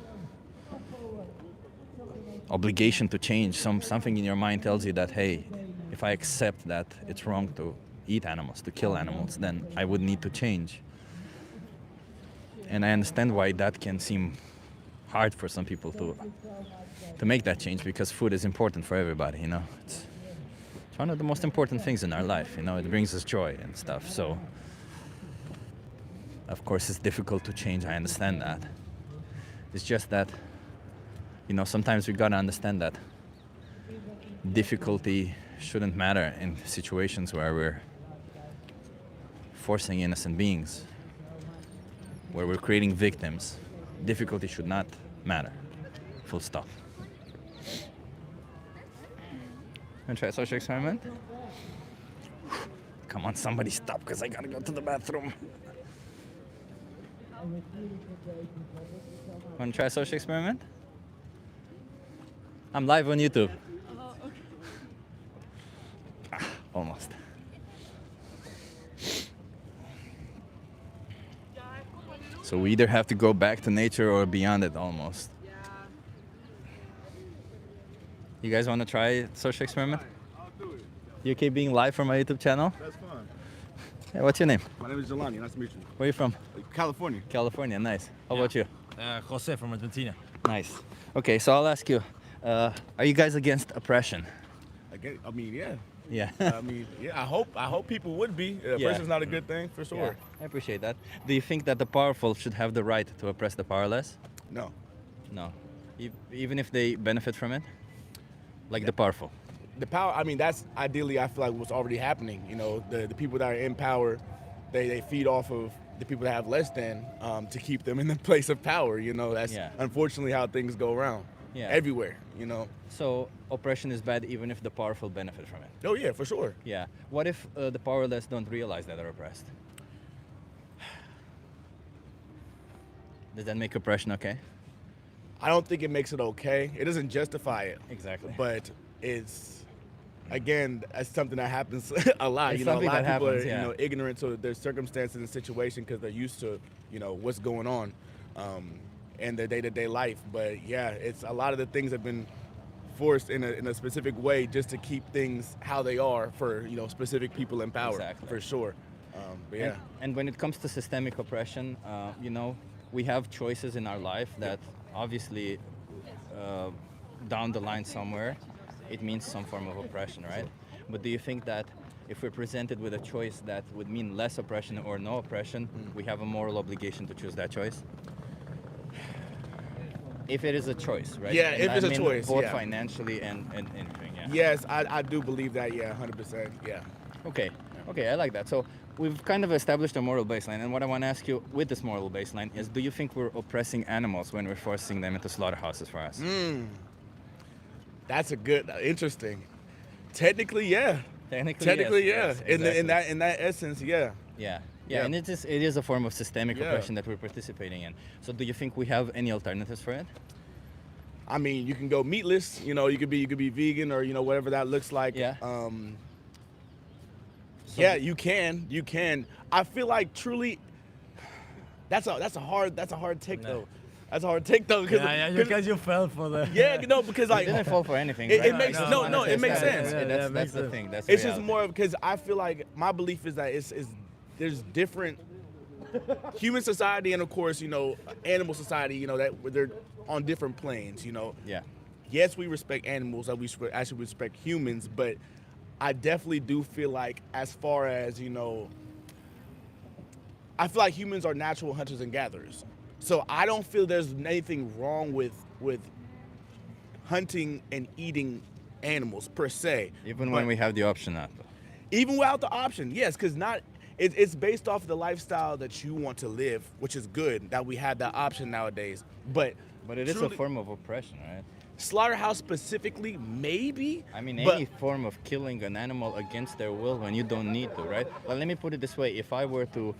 obligation to change. Something in your mind tells you that, hey, if I accept that it's wrong to eat animals, to kill animals, then I would need to change. And I understand why that can seem hard for some people to make that change, because food is important for everybody, It's one of the most important things in our life, It brings us joy and stuff. So, of course, it's difficult to change. I understand that. It's just that, sometimes we gotta understand that difficulty shouldn't matter in situations where we're forcing innocent beings, where we're creating victims. Difficulty should not matter. Full stop. Wanna try a social experiment? Come on, somebody stop, because I gotta go to the bathroom. Wanna try a social experiment? I'm live on YouTube. Almost. So we either have to go back to nature or beyond it almost. You guys want to try a social experiment? I'll do it. You okay being live from my YouTube channel? That's fun. Hey, what's your name? My name is Jelani. Nice to meet you. Where are you from? California. California, nice. How about you? Jose from Argentina. Nice. Okay, so I'll ask you, are you guys against oppression? Yeah. Yeah. I hope people would be. Oppression's not a good thing, for sure. Yeah, I appreciate that. Do you think that the powerful should have the right to oppress the powerless? No. No. Even if they benefit from it? Like the powerful? The power, that's ideally, I feel like, what's already happening. The people that are in power, they feed off of the people that have less than to keep them in the place of power. That's unfortunately how things go around. Yeah. Everywhere. you know. So oppression is bad even if the powerful benefit from it. Oh yeah, for sure. Yeah. What if the powerless don't realize that they're oppressed? Does that make oppression okay? I don't think it makes it okay. It doesn't justify it. Exactly. But it's, again, that's something that happens a lot. It's You know, a something lot of that people happens, are, yeah. you know, ignorant to their circumstances and situation because they're used to, you know, what's going on in their day-to-day life. But yeah, it's a lot of the things have been forced in a specific way just to keep things how they are for, you know, specific people in power. Exactly. For sure. But yeah. And when it comes to systemic oppression, you know, we have choices in our life that obviously down the line somewhere, it means some form of oppression, right? But do you think that if we're presented with a choice that would mean less oppression or no oppression, we have a moral obligation to choose that choice? If it is a choice, right? Yeah, And if it's I a mean choice, both yeah. financially and anything, yeah. Yes, I do believe that, yeah, 100%, yeah. Okay, I like that. So we've kind of established a moral baseline, and what I want to ask you with this moral baseline is, do you think we're oppressing animals when we're forcing them into slaughterhouses for us? That's a good, interesting. Technically, yeah. Technically, yeah. yes, In that essence, yeah. Yeah, Yeah. and it is a form of systemic Yeah. oppression that we're participating in. So do you think we have any alternatives for it? I mean, you can go meatless. You know, you could be vegan or, you know, whatever that looks like. Yeah. Yeah, you can. I feel like truly, that's a hard take though. That's a hard take though. Because you fell for the. Yeah, no, because like I didn't fall for anything. It right? makes No, no, it makes sense. That's the thing. That's It's just reality. more because I feel like my belief is that there's different human society and of course, you know, animal society, you know, that they're on different planes, you know. Yeah. Yes, we respect animals, we actually respect humans, but I definitely do feel like as far as, you know, I feel like humans are natural hunters and gatherers. So I don't feel there's anything wrong with hunting and eating animals per se. Even when we have the option not to. Even without the option, yes, because it's based off the lifestyle that you want to live, which is good that we have that option nowadays. But it is a truly, form of oppression, right? slaughterhouse specifically, maybe. I mean, but any form of killing an animal against their will when you don't need to, right? Well, let me put it this way. If I were to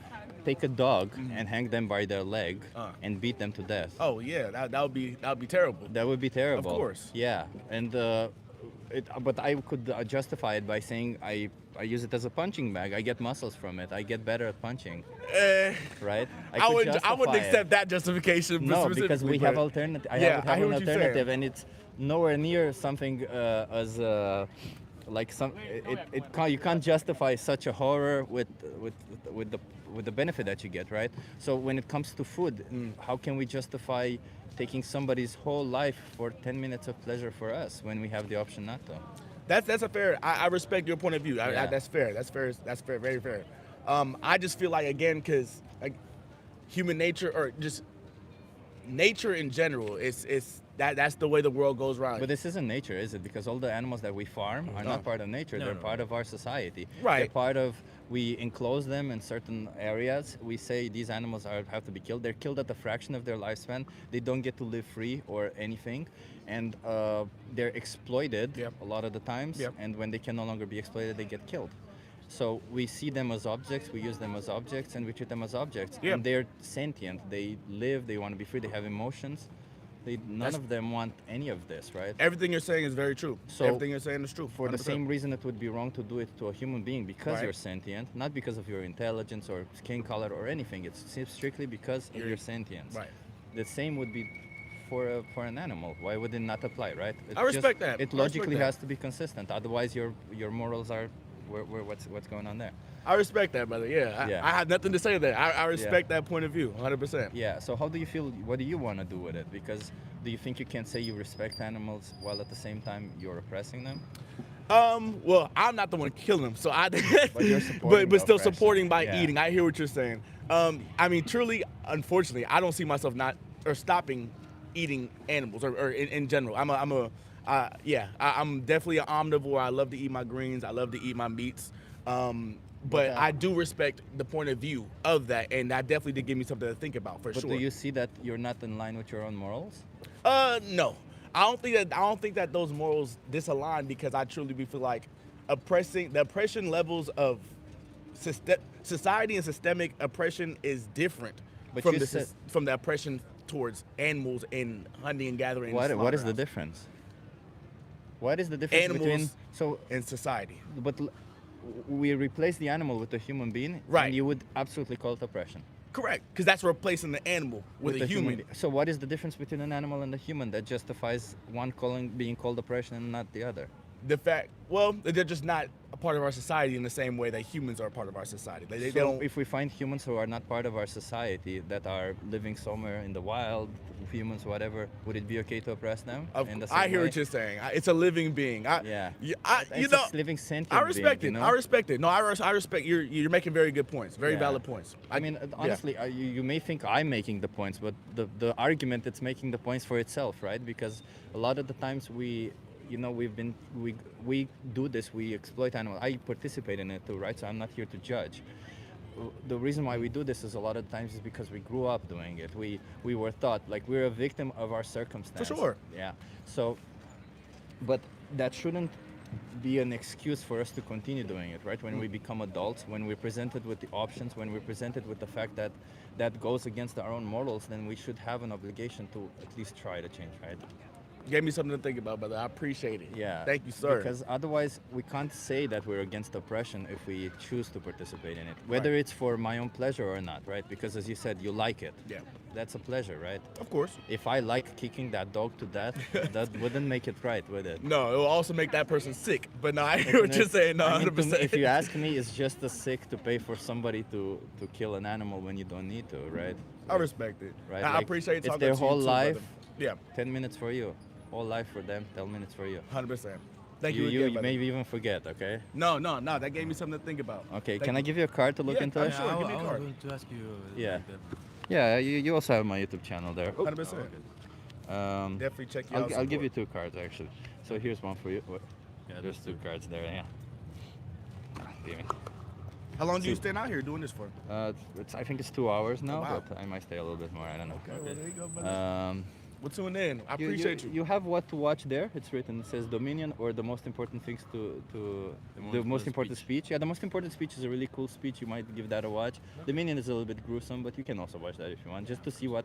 take a dog and hang them by their leg and beat them to death. Oh yeah, that would be terrible. That would be terrible. Of course. Yeah, and but I could justify it by saying I use it as a punching bag. I get muscles from it. I get better at punching. Right? I wouldn't justify it. accept that justification. No, because specifically, we have but- alternative. I Yeah, have I hear an what you're saying. alternative, and it's nowhere near something as like some. You can't justify such a horror with the benefit that you get, right? So when it comes to food, how can we justify taking somebody's whole life for 10 minutes of pleasure for us when we have the option not to? That's a fair. I respect your point of view. Yeah. That's fair. That's fair. That's fair. Very fair. I just feel like again, because like human nature or just nature in general, that's the way the world goes around. But this isn't nature, is it? Because all the animals that we farm are not part of nature. They're part of our society. Right. They're part of. We enclose them in certain areas. We say these animals have to be killed. They're killed at a fraction of their lifespan. They don't get to live free or anything, and they're exploited a lot of the times. And when they can no longer be exploited, they get killed. So we see them as objects, we use them as objects, and we treat them as objects. And they're sentient. They live. They want to be free. They have emotions. None of them want any of this, right? Everything you're saying is very true. So everything you're saying is true. For the 100%. same reason, it would be wrong to do it to a human being because Right. you're sentient, not because of your intelligence or skin color or anything. It's strictly because of your sentience. Right. The same would be for an animal. Why would it not apply, right? I respect that. It I logically respect that. has to be consistent. Otherwise, your morals are what's going on there. I respect that, brother. Yeah. I have nothing to say there. I respect that point of view, 100%. Yeah. So how do you feel? What do you want to do with it? Because do you think you can say you respect animals while at the same time you're oppressing them? Well, I'm not the one killing them, so I. But you're supporting but still the oppression. supporting by Yeah. eating. I hear what you're saying. I mean, truly, unfortunately, I don't see myself not or stopping eating animals or in general. I'm definitely an omnivore. I love to eat my greens. I love to eat my meats. But I do respect the point of view of that, and that definitely did give me something to think about for But sure. do you see that you're not in line with your own morals? No. I don't think that those morals disalign, because I truly do feel like the oppression levels of society and systemic oppression is different But from you said- from the oppression towards animals in hunting and gathering. and What is the slaughterhouse. difference? What is the difference Animals between so? in society? But we replace the animal with a human being, Right. And you would absolutely call it oppression. Correct, because that's replacing the animal with a human. being. So what is the difference between an animal and a human that justifies one being called oppression and not the other? The fact, well, they're just not a part of our society in the same way that humans are a part of our society. They So don't. if we find humans who are not part of our society, that are living somewhere in the wild, humans, whatever, would it be okay to oppress them? in the same I hear way? what you're saying. It's a living being. Yeah. You It's know, a living sentient I respect being, it. you know? I respect it. No, I respect. You're making very good points. Very Yeah. valid points. I mean, honestly, you may think I'm making the points, but the argument it's making the points for itself, right? Because a lot of the times we do this, we exploit animals. I participate in it too, right? So I'm not here to judge. The reason why we do this is a lot of times is because we grew up doing it. We were taught, like, we're a victim of our circumstance. For sure. Yeah. So, but that shouldn't be an excuse for us to continue doing it, right? When we become adults, when we're presented with the options, when we're presented with the fact that that goes against our own morals, then we should have an obligation to at least try to change, right? Gave me something to think about, brother. I appreciate it. Yeah. Thank you, sir. Because otherwise, we can't say that we're against oppression if we choose to participate in it, whether it's for my own pleasure or not, right? Because as you said, you like it. Yeah. That's a pleasure, right? Of course. If I like kicking that dog to death, that wouldn't make it right, would it? No, it will also make that person sick. But no, I hear what you're saying. No, I mean, 100%. if you ask me, it's just as sick to pay for somebody to kill an animal when you don't need to, right? I respect it. Right? I Like, appreciate it's talking their to you whole too, life. brother. Yeah. 10 minutes for you. Whole life for them, 10 minutes for you. 100%. Thank you. You again, brother. maybe even forget, okay? No. That gave me something to think about. Okay, Thank can I you. give you a card to look Yeah, into it? sure. Give me a I card. was going to ask you. Yeah. like, Yeah, you also have my YouTube channel there. 100%. Definitely check you out. I'll give you support. 2 cards actually. So here's one for you. Yeah, There's 2 cards there, yeah. Give me. How long do you stand out here doing this for? I think it's 2 hours now, wow. but I might stay a little bit more. I don't know. Okay, well, there you go, brother. We'll tune in. I You- appreciate you. You have what to watch there. It's written. It says Dominion, or the most important things to the most important speech. Yeah, the most important speech is a really cool speech. You might give that a watch. Dominion is a little bit gruesome, but you can also watch that if you want, just to see what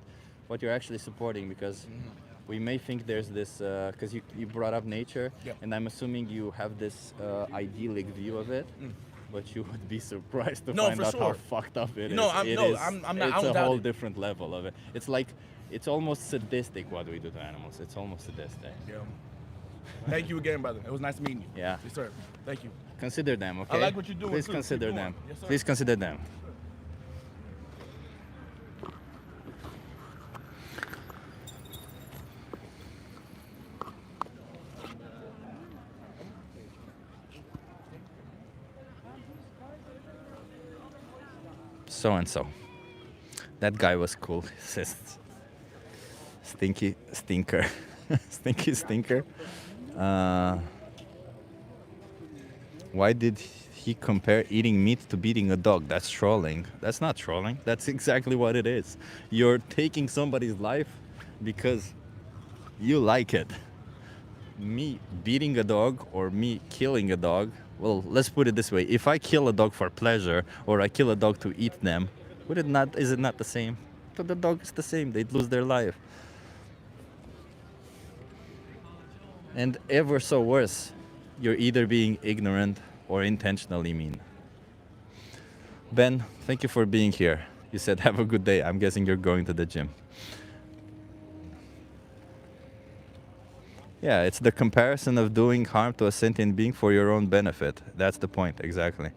you're actually supporting, because we may think there's this because you brought up nature, Yep. and I'm assuming you have this idyllic view of it. But you would be surprised to No, find for out how sure. fucked up it is. No, I'm It not. is- I'm not. It's I don't a doubt whole it. different level of it. It's like, it's almost sadistic what we do to animals. It's almost sadistic. Yeah. Thank you again, brother. It was nice meeting you. Yeah. Yes, sir. Thank you. Consider them, okay? like what you're doing, Please too. Keep consider going. them. Yes, sir. Please consider them. So and so. That guy was cool. He says, Stinky Stinker. Stinky Stinker. Why did he compare eating meat to beating a dog? That's trolling. That's not trolling. That's exactly what it is. You're taking somebody's life because you like it. Me beating a dog or me killing a dog, well, let's put it this way. If I kill a dog for pleasure or I kill a dog to eat them, is it not the same? To the dog, it's the same. They'd lose their life. And ever so worse, you're either being ignorant or intentionally mean. Ben, thank you for being here. You said have a good day. I'm guessing you're going to the gym. Yeah, it's the comparison of doing harm to a sentient being for your own benefit. That's the point, exactly.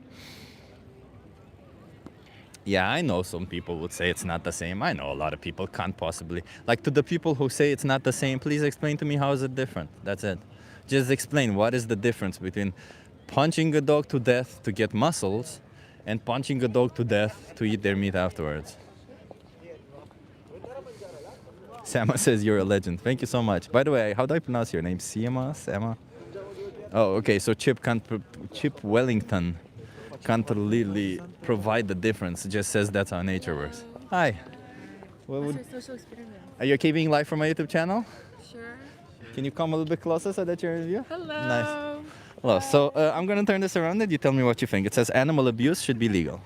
Yeah, I know some people would say it's not the same. I know a lot of people can't possibly. Like, to the people who say it's not the same, please explain to me how is it different. That's it. Just explain what is the difference between punching a dog to death to get muscles and punching a dog to death to eat their meat afterwards. Sama says you're a legend. Thank you so much. By the way, how do I pronounce your name? Sama? Oh, okay. So Chip Wellington can't really provide the difference. It just says that's how nature works. Hi. What would, Social experiment. are you okay being live from my YouTube channel? Sure. Can you come a little bit closer so that you're in view? Hello. Nice. Hello. So I'm going to turn this around and you tell me what you think. It says animal abuse should be legal.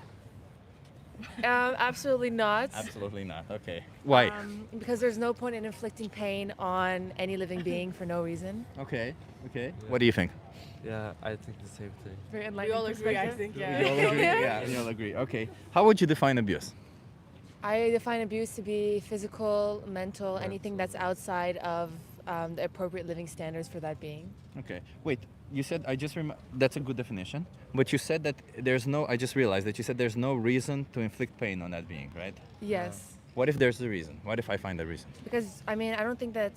Absolutely not. Absolutely not. Okay. Why? Because there's no point in inflicting pain on any living being for no reason. Okay. Okay. What do you think? Yeah, I think the same thing. Very We enlightening all agree, I perspective. think, You yeah. all agree? Yeah, you all agree. Okay. How would you define abuse? I define abuse to be physical, mental, anything that's outside of the appropriate living standards for that being. Okay. Wait, you said, that's a good definition, but you said that I just realized that you said there's no reason to inflict pain on that being, right? Yes. What if there's a reason? What if I find a reason? Because, I mean, I don't think that,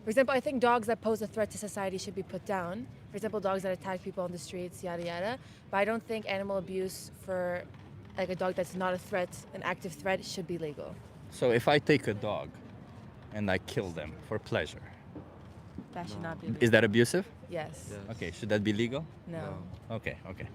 for example, I think dogs that pose a threat to society should be put down. For example, dogs that attack people on the streets, yada yada. But I don't think animal abuse for like a dog that's not a threat, an active threat, should be legal. So if I take a dog and I kill them for pleasure, That should not be legal. is that abusive? Yes. Okay, should that be legal? No. Okay, okay.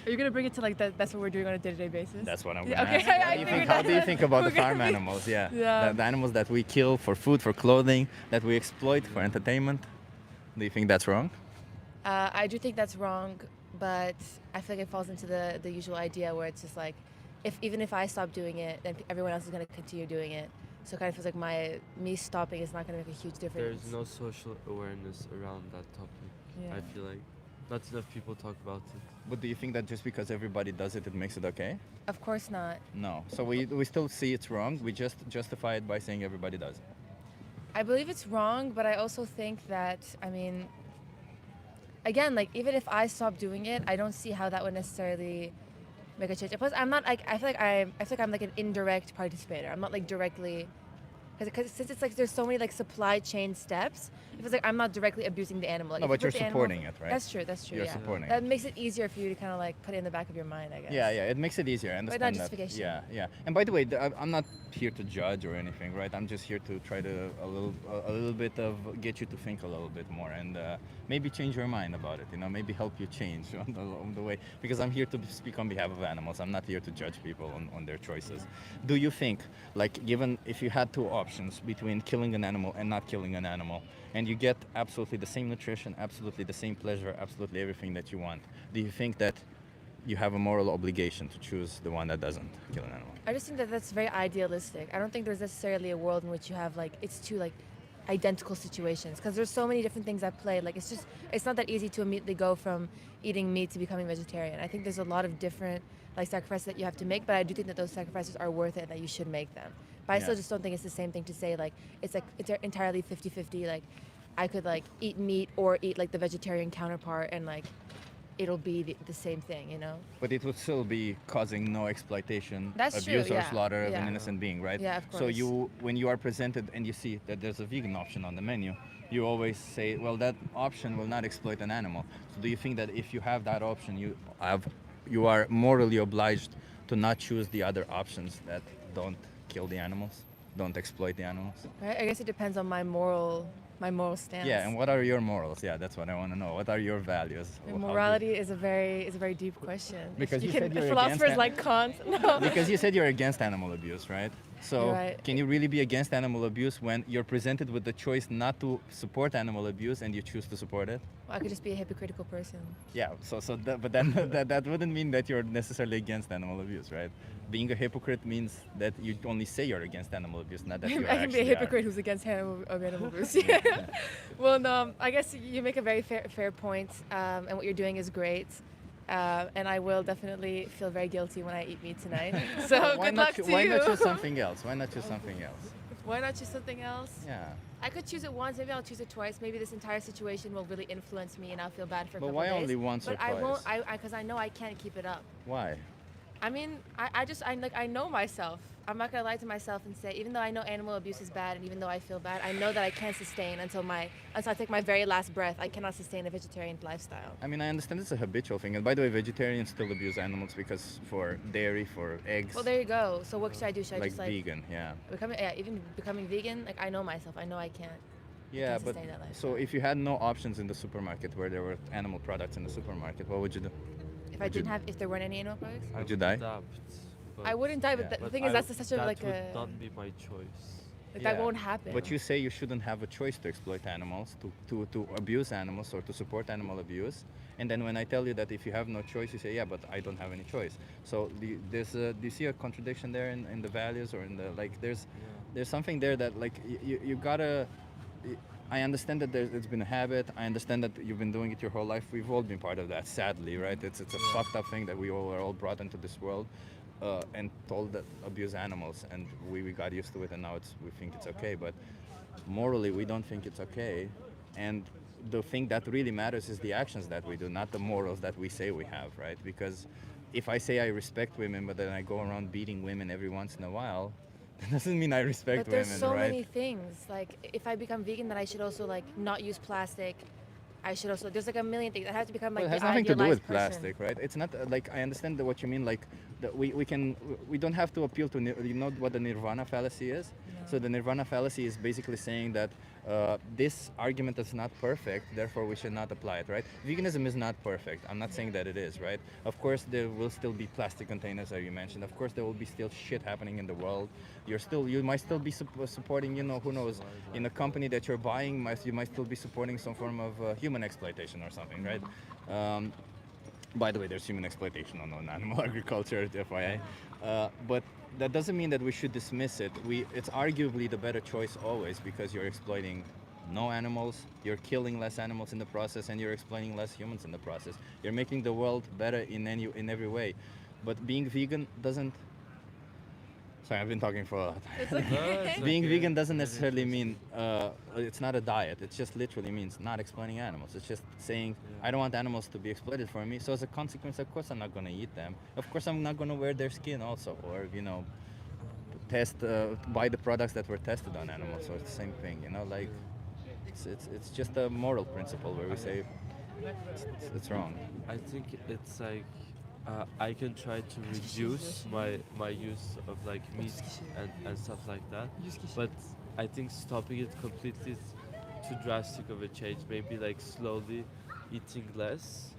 Are you gonna bring it to like that? That's what we're doing on a day-to-day basis. That's what I'm Yeah, gonna okay, ask. I figured How do you that. think about the We're gonna farm be- animals? Yeah. Yeah. The animals that we kill for food, for clothing, that we exploit for entertainment. Do you think that's wrong? I do think that's wrong, but I feel like it falls into the usual idea where it's just like, even if I stop doing it, then everyone else is gonna continue doing it. So it kind of feels like me stopping is not gonna make a huge difference. There's no social awareness around that topic. Yeah. I feel like not enough people talk about it. But do you think that just because everybody does it, it makes it okay? Of course not. No. So we still see it's wrong. We just justify it by saying everybody does it. I believe it's wrong, but I also think that, I mean, again, like even if I stop doing it, I don't see how that would necessarily make a change. Plus, I'm not like I feel like I'm like an indirect participator. I'm not like directly, because since it's like there's so many like supply chain steps. It feels like I'm not directly abusing the animal. Like, No, if but you you're put the supporting it, right? That's true. That's true. You're Yeah. supporting That it. makes it easier for you to kind of like put it in the back of your mind, I guess. Yeah, yeah, it makes it easier. I But understand not that. justification. Yeah, yeah. And by the way, I'm not here to judge or anything, right? I'm just here to try to a little bit of get you to think a little bit more and maybe change your mind about it. You know, maybe help you change on the way. Because I'm here to speak on behalf of animals. I'm not here to judge people on their choices. Do you think, like, given if you had two options between killing an animal and not killing an animal, and you get absolutely the same nutrition, absolutely the same pleasure, absolutely everything that you want, do you think that you have a moral obligation to choose the one that doesn't kill an animal? I just think that that's very idealistic. I don't think there's necessarily a world in which you have like it's two like identical situations because there's so many different things at play. Like it's not that easy to immediately go from eating meat to becoming vegetarian. I think there's a lot of different like sacrifices that you have to make, but I do think that those sacrifices are worth it and that you should make them. But I still just don't think it's the same thing to say like it's entirely 50-50. Like I could like eat meat or eat like the vegetarian counterpart and like it'll be the same thing, you know? But it would still be causing no exploitation, That's true, abuse, or yeah, slaughter of yeah. an innocent being, right? Yeah, of So course. when you are presented and you see that there's a vegan option on the menu, you always say, well, that option will not exploit an animal. So do you think that if you have that option, you are morally obliged to not choose the other options that don't kill the animals, don't exploit the animals? Right? I guess it depends on my moral stance. Yeah, and what are your morals? Yeah, that's what I want to know. What are your values? And morality is a very deep question. Because you can, said you're philosophers against like Kant. No. Because you said you're against animal abuse, right? So You're right. can you really be against animal abuse when you're presented with the choice not to support animal abuse and you choose to support it? Well, I could just be a hypocritical person. Yeah. But then that wouldn't mean that you're necessarily against animal abuse, right? Being a hypocrite means that you only say you're against animal abuse, not that you I can be a actually hypocrite who's against animal abuse. Yeah. Well, no, I guess you make a very fair point, and what you're doing is great. And I will definitely feel very guilty when I eat meat tonight. So good luck to you. Why not choose something else? Why not choose something else? Why not choose something else? Yeah. I could choose it once, maybe I'll choose it twice. Maybe this entire situation will really influence me and I'll feel bad for a But couple why days. only once or but I twice? won't, because I know I can't keep it up. Why? I mean, I know myself. I'm not gonna lie to myself and say, even though I know animal abuse is bad and even though I feel bad, I know that I can't sustain until I take my very last breath. I cannot sustain a vegetarian lifestyle. I mean, I understand it's a habitual thing. And by the way, vegetarians still abuse animals because for dairy, for eggs. Well, there you go. So what should I do? Should I like just like vegan, yeah. even becoming vegan? Like I know myself. I know I can't. Yeah, can't but sustain that so if you had no options in the supermarket where there were animal products in the supermarket, what would you do? If there weren't any animal products, Would you die? Adapt, I wouldn't die. But the thing is, that's such a that like would a. not be my choice. Like that won't happen. But you say you shouldn't have a choice to exploit animals, to abuse animals, or to support animal abuse. And then when I tell you that if you have no choice, you say, yeah, but I don't have any choice. So do you see a contradiction there in the values, or in the, like, there's something there that, like, you gotta, I understand that it's been a habit. I understand that you've been doing it your whole life. We've all been part of that, sadly, right? It's a fucked up thing that we all are all brought into this world and told that abuse animals, and we got used to it, and now we think it's okay. But morally, we don't think it's okay. And the thing that really matters is the actions that we do, not the morals that we say we have, right? Because if I say I respect women, but then I go around beating women every once in a while, that doesn't mean I respect But there's women, so right? many things. Like if I become vegan, then I should also like not use plastic. I should also, there's like a million things. I have to become like Well, it has the nothing to do with idealized person. plastic, right? It's not like, I understand what you mean. Like we don't have to appeal to, you know what the nirvana fallacy is? So the nirvana fallacy is basically saying that this argument is not perfect, therefore we should not apply it, right? Veganism is not perfect. I'm not saying that it is, right? Of course there will still be plastic containers, as you mentioned. Of course there will be still shit happening in the world. You might still be supporting, you know, who knows, in a company that you're buying, you might still be supporting some form of human exploitation or something, right? By the way, there's human exploitation on animal agriculture, FYI. But that doesn't mean that we should dismiss it. It's arguably the better choice always, because you're exploiting no animals, you're killing less animals in the process, and you're exploiting less humans in the process. You're making the world better in every way. But being vegan doesn't... Sorry, I've been talking for a lot. It's okay. No, it's Being okay. vegan doesn't necessarily mean, it's not a diet. It just literally means not exploiting animals. It's just saying, I don't want animals to be exploited for me. So as a consequence, of course I'm not going to eat them. Of course I'm not going to wear their skin also, or, you know, buy the products that were tested on animals. So it's the same thing, you know, like, it's just a moral principle where we say it's wrong. I think it's like I can try to reduce my use of like meat and stuff like that, but I think stopping it completely is too drastic of a change. Maybe like slowly eating less,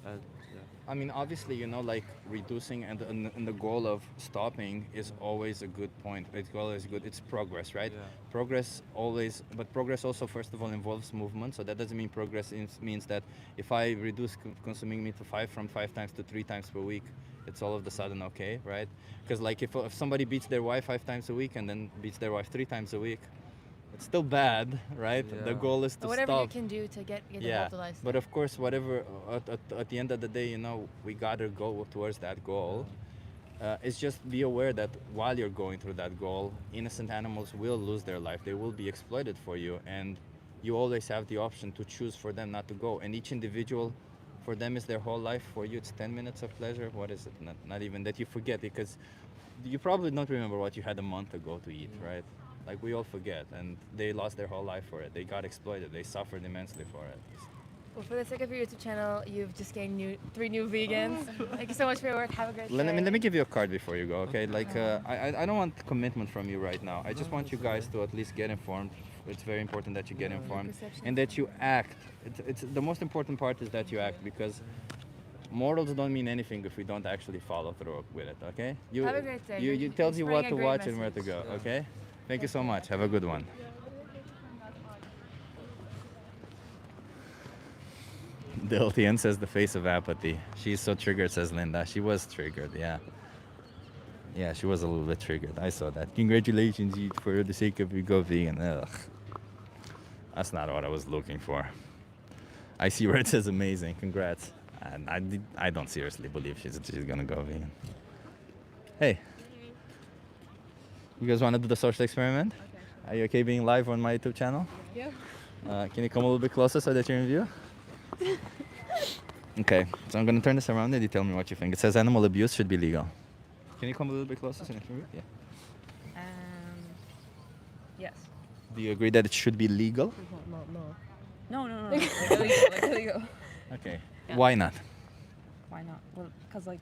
and yeah. I mean, obviously, you know, like reducing and the goal of stopping is always a good point. It's always good. It's progress, right? Yeah. Progress always, but progress also, first of all, involves movement. So that doesn't mean progress means that if I reduce consuming meat from 5 times to 3 times per week, it's all of a sudden okay, right? Because like if somebody beats their wife 5 times a week and then beats their wife 3 times a week, it's still bad, right? Yeah. The goal is to Whatever stop. you can do to get Yeah, involved in the lifestyle. but of course, whatever, at the end of the day, you know, we gotta go towards that goal. It's just be aware that while you're going through that goal, innocent animals will lose their life. They will be exploited for you, and you always have the option to choose for them not to go. And each individual, for them, is their whole life. For you, it's 10 minutes of pleasure. What is it? Not even that, you forget, because you probably don't remember what you had a month ago to eat, right? Like, we all forget, and they lost their whole life for it. They got exploited. They suffered immensely for it. Well, for the sake of your YouTube channel, you've just gained 3 new vegans. Thank you so much for your work. Have a great day. Let me give you a card before you go, okay? Like, I don't want commitment from you right now. I just want you guys to at least get informed. It's very important that you get informed and that you act. It's the most important part is that you act, because morals don't mean anything if we don't actually follow through with it, okay? Have a great day. You tells you what to Spreading a watch great and where to go, message. okay? Thank you so much. Have a good one. Diltian says the face of apathy. She's so triggered, says Linda. She was triggered, yeah. Yeah, she was a little bit triggered. I saw that. Congratulations, for the sake of you go vegan. Ugh. That's not what I was looking for. I see where it says amazing. Congrats. And I don't seriously believe she's gonna go vegan. Hey. You guys want to do the social experiment? Okay. Are you okay being live on my YouTube channel? Yeah. Can you come a little bit closer so that you're in view? Okay, so I'm gonna turn this around and you tell me what you think. It says animal abuse should be legal. Can you come a little bit closer so that you're in view? Yeah. Yes. Do you agree that it should be legal? No. Like illegal. Okay. Yeah. Why not? Why not? Well, because like,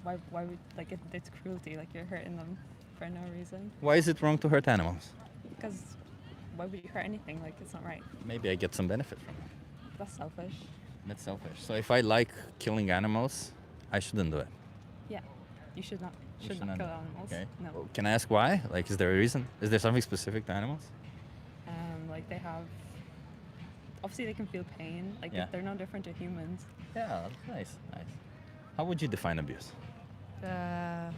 why would like it's cruelty? Like you're hurting them for no reason. Why is it wrong to hurt animals? Because why would you hurt anything? Like it's not right. Maybe I get some benefit from it. That's selfish. That's selfish. So if I like killing animals, I shouldn't do it. Yeah, you should not. We should not kill animals. Okay. No. Well, can I ask why? Like, is there a reason? Is there something specific to animals? Like they have, obviously they can feel pain. Like Yeah. they're no different to humans. Yeah, nice. How would you define abuse? I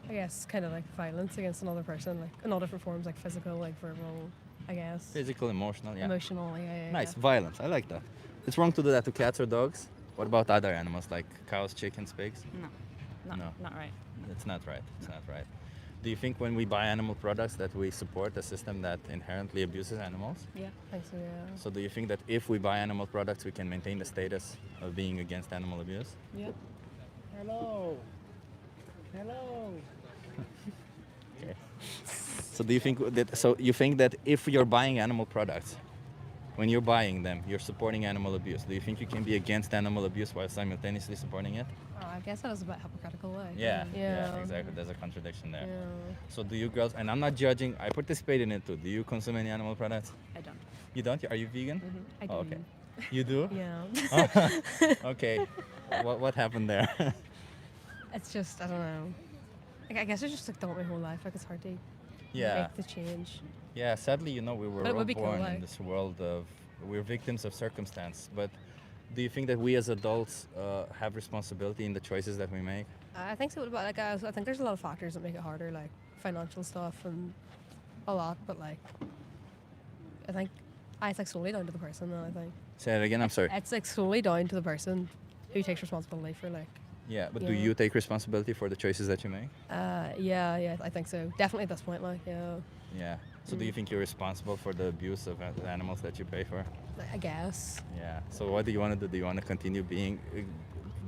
guess kind of like violence against another person, like in all different forms, like physical, like verbal, I guess. Physical, emotional, yeah. Emotional, yeah. Nice, violence. I like that. It's wrong to do that to cats or dogs. What about other animals like cows, chickens, pigs? No. Not right. It's not right. It's not right. Do you think when we buy animal products that we support a system that inherently abuses animals? Yeah. I think so, yeah. So do you think that if we buy animal products, we can maintain the status of being against animal abuse? Yeah. Hello. Hello. Okay. So do you think that? So you think that if you're buying animal products, when you're buying them, you're supporting animal abuse? Do you think you can be against animal abuse while simultaneously supporting it? I guess that was a bit hypocritical way. Yeah, exactly. There's a contradiction there. Yeah. So do you girls? And I'm not judging. I participate in it too. Do you consume any animal products? I don't. You don't? Are you vegan? I do. Oh, okay. You do? Yeah. Okay. What happened there? It's just, I don't know. Like, I guess I just like done it my whole life. Like it's hard to Yeah. make the change. Yeah, sadly, we were But it all would be cool, born in like- this world of, we're victims of circumstance. But do you think that we as adults have responsibility in the choices that we make? I think so, but like I think there's a lot of factors that make it harder, like financial stuff and a lot. But like, I think it's like solely down to the person. Then I think Say it again, I'm sorry. it's like solely down to the person who takes responsibility for like. Yeah, but you do know. you take responsibility for the choices that you make? Yeah, I think so. Definitely at this point, like, yeah, Yeah. So do you think you're responsible for the abuse of the animals that you pay for? I guess. Yeah. So what do you want to do? Do you want to continue being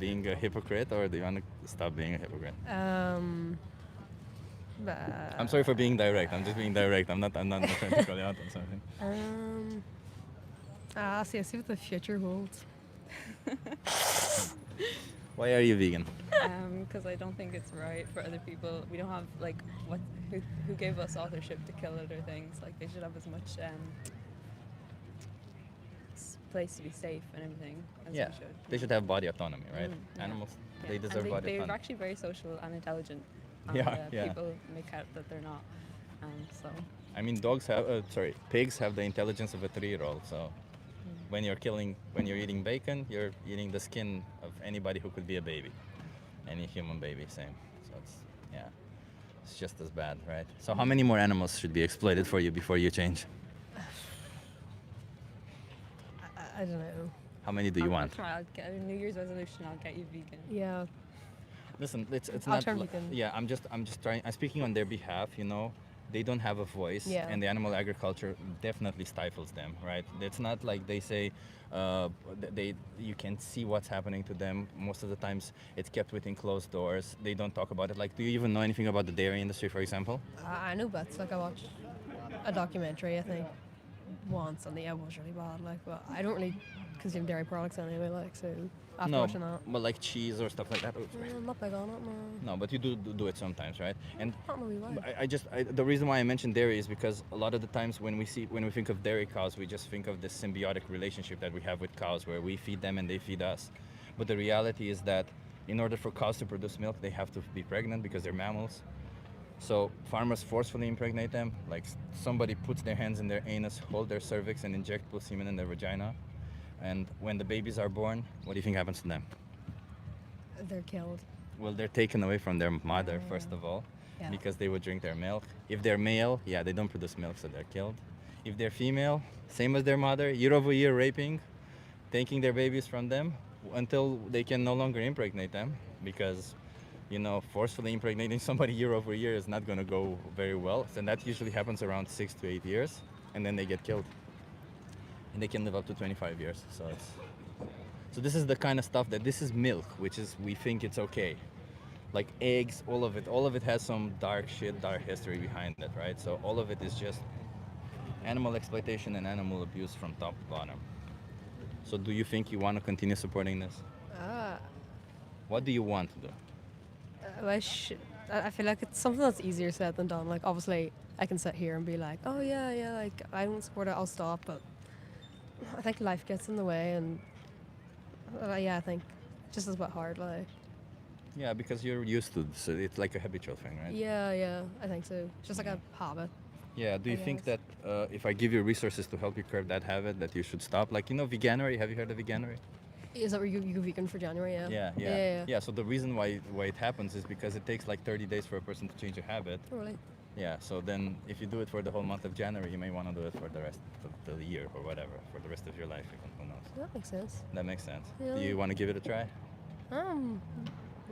a hypocrite, or do you want to stop being a hypocrite? I'm sorry for being direct. I'm just being direct. I'm not trying to call you out on something. I'll see what the future holds. Why are you vegan? Because I don't think it's right for other people. We don't have like who gave us authorship to kill other things. Like they should have as much place to be safe and everything as Yeah. we should. They should have body autonomy, right? Yeah. Animals, Yeah. they deserve and body they're autonomy. actually very social and intelligent. And, Yeah. People make out that they're not. So. I mean, pigs have the intelligence of a 3-year-old. So when you're eating bacon, you're eating the skin of anybody who could be a baby, any human baby, same. So it's just as bad, right? So how many more animals should be exploited for you before you change? I don't know. How many do you want? I'll get a New Year's resolution. I'll get you vegan. Yeah. Listen, it's I'll not. turn vegan. Yeah, I'm just trying. I'm speaking on their behalf. They don't have a voice, Yeah. and the animal agriculture definitely stifles them. Right? It's not like they say you can see what's happening to them. Most of the times, it's kept within closed doors. They don't talk about it. Like, do you even know anything about the dairy industry, for example? I know bits. Like I watched a documentary, I think, once, and it was really bad. Like, but I don't really consume dairy products anyway. Like, so after No, watching that, but like cheese or stuff like that. Oops, sorry. I'm not big on it. No. No, but you do it sometimes, right? And Not really why. the reason why I mentioned dairy is because a lot of the times when we think of dairy cows, we just think of this symbiotic relationship that we have with cows, where we feed them and they feed us. But the reality is that in order for cows to produce milk, they have to be pregnant because they're mammals. So farmers forcefully impregnate them. Like somebody puts their hands in their anus, hold their cervix, and inject blue semen in their vagina. And when the babies are born, what do you think happens to them? They're killed. Well, they're taken away from their mother, first of all, Yeah. because they would drink their milk. If they're male, they don't produce milk, so they're killed. If they're female, same as their mother, year over year raping, taking their babies from them until they can no longer impregnate them, because, forcefully impregnating somebody year over year is not going to go very well. And that usually happens around 6 to 8 years, and then they get killed. And they can live up to 25 years. So this is the kind of stuff this is milk, which is, we think it's okay. Like eggs, all of it has some dark history behind it, right? So all of it is just animal exploitation and animal abuse from top to bottom. So do you think you want to continue supporting this? What do you want to do? I feel like it's something that's easier said than done. Like, obviously, I can sit here and be like, oh yeah, like I don't support it, I'll stop. But I think life gets in the way, and I think just as bit hard. Like, Yeah, because you're used to, so it's like a habitual thing, right? Yeah, I think so. It's just like a habit. Yeah. Do I you think guess. that if I give you resources to help you curb that habit, that you should stop? Like, veganuary. Have you heard of veganuary? Is that where you go vegan for January? Yeah. Yeah. Yeah. So the reason why it happens is because it takes like 30 days for a person to change a habit. Oh, really? Yeah. So then, if you do it for the whole month of January, you may want to do it for the rest of the year or whatever, for the rest of your life. Even, who knows? That makes sense. That makes sense. Yeah. Do you want to give it a try?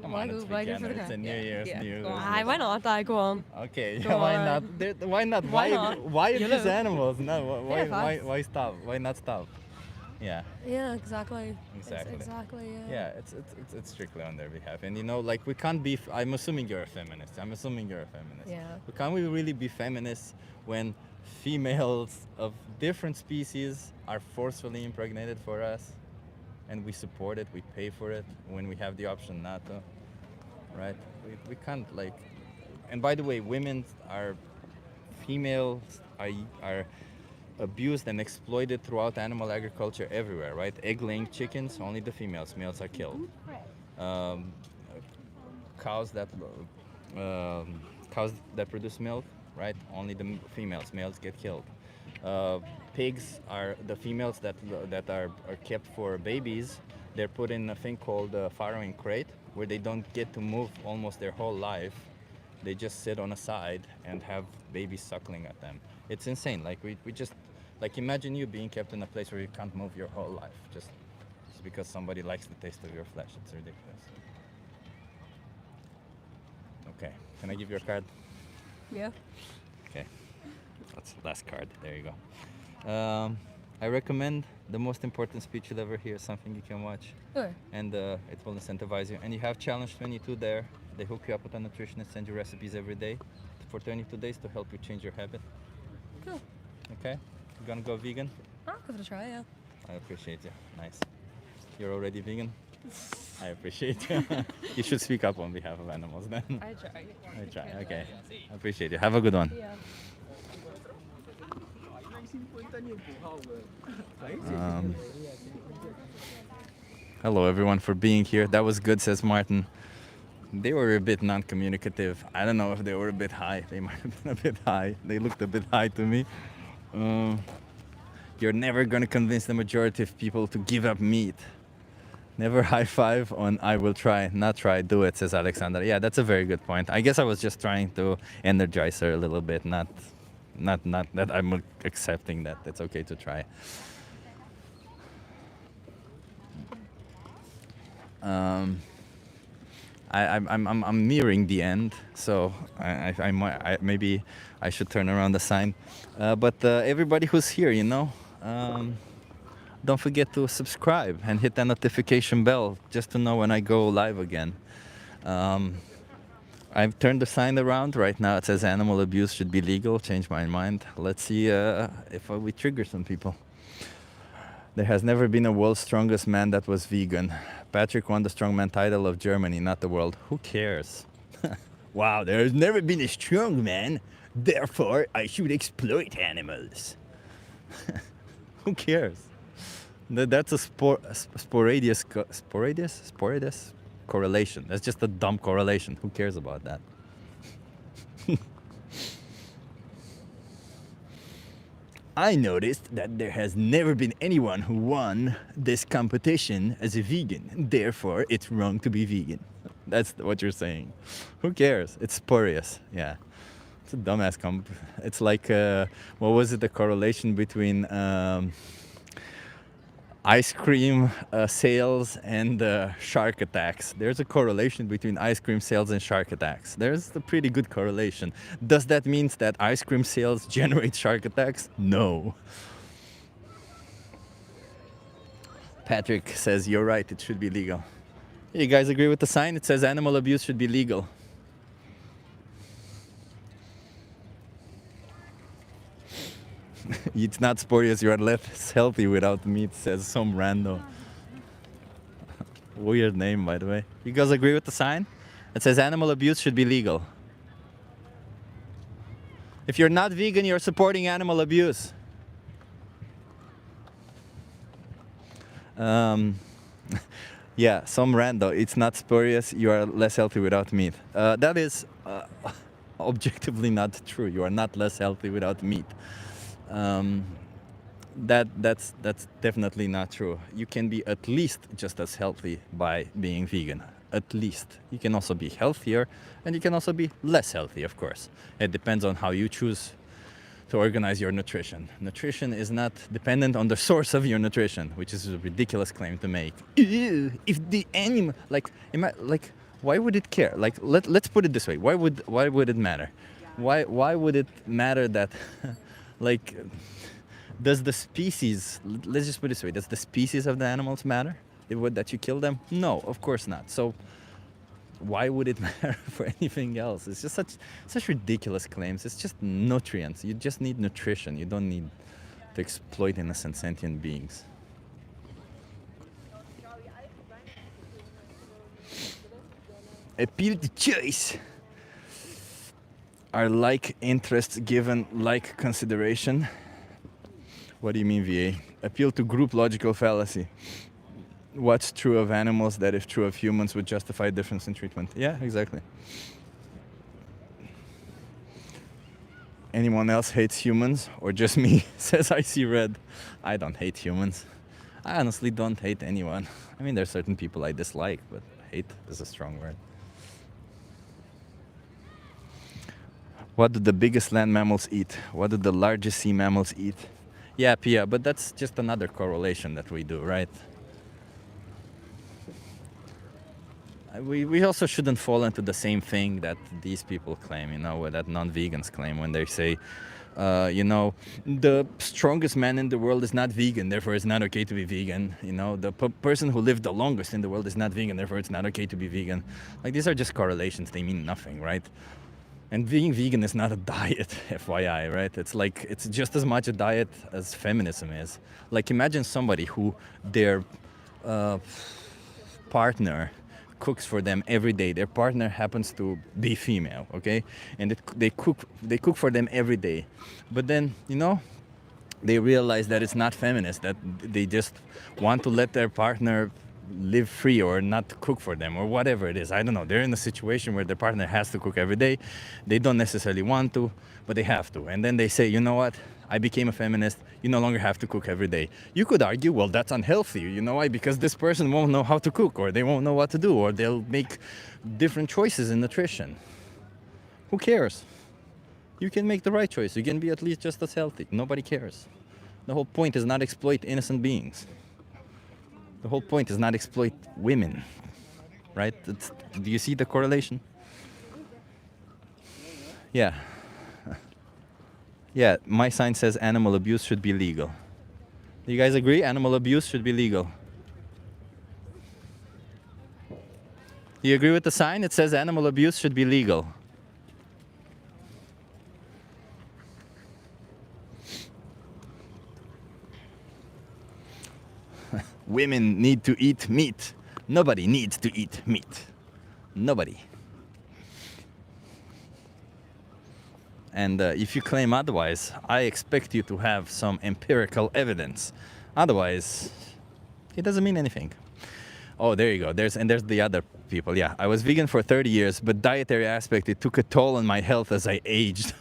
Come on, it's why go for veganuary. the It's a try? New Year's New. Why not? Go on. Okay, Go why on. not? Why not? Why not? Why You abuse know. animals? No, why, Yeah, why, facts. why stop? Why not stop? Yeah, Yeah, exactly. exactly. Exactly. Yeah. Yeah, it's strictly on their behalf, and like we can't be. I'm assuming you're a feminist. I'm assuming you're a feminist. Yeah. But can't we really be feminists when females of different species are forcefully impregnated for us, and we support it, we pay for it when we have the option not to, right? We can't like. And by the way, females are abused and exploited throughout animal agriculture everywhere, right? Egg-laying chickens, only the females. Males are killed. Cows that produce milk, right? Only the females. Males get killed. Pigs are the females that are kept for babies. They're put in a thing called a farrowing crate, where they don't get to move almost their whole life. They just sit on a side and have babies suckling at them. It's insane. Like we just like imagine you being kept in a place where you can't move your whole life just because somebody likes the taste of your flesh. It's ridiculous. Okay, can I give you a card? Yeah. Okay, that's the last card. There you go. I recommend the most important speech you'll ever hear, something you can watch. Sure. And it will incentivize you. And you have Challenge 22 there. They hook you up with a nutritionist, send you recipes every day for 22 days to help you change your habit. Cool. Okay? You gonna go vegan? I'll give it a try. Yeah. I appreciate you. Nice. You're already vegan? I appreciate you. You should speak up on behalf of animals then. I try. I try. Okay. I appreciate you. Have a good one. Yeah. Hello everyone for being here. That was good, says Martin. They were a bit non-communicative. I don't know if they were a bit high. They might have been a bit high. They looked a bit high to me. You're never gonna convince the majority of people to give up meat. Never high five on I will try, not try, do it, says Alexander. Yeah, that's a very good point. I guess I was just trying to energize her a little bit, not that I'm accepting that it's okay to try. I'm nearing the end, so maybe I should turn around the sign. But everybody who's here, don't forget to subscribe and hit that notification bell just to know when I go live again. I've turned the sign around. Right now it says animal abuse should be legal. Change my mind. Let's see if we trigger some people. There has never been a world's strongest man that was vegan. Patrick won the strongman title of Germany, not the world. Who cares? Wow, there has never been a strong man. Therefore, I should exploit animals. Who cares? That's a sporadious correlation. That's just a dumb correlation. Who cares about that? I noticed that there has never been anyone who won this competition as a vegan. Therefore, it's wrong to be vegan. That's what you're saying. Who cares? It's spurious. Yeah. It's a dumbass It's like, what was it, the correlation between ice cream sales and shark attacks. There's a correlation between ice cream sales and shark attacks. There's a pretty good correlation. Does that mean that ice cream sales generate shark attacks? No. Patrick says, you're right, it should be legal. You guys agree with the sign? It says animal abuse should be legal. It's not spurious, you are less healthy without meat, says some rando. Weird name, by the way. You guys agree with the sign? It says animal abuse should be legal. If you're not vegan, you're supporting animal abuse. Yeah, some rando. It's not spurious. You are less healthy without meat. That is objectively not true. You are not less healthy without meat. That's definitely not true. You can be at least just as healthy by being vegan. At least. You can also be healthier, and you can also be less healthy, of course. It depends on how you choose to organize your nutrition. Nutrition is not dependent on the source of your nutrition, which is a ridiculous claim to make. Ew, if the animal, like, why would it care? Like, let's put it this way: why would it matter? Why would it matter that, like, does the species? Let's just put it this way: does the species of the animals matter? It would that you kill them? No, of course not. So why would it matter for anything else? It's just such ridiculous claims. It's just nutrients. You just need nutrition. You don't need to exploit innocent sentient beings. Appeal to choice. Are like interests given like consideration? What do you mean, VA? Appeal to group logical fallacy. What's true of animals that if true of humans would justify difference in treatment? Yeah, exactly. Anyone else hates humans or just me? Says I see red. I don't hate humans. I honestly don't hate anyone. I mean, there's certain people I dislike, but hate is a strong word. What do the biggest land mammals eat? What do the largest sea mammals eat? Yeah, Pia, but that's just another correlation that we do, right? We also shouldn't fall into the same thing that these people claim, you know, that non-vegans claim when they say, you know, the strongest man in the world is not vegan, therefore it's not okay to be vegan. You know, the person who lived the longest in the world is not vegan, therefore it's not okay to be vegan. Like, these are just correlations. They mean nothing, right? And being vegan is not a diet, FYI, right? It's like, it's just as much a diet as feminism is. Like, imagine somebody who their partner cooks for them every day. Their partner happens to be female, okay? And they cook for them every day. But then, you know, they realize that it's not feminist, that they just want to let their partner live free or not cook for them or whatever it is. I don't know. They're in a situation where their partner has to cook every day. They don't necessarily want to, but they have to. And then they say, you know what? I became a feminist. You no longer have to cook every day. You could argue, well, that's unhealthy. You know why? Because this person won't know how to cook, or they won't know what to do, or they'll make different choices in nutrition. Who cares? You can make the right choice. You can be at least just as healthy. Nobody cares. The whole point is not exploit innocent beings. The whole point is not exploit women, right? Do you see the correlation? Yeah. Yeah, my sign says animal abuse should be legal. Do you guys agree? Animal abuse should be legal. Do you agree with the sign? It says animal abuse should be legal. Women need to eat meat. Nobody needs to eat meat. Nobody. And if you claim otherwise, I expect you to have some empirical evidence. Otherwise, it doesn't mean anything. Oh, there you go. There's the other people. Yeah, I was vegan for 30 years, but dietary aspect, it took a toll on my health as I aged.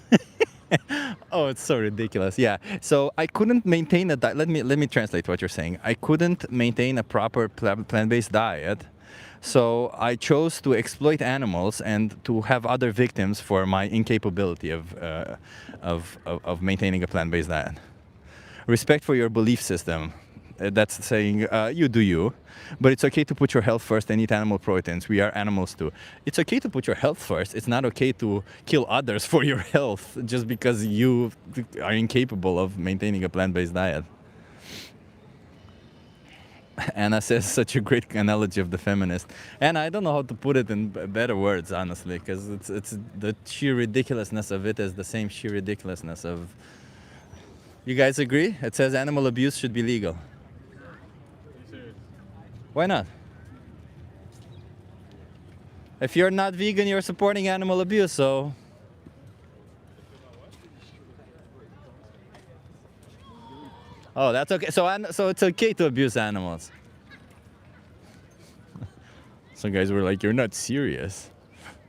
Oh, it's so ridiculous. Yeah. So I couldn't maintain a diet. Let me translate what you're saying. I couldn't maintain a proper plant-based diet. So I chose to exploit animals and to have other victims for my incapability of maintaining a plant-based diet. Respect for your belief system. That's saying you do you, but it's okay to put your health first and eat animal proteins. We are animals too. It's okay to put your health first. It's not okay to kill others for your health just because you are incapable of maintaining a plant-based diet. Anna says such a great analogy of the feminist, and I don't know how to put it in better words, honestly, because it's the sheer ridiculousness of it is the same sheer ridiculousness of. You guys agree? It says animal abuse should be legal. Why not? If you're not vegan, you're supporting animal abuse, so. Oh, that's okay. So it's okay to abuse animals. Some guys were like, "You're not serious.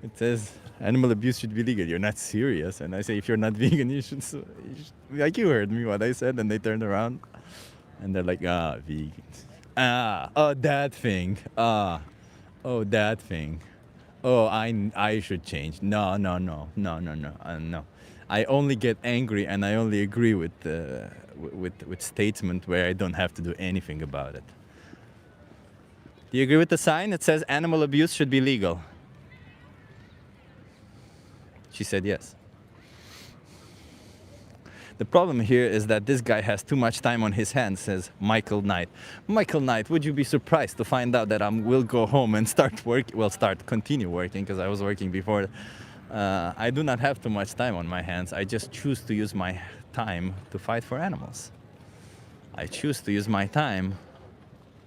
It says animal abuse should be legal. You're not serious." And I say, if you're not vegan, you should like, you heard me what I said. And they turned around and they're like, vegans. Oh, that thing. Oh, that thing. Oh, I should change. No. No. I only get angry and I only agree with statement where I don't have to do anything about it. Do you agree with the sign that says animal abuse should be legal? She said yes. The problem here is that this guy has too much time on his hands, says Michael Knight. Michael Knight, would you be surprised to find out that I will go home and continue working, because I was working before. I do not have too much time on my hands. I just choose to use my time to fight for animals. I choose to use my time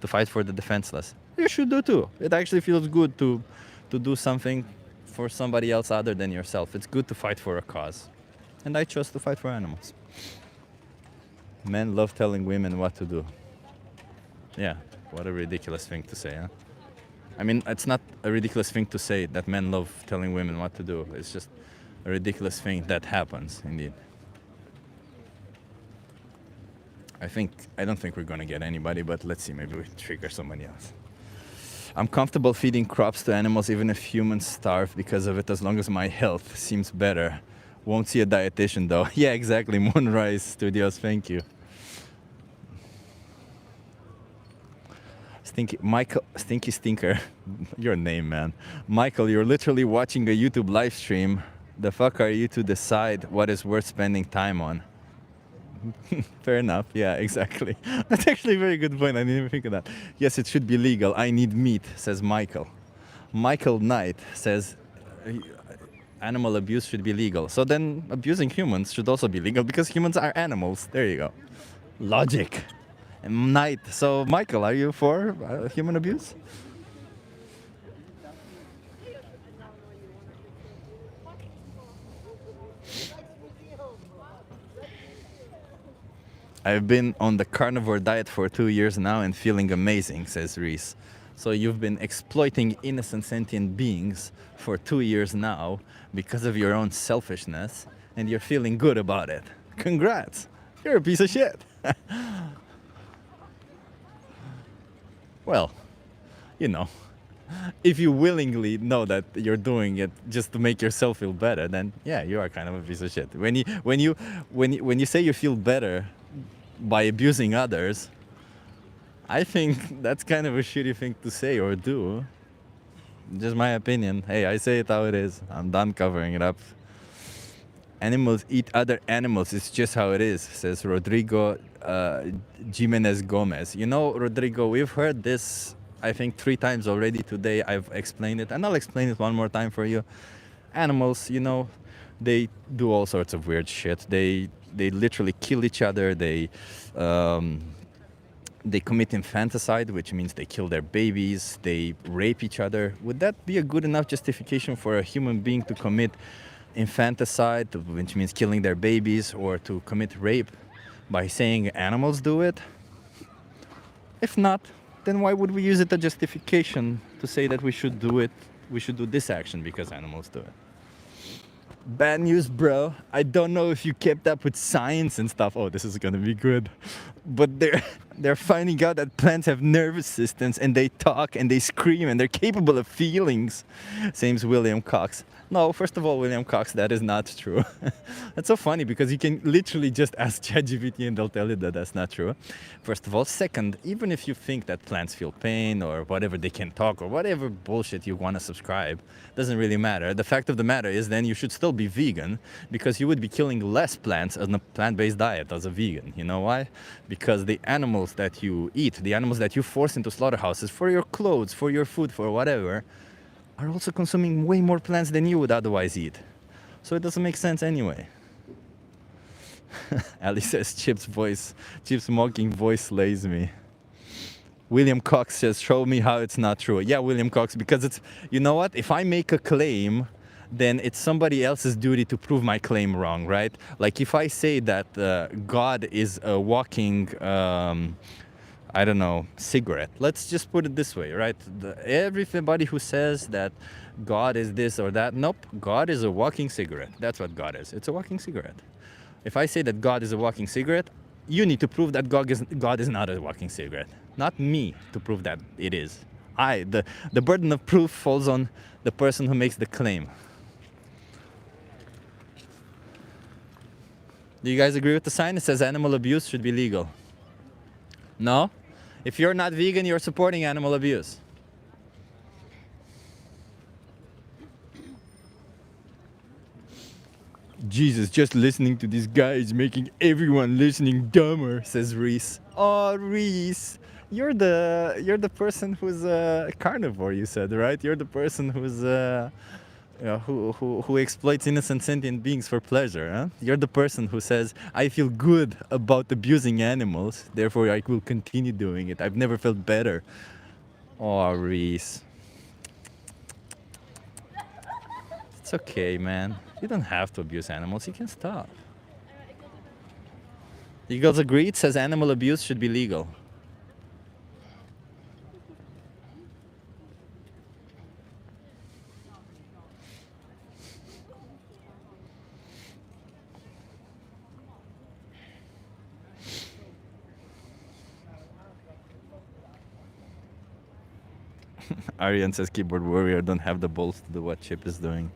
to fight for the defenseless. You should do too. It actually feels good to do something for somebody else other than yourself. It's good to fight for a cause. And I chose to fight for animals. Men love telling women what to do. Yeah, what a ridiculous thing to say, huh? I mean, it's not a ridiculous thing to say that men love telling women what to do. It's just a ridiculous thing that happens, indeed. I don't think we're gonna get anybody, but let's see, maybe we trigger somebody else. I'm comfortable feeding crops to animals even if humans starve because of it, as long as my health seems better. Won't see a dietitian though. Yeah, exactly. Moonrise Studios, thank you. Stinky Stinker, your name, man. Michael, you're literally watching a YouTube live stream. The fuck are you to decide what is worth spending time on? Fair enough. Yeah, exactly. That's actually a very good point. I didn't even think of that. Yes, it should be legal. I need meat, says Michael. Michael Knight says animal abuse should be legal. So then abusing humans should also be legal because humans are animals. There you go. Logic. And Knight. So Michael, are you for human abuse? I've been on the carnivore diet for 2 years now and feeling amazing, says Reese. So you've been exploiting innocent sentient beings for 2 years now because of your own selfishness, and you're feeling good about it. Congrats! You're a piece of shit! Well, you know, if you willingly know that you're doing it just to make yourself feel better, then yeah, you are kind of a piece of shit. When you say you feel better by abusing others, I think that's kind of a shitty thing to say or do. Just my opinion. Hey, I say it how it is. I'm done covering it up. Animals eat other animals. It's just how it is, says Rodrigo Jimenez Gomez. You know, Rodrigo, we've heard this, I think, 3 times already today. I've explained it, and I'll explain it one more time for you. Animals, you know, they do all sorts of weird shit. They literally kill each other. They commit infanticide, which means they kill their babies. They rape each other. Would that be a good enough justification for a human being to commit infanticide, which means killing their babies, or to commit rape by saying animals do it? If not, then why would we use it as justification to say that we should do it? We should do this action because animals do it. Bad news, bro. I don't know if you kept up with science and stuff. Oh, this is gonna be good. But they're finding out that plants have nervous systems and they talk and they scream and they're capable of feelings. Same as William Cox. No, first of all, William Cox, that is not true. That's so funny because you can literally just ask ChatGPT and they'll tell you that that's not true. First of all. Second, even if you think that plants feel pain or whatever, they can talk or whatever bullshit you want to subscribe, doesn't really matter. The fact of the matter is then you should still be vegan because you would be killing less plants on a plant-based diet as a vegan. You know why? Because the animals that you eat, the animals that you force into slaughterhouses for your clothes, for your food, for whatever, are also consuming way more plants than you would otherwise eat. So it doesn't make sense anyway. Ali says Chip's mocking voice slays me. William Cox says, show me how it's not true. Yeah, William Cox, because it's, you know what? If I make a claim, then it's somebody else's duty to prove my claim wrong, right? Like if I say that God is a walking I don't know, cigarette. Let's just put it this way, right? Everybody who says that God is this or that, nope, God is a walking cigarette. That's what God is. It's a walking cigarette. If I say that God is a walking cigarette, you need to prove that God is not a walking cigarette. Not me to prove that it is. The burden of proof falls on the person who makes the claim. Do you guys agree with the sign? It says animal abuse should be legal. No? If you're not vegan, you're supporting animal abuse. Jesus, just listening to this guy is making everyone listening dumber, says Reese. Oh, Reese, you're the person who's a carnivore, you said, right? You're the person who's who exploits innocent sentient beings for pleasure, huh? You're the person who says, I feel good about abusing animals, therefore I will continue doing it. I've never felt better. Oh, Reese. It's okay, man. You don't have to abuse animals. You can stop. Eagles agree. It says animal abuse should be legal. Arian says keyboard warrior don't have the balls to do what Chip is doing.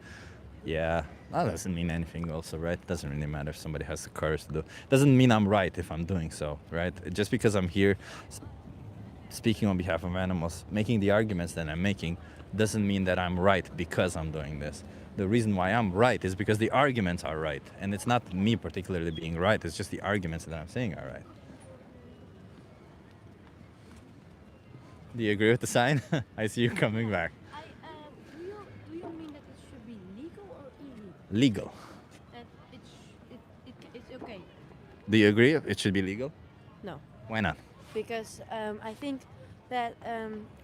Yeah, that doesn't mean anything also, right? Doesn't really matter if somebody has the courage to do. Doesn't mean I'm right if I'm doing so, right? Just because I'm here speaking on behalf of animals, making the arguments that I'm making, doesn't mean that I'm right because I'm doing this. The reason why I'm right is because the arguments are right. And it's not me particularly being right, it's just the arguments that I'm saying are right. Do you agree with the sign? I see you coming back. Do you mean that it should be legal or illegal? Legal. That it's okay. Do you agree it should be legal? No. Why not? Because I think that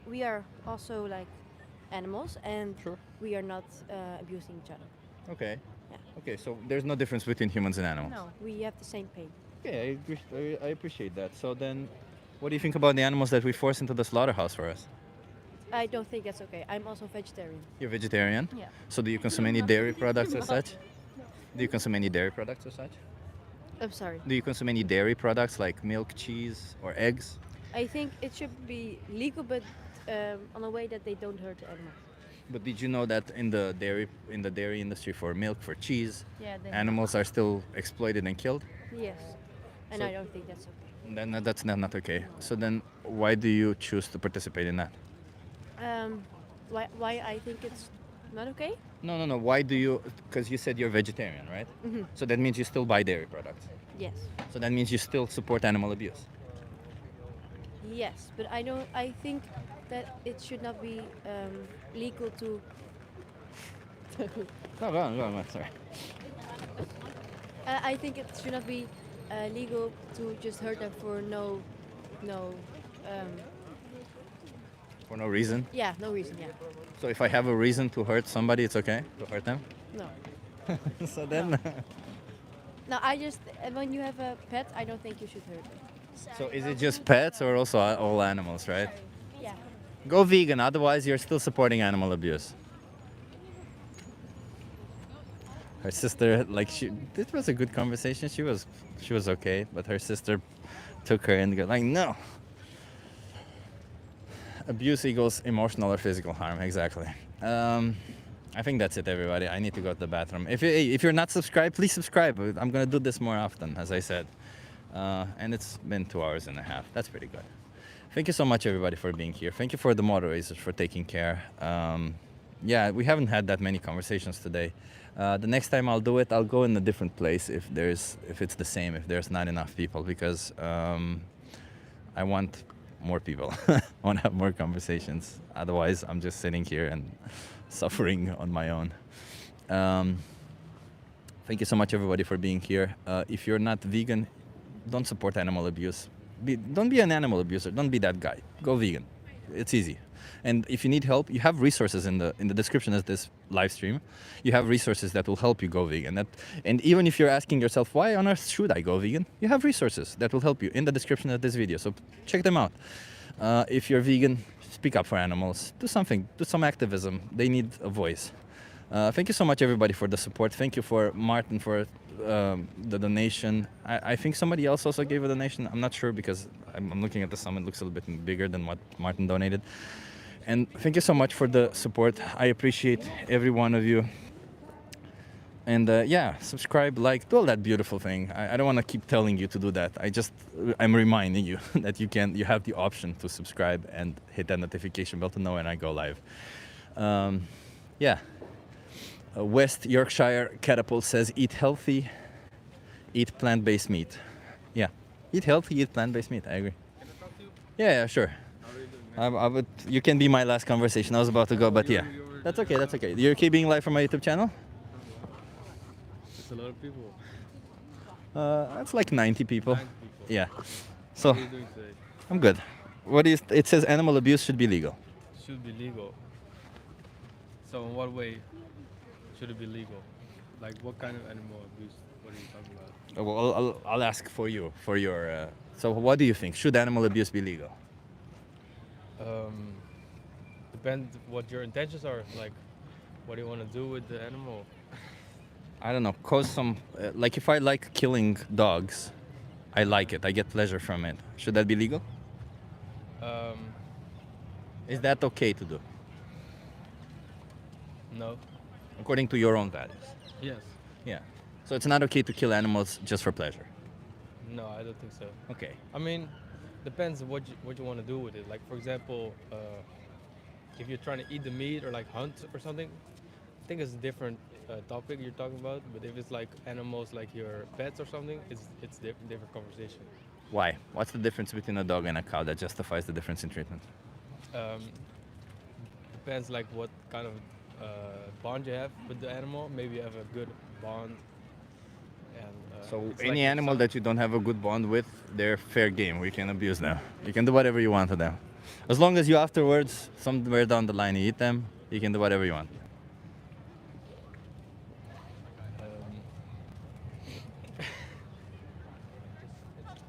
we are also like animals and we are not abusing each other. Okay. Yeah. Okay, so there's no difference between humans and animals? No, we have the same pain. Okay, I appreciate that. So then, what do you think about the animals that we force into the slaughterhouse for us? I don't think that's okay. I'm also vegetarian. You're vegetarian? Yeah. So do you consume any dairy products or such? Do you consume any dairy products or such? I'm sorry. Do you consume any dairy products like milk, cheese, or eggs? I think it should be legal, but on a way that they don't hurt the animals. But did you know that in the dairy industry for milk, for cheese, Yeah, they- animals are still exploited and killed? Yes, and So- I don't think that's okay. Then that's not okay. So then, why do you choose to participate in that? Why I think it's not okay? No. Why do you? Because you said you're vegetarian, right? Mhm. So that means you still buy dairy products. Yes. So that means you still support animal abuse. Yes, but I think that it should not be legal to. No, go on. Sorry. I think it should not be legal to just hurt them for no. For no reason. Yeah, no reason. Yeah. So if I have a reason to hurt somebody, it's okay to hurt them. No. So then. No, when you have a pet, I don't think you should hurt them. So is it just pets or also all animals, right? Yeah. Go vegan, otherwise you're still supporting animal abuse. Her sister, this was a good conversation. She was okay, but her sister took her and go like, no. Abuse equals emotional or physical harm, exactly. I think that's it, everybody. I need to go to the bathroom. If you're not subscribed, please subscribe. I'm gonna do this more often, as I said. And it's been 2 hours and a half. That's pretty good. Thank you so much, everybody, for being here. Thank you for the moderators for taking care. Yeah, we haven't had that many conversations today. The next time I'll do it, I'll go in a different place if it's the same, if there's not enough people, because I want more people. I want to have more conversations. Otherwise, I'm just sitting here and suffering on my own. Thank you so much, everybody, for being here. If you're not vegan, don't support animal abuse. Don't be an animal abuser. Don't be that guy. Go vegan. It's easy. And if you need help, you have resources in the description of this live stream. You have resources that will help you go vegan. And even if you're asking yourself, why on earth should I go vegan? You have resources that will help you in the description of this video. So check them out. If you're vegan, speak up for animals. Do something. Do some activism. They need a voice. Thank you so much, everybody, for the support. Thank you for Martin for the donation. I think somebody else also gave a donation. I'm not sure because I'm looking at the sum. It looks a little bit bigger than what Martin donated. And thank you so much for the support. I appreciate every one of you. And yeah, subscribe, like, do all that beautiful thing. I don't want to keep telling you to do that. I'm reminding you that you have the option to subscribe and hit that notification bell to know when I go live. Yeah. West Yorkshire Catapult says, eat healthy, eat plant-based meat. Yeah, eat healthy, eat plant-based meat. I agree. Can I talk to you? Yeah, sure. You can be my last conversation. I was about to go, but yeah. That's okay, that's okay. You're okay being live from my YouTube channel? It's a lot of people. That's like 90 people. 90 people. Yeah. So, What are you doing today? I'm good. It says animal abuse should be legal. Should be legal. So in what way should it be legal? Like what kind of animal abuse? What are you talking about? Well, I'll ask for you, for your... so what do you think? Should animal abuse be legal? Depends what your intentions are. Like, what do you want to do with the animal? I don't know, cause some... like if I like killing dogs, I like it. I get pleasure from it. Should that be legal? Is that okay to do? No. According to your own values? Yes. Yeah. So it's not okay to kill animals just for pleasure? No, I don't think so. Okay. I mean, depends what you want to do with it. Like, for example, if you're trying to eat the meat or like hunt or something, I think it's a different topic you're talking about. But if it's like animals, like your pets or something, it's different conversation. Why? What's the difference between a dog and a cow that justifies the difference in treatment? Depends like what kind of bond you have with the animal. Maybe you have a good bond. And, So it's any like animal that you don't have a good bond with, they're fair game. We can abuse them. You can do whatever you want to them. As long as you afterwards, somewhere down the line, you eat them, you can do whatever you want.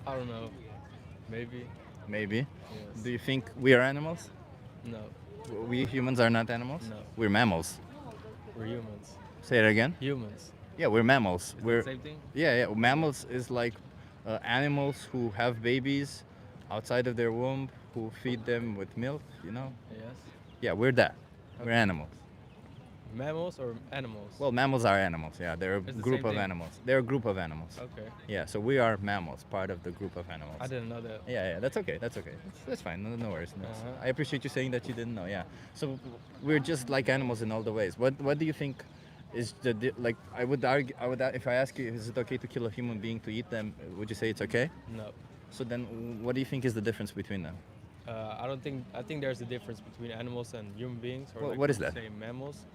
I don't know. Maybe. Maybe. Yes. Do you think we are animals? No. We humans are not animals? No. We're mammals. We're humans. Say it again? Humans. Yeah, we're mammals. We're the same thing? Yeah. Mammals is like animals who have babies outside of their womb, who feed them with milk, you know? Yes. Yeah, we're that. We're animals. Mammals or animals? Well, mammals are animals, yeah. They're a It's the group same of thing. animals. They're a group of animals. Okay. Yeah, so we are mammals, part of the group of animals. I didn't know that. Yeah, that's okay. That's fine. No worries. Uh-huh. I appreciate you saying that you didn't know. Yeah. So we're just like animals in all the ways. What do you think is like? I would argue. If I ask you, is it okay to kill a human being to eat them? Would you say it's okay? No. So then, what do you think is the difference between them? I don't think. I think there's a difference between animals and human beings, or Well, like what is that? Say mammals.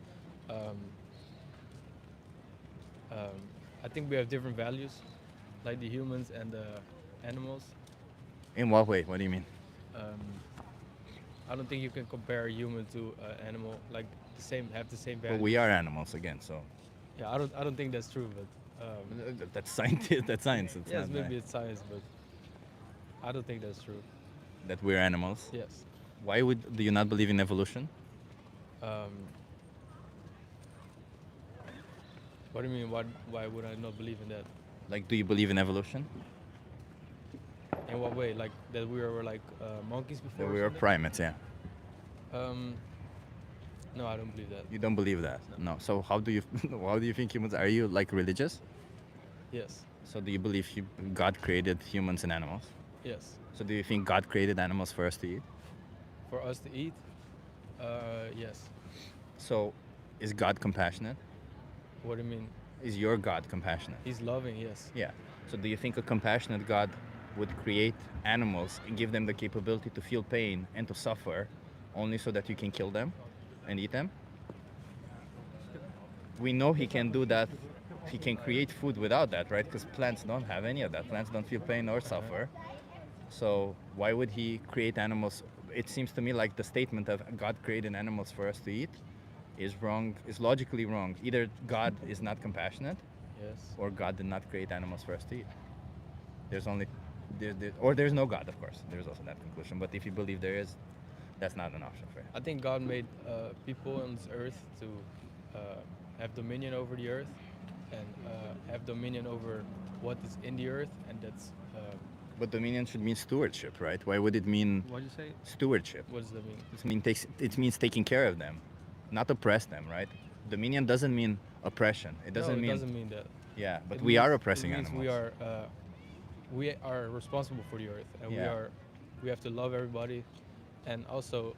I think we have different values, like the humans and the animals. In what way? What do you mean? I don't think you can compare a human to an animal, like have the same values. Well, we are animals again, so. Yeah, I don't think that's true, but. That's science. That's science. It's Yes, not maybe right. it's science, but I don't think that's true. That we're animals. Yes. Why do you not believe in evolution? What do you mean? Why would I not believe in that? Like, do you believe in evolution? In what way? Like that we were like monkeys before? That or we are something? primates, yeah. No, I don't believe that. You don't believe that? No. So how do you think humans are? You like religious? Yes. So do you believe God created humans and animals? Yes. So do you think God created animals for us to eat? For us to eat? Yes. So is God compassionate? What do you mean? Is your God compassionate? He's loving, yes. Yeah. So do you think a compassionate God would create animals and give them the capability to feel pain and to suffer only so that you can kill them and eat them? We know he can do that. He can create food without that, right? Because plants don't have any of that. Plants don't feel pain or suffer. So why would he create animals it seems to me like the statement of God created animals for us to eat is wrong, is logically wrong. Either God is not compassionate, Yes. or God did not create animals for us to eat. There's only, or there's no God, of course. There's also that conclusion. But if you believe there is, that's not an option for you. I think God made people on this earth to have dominion over the earth and have dominion over what is in the earth, and that's. But dominion should mean stewardship, right? Why would it mean What'd you say? stewardship? What does that mean? It means taking care of them, not oppress them, right? Dominion doesn't mean oppression. It doesn't no, mean. it doesn't mean that. Yeah, but It we means- are oppressing it means animals. We are responsible for the earth, and Yeah. we have to love everybody, and also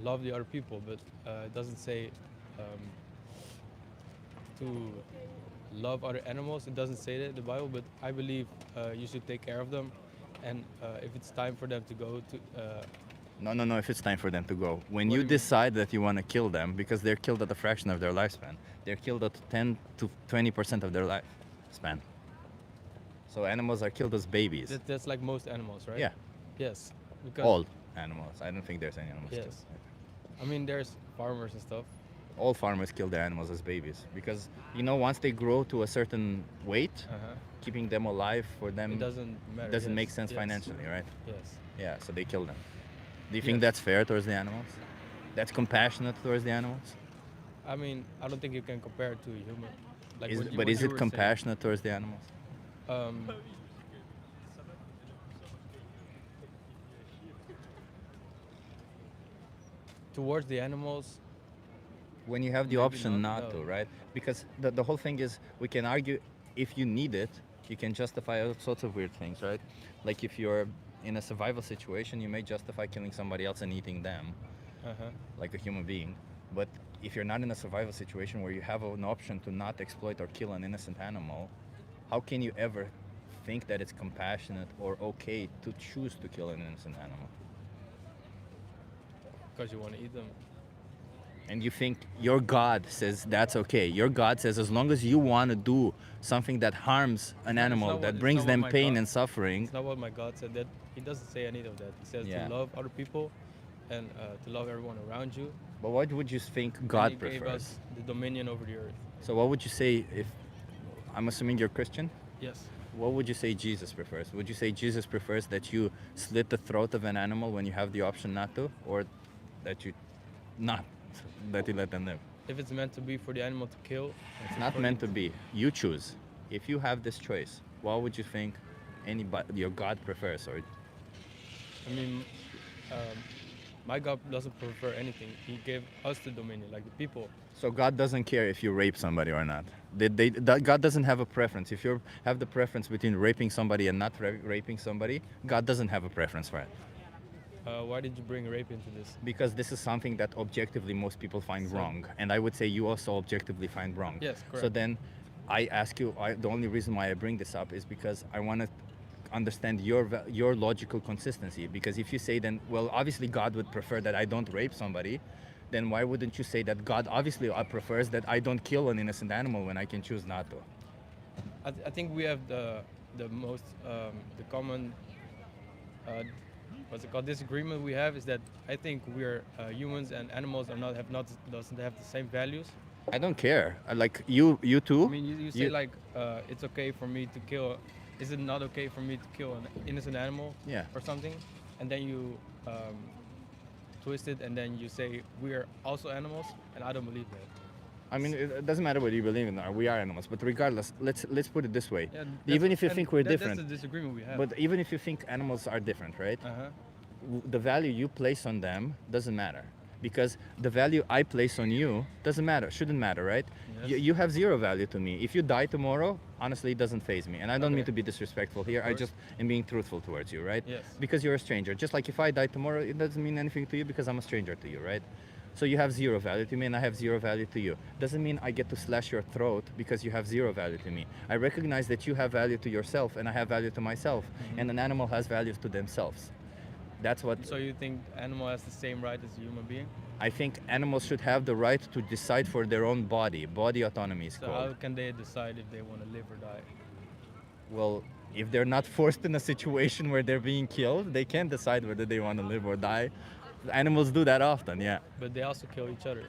love the other people. But it doesn't say to love other animals. It doesn't say that in the Bible, but I believe you should take care of them, and if it's time for them to go to. No, if it's time for them to go. When What you do you mean? decide that you want to kill them, because they're killed at a fraction of their lifespan, they're killed at 10 to 20% of their lifespan. So animals are killed as babies. That's like most animals, right? Yeah. Yes. Because All animals. I don't think there's any animals killed. Yes. I mean, there's farmers and stuff. All farmers kill their animals as babies because, once they grow to a certain weight, keeping them alive for them It doesn't matter. doesn't make yes, sense yes. financially, right? Yes. Yeah, so they kill them. Do you think Yes. that's fair towards the animals? That's compassionate towards the animals? I mean, I don't think you can compare it to a human. Like Is, what you- but what is you it were saying. compassionate towards the animals? Towards the animals, When you have the Maybe option not, not no. to, right? Because the whole thing is, we can argue if you need it, you can justify all sorts of weird things, right? Like if you're in a survival situation, you may justify killing somebody else and eating them, like a human being. But if you're not in a survival situation where you have an option to not exploit or kill an innocent animal, how can you ever think that it's compassionate or okay to choose to kill an innocent animal? because you want to eat them. And you think your God says that's okay. Your God says as long as you want to do something that harms an animal, that brings them pain and suffering. It's not what my God said. That He doesn't say any of that. He says Yeah. to love other people and to love everyone around you. But what would you think And God He gave prefers? us the dominion over the earth. So what would you say if, I'm assuming you're Christian? Yes. What would you say Jesus prefers? Would you say Jesus prefers that you slit the throat of an animal when you have the option not to, or that you that you let them live? If it's meant to be for the animal to kill, It's not meant to be. You choose. If you have this choice, what would you think your God prefers? Or I mean, my God doesn't prefer anything. He gave us the dominion, like the people. so God doesn't care if you rape somebody or not. God doesn't have a preference. If you have the preference between raping somebody and not raping somebody, God doesn't have a preference for it. Why did you bring rape into this? Because this is something that objectively most people find wrong, and I would say you also objectively find wrong. Yes, So correct. then, I ask you. The only reason why I bring this up is because I want to understand your logical consistency. Because if you say then, well, obviously God would prefer that I don't rape somebody, then why wouldn't you say that God obviously prefers that I don't kill an innocent animal when I can choose not to? I think we have the most the common what's it called disagreement we have is that I think we're humans and animals doesn't have the same values. I don't care. Like you too. I mean, you say like it's okay for me to kill. Is it not okay for me to kill an innocent animal? Yeah. Or something, and then you twist it, and then you say we are also animals, and I don't believe that. I mean, it doesn't matter what you believe in. We are animals, but regardless, let's put it this way. Yeah, Even that's- if you and think we're that's different, the disagreement we have. but even if you think animals are different, right? The value you place on them doesn't matter, because the value I place on you doesn't matter, shouldn't matter, right? Yes. You have zero value to me. If you die tomorrow, honestly, it doesn't faze me. And I don't mean to be disrespectful here. I course. just am being truthful towards you, right? Yes. Because you're a stranger. Just like if I die tomorrow, it doesn't mean anything to you because I'm a stranger to you, right? So you have zero value to me and I have zero value to you. Doesn't mean I get to slash your throat because you have zero value to me. I recognize that you have value to yourself and I have value to myself, and an animal has values to themselves. That's what So you think animal has the same right as a human being? I think animals should have the right to decide for their own body. Body autonomy is So called. how can they decide if they want to live or die? Well, if they're not forced in a situation where they're being killed, they can decide whether they want to live or die. Animals do that often, yeah. But they also kill each other.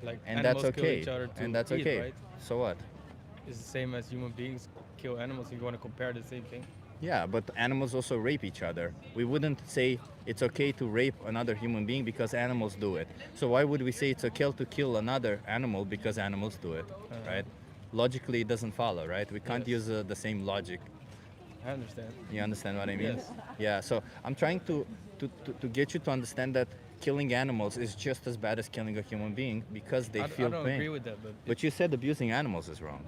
Like And animals that's kill okay. each other to And that's eat, okay. right? So what? It's the same as human beings kill animals. You want to compare the same thing? Yeah, but animals also rape each other. We wouldn't say it's okay to rape another human being because animals do it. So why would we say it's okay to kill another animal because animals do it, right? Logically, it doesn't follow, right? We can't use the same logic. I understand. You understand what I mean? Yes. Yeah, so I'm trying to get you to understand that killing animals is just as bad as killing a human being because they feel I don't pain. agree with that, But you said abusing animals is wrong.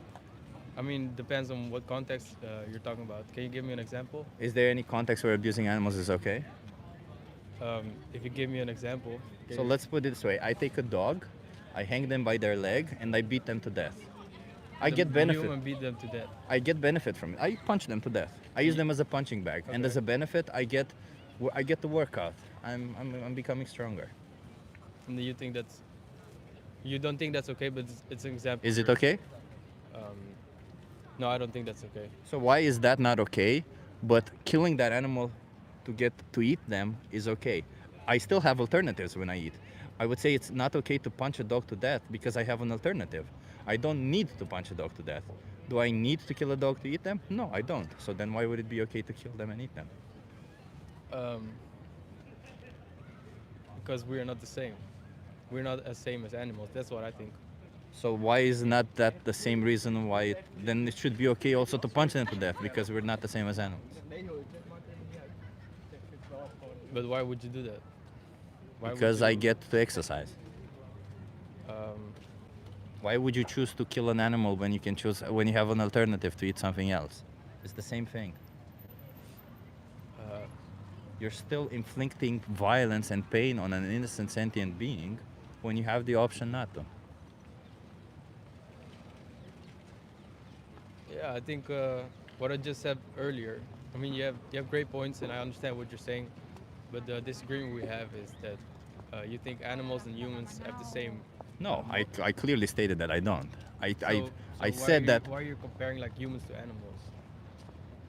I mean, depends on what context you're talking about. Can you give me an example? Is there any context where abusing animals is okay? If you give me an example. So let's put it this way. I take a dog, I hang them by their leg, and I beat them to death. I get benefit. Human beat them to death. I get benefit from it. I punch them to death. I use them as a punching bag, and as a benefit, I get the workout. I'm becoming stronger. And you think that's, you don't think that's okay, but it's an example. Is it okay? No, I don't think that's okay. So why is that not okay, but killing that animal to eat them is okay? I still have alternatives when I eat. I would say it's not okay to punch a dog to death because I have an alternative. I don't need to punch a dog to death. Do I need to kill a dog to eat them? No, I don't. So then why would it be okay to kill them and eat them? Because we're not the same. We're not as same as animals. That's what I think. So why is not that the same reason why then it should be okay also to punch them to death because we're not the same as animals? But why would you do that? Why would Because you- I get to exercise. Why would you choose to kill an animal when you have an alternative to eat something else? It's the same thing. You're still inflicting violence and pain on an innocent sentient being when you have the option not to. Yeah, I think what I just said earlier. I mean, you have great points, and I understand what you're saying. But the disagreement we have is that you think animals and humans have the same. No, I clearly stated that I don't. I why said that. Why are you comparing like humans to animals?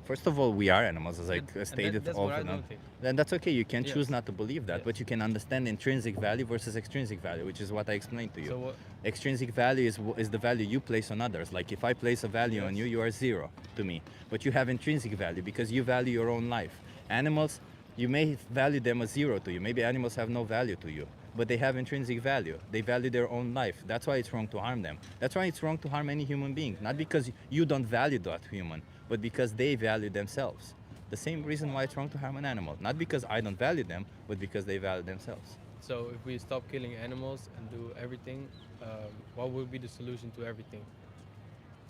First of all, we are animals, as I And stated that's what I often. don't think. Then that's okay. You can choose Yes. not to believe that, but you can understand intrinsic value versus extrinsic value, which is what I explained to you. So what? Extrinsic value is the value you place on others. Like if I place a value on you, you are zero to me. But you have intrinsic value because you value your own life. Animals, you may value them as zero to you. Maybe animals have no value to you, but they have intrinsic value. They value their own life. That's why it's wrong to harm them. That's why it's wrong to harm any human being. Not because you don't value that human, but because they value themselves. The same reason why it's wrong to harm an animal. Not because I don't value them, but because they value themselves. So if we stop killing animals and do everything, what would be the solution to everything?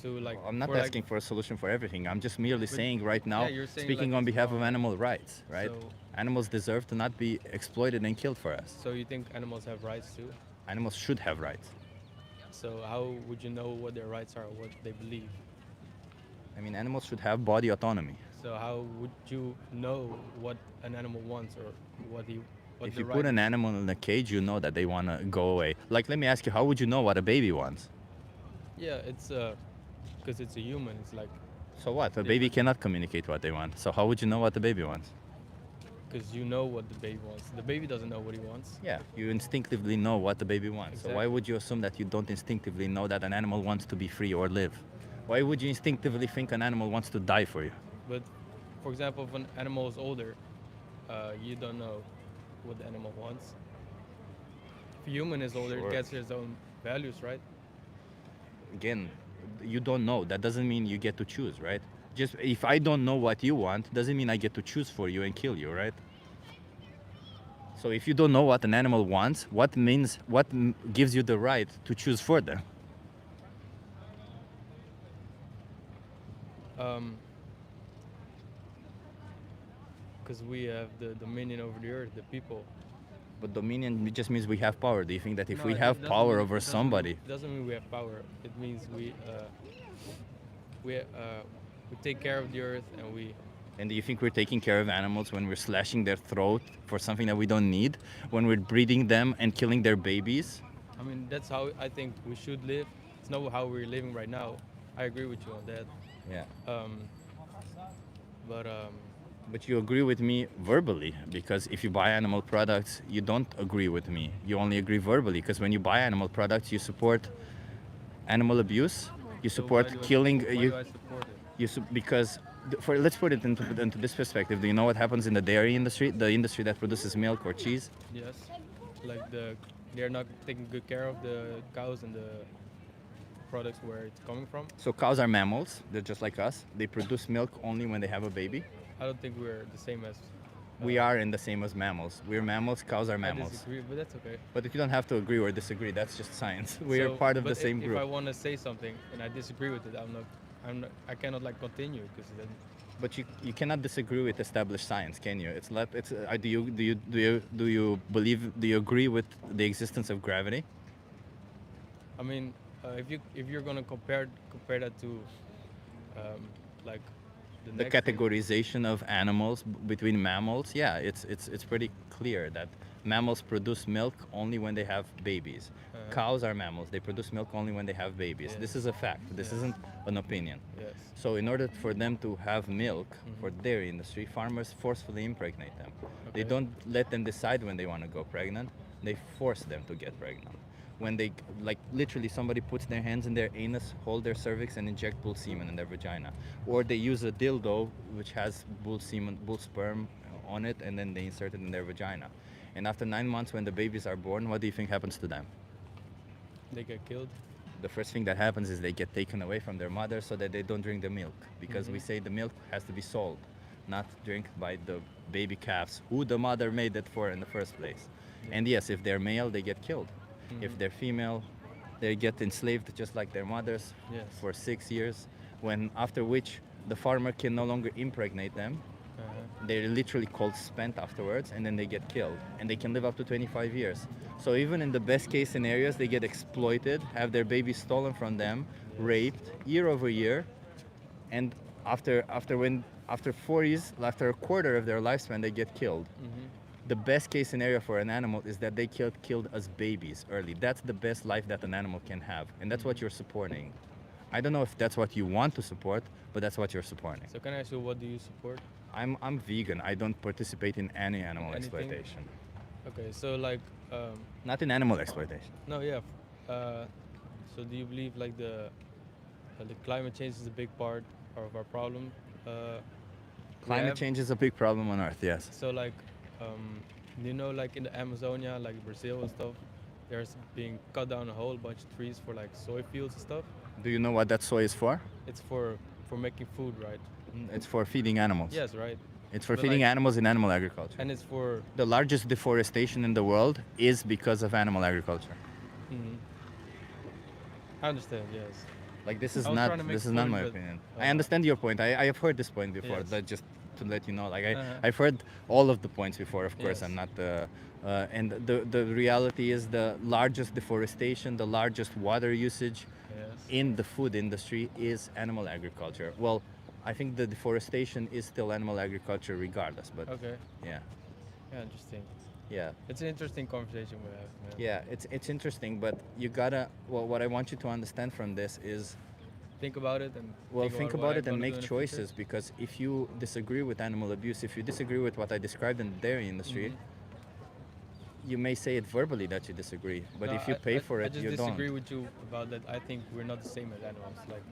To like. I'm not for, like- asking for a solution for everything. I'm just merely But- saying right now, yeah, you're saying speaking like on it's behalf of wrong. animal rights, right? So- Animals deserve to not be exploited and killed for us. So you think animals have rights too? Animals should have rights. So how would you know what their rights are or what they believe? I mean, animals should have body autonomy. So how would you know what an animal wants or what If the you right put an is? animal in a cage, you know that they want to go away. Like, let me ask you, how would you know what a baby wants? Yeah, it's because it's a human. It's like So what? A baby cannot communicate what they want. So how would you know what the baby wants? because you know what the baby wants. The baby doesn't know what he wants. Yeah, you instinctively know what the baby wants. So why Exactly. would you assume that you don't instinctively know that an animal wants to be free or live? Why would you instinctively think an animal wants to die for you? But for example, if an animal is older, you don't know what the animal wants. If a human is older, Sure. it gets his own values, right? Again, you don't know. That doesn't mean you get to choose, right? Just if I don't know what you want, doesn't mean I get to choose for you and kill you, right? So if you don't know what an animal wants, what gives you the right to choose for them? Because we have the dominion over the earth, the people. But dominion just means we have power. Do you think that if No, we it have doesn't power mean- over doesn't somebody, mean- doesn't mean we have power. It means we take care of the earth and we. and do you think we're taking care of animals when we're slashing their throat for something that we don't need? When we're breeding them and killing their babies? I mean, that's how I think we should live. It's not how we're living right now. I agree with you on that. Yeah. But But you agree with me verbally, because if you buy animal products, you don't agree with me. You only agree verbally, because when you buy animal products, you support animal abuse, you support killing. Why do I support it? Because let's put it into this perspective. Do you know what happens in the dairy industry, the industry that produces milk or cheese? Yes, like they're not taking good care of the cows and the products where it's coming from. So cows are mammals. They're just like us. They produce milk only when they have a baby. I don't think we're the same as. We are in the same as mammals. We're mammals. Cows are mammals. I disagree, but that's okay. But if you don't have to agree or disagree, that's just science. We are part of the same group. If I want to say something and I disagree with it, I cannot like continue because then. But you cannot disagree with established science, can you? Do you agree with the existence of gravity? I mean, if you're gonna compare that to, like. The categorization of animals between mammals, yeah, it's pretty clear that mammals produce milk only when they have babies. Cows are mammals. They produce milk only when they have babies. This is a fact. This isn't an opinion. Yes. So in order for them to have milk for the dairy industry, farmers forcefully impregnate them. Okay. They don't let them decide when they want to go pregnant. They force them to get pregnant. When they, like, literally somebody puts their hands in their anus, hold their cervix, and inject bull semen in their vagina. Or they use a dildo which has bull semen, bull sperm on it, and then they insert it in their vagina. And after 9 months, when the babies are born, what do you think happens to them? They get killed. The first thing that happens is they get taken away from their mother so that they don't drink the milk. Because we say the milk has to be sold, not drink by the baby calves, who the mother made it for in the first place. And yes, if they're male, they get killed. If they're female, they get enslaved just like their mothers for 6 years, after which the farmer can no longer impregnate them. They're literally called spent afterwards, and then they get killed. And they can live up to 25 years. So even in the best case scenarios, they get exploited, have their babies stolen from them, raped year over year, and after a quarter of their lifespan, they get killed. The best case scenario for an animal is that they killed as babies early. That's the best life that an animal can have, and that's what you're supporting. I don't know if that's what you want to support, but that's what you're supporting. So can I ask you, what do you support? I'm vegan. I don't participate in any animal exploitation. Okay, so like. Not in animal exploitation. No, yeah. So do you believe like the climate change is a big part of our problem? Climate change is a big problem on Earth. Yes. So like. You know, like in the Amazonia, like Brazil and stuff, there's being cut down a whole bunch of trees for like soy fields and stuff. Do you know what that soy is for? It's for making food, right? It's for feeding animals. Yes, right. It's for feeding animals in animal agriculture. And it's for the largest deforestation in the world is because of animal agriculture. I understand. Yes. Like this is not my opinion. I understand your point. I have heard this point before. That just to let you know, like I've heard all of the points before. Of course, I'm not and the reality is the largest deforestation, the largest water usage in the food industry is animal agriculture. Well, I think the deforestation is still animal agriculture regardless, but yeah, interesting. Yeah, it's an interesting conversation we have. Yeah, it's interesting, but you gotta. Well, what I want you to understand from this is. Think about it and think about it and make choices, because if you disagree with animal abuse, if you disagree with what I described in the dairy industry, you may say it verbally that you disagree, but if you pay for it, you don't. I just disagree with you about that. I think we're not the same as animals. Like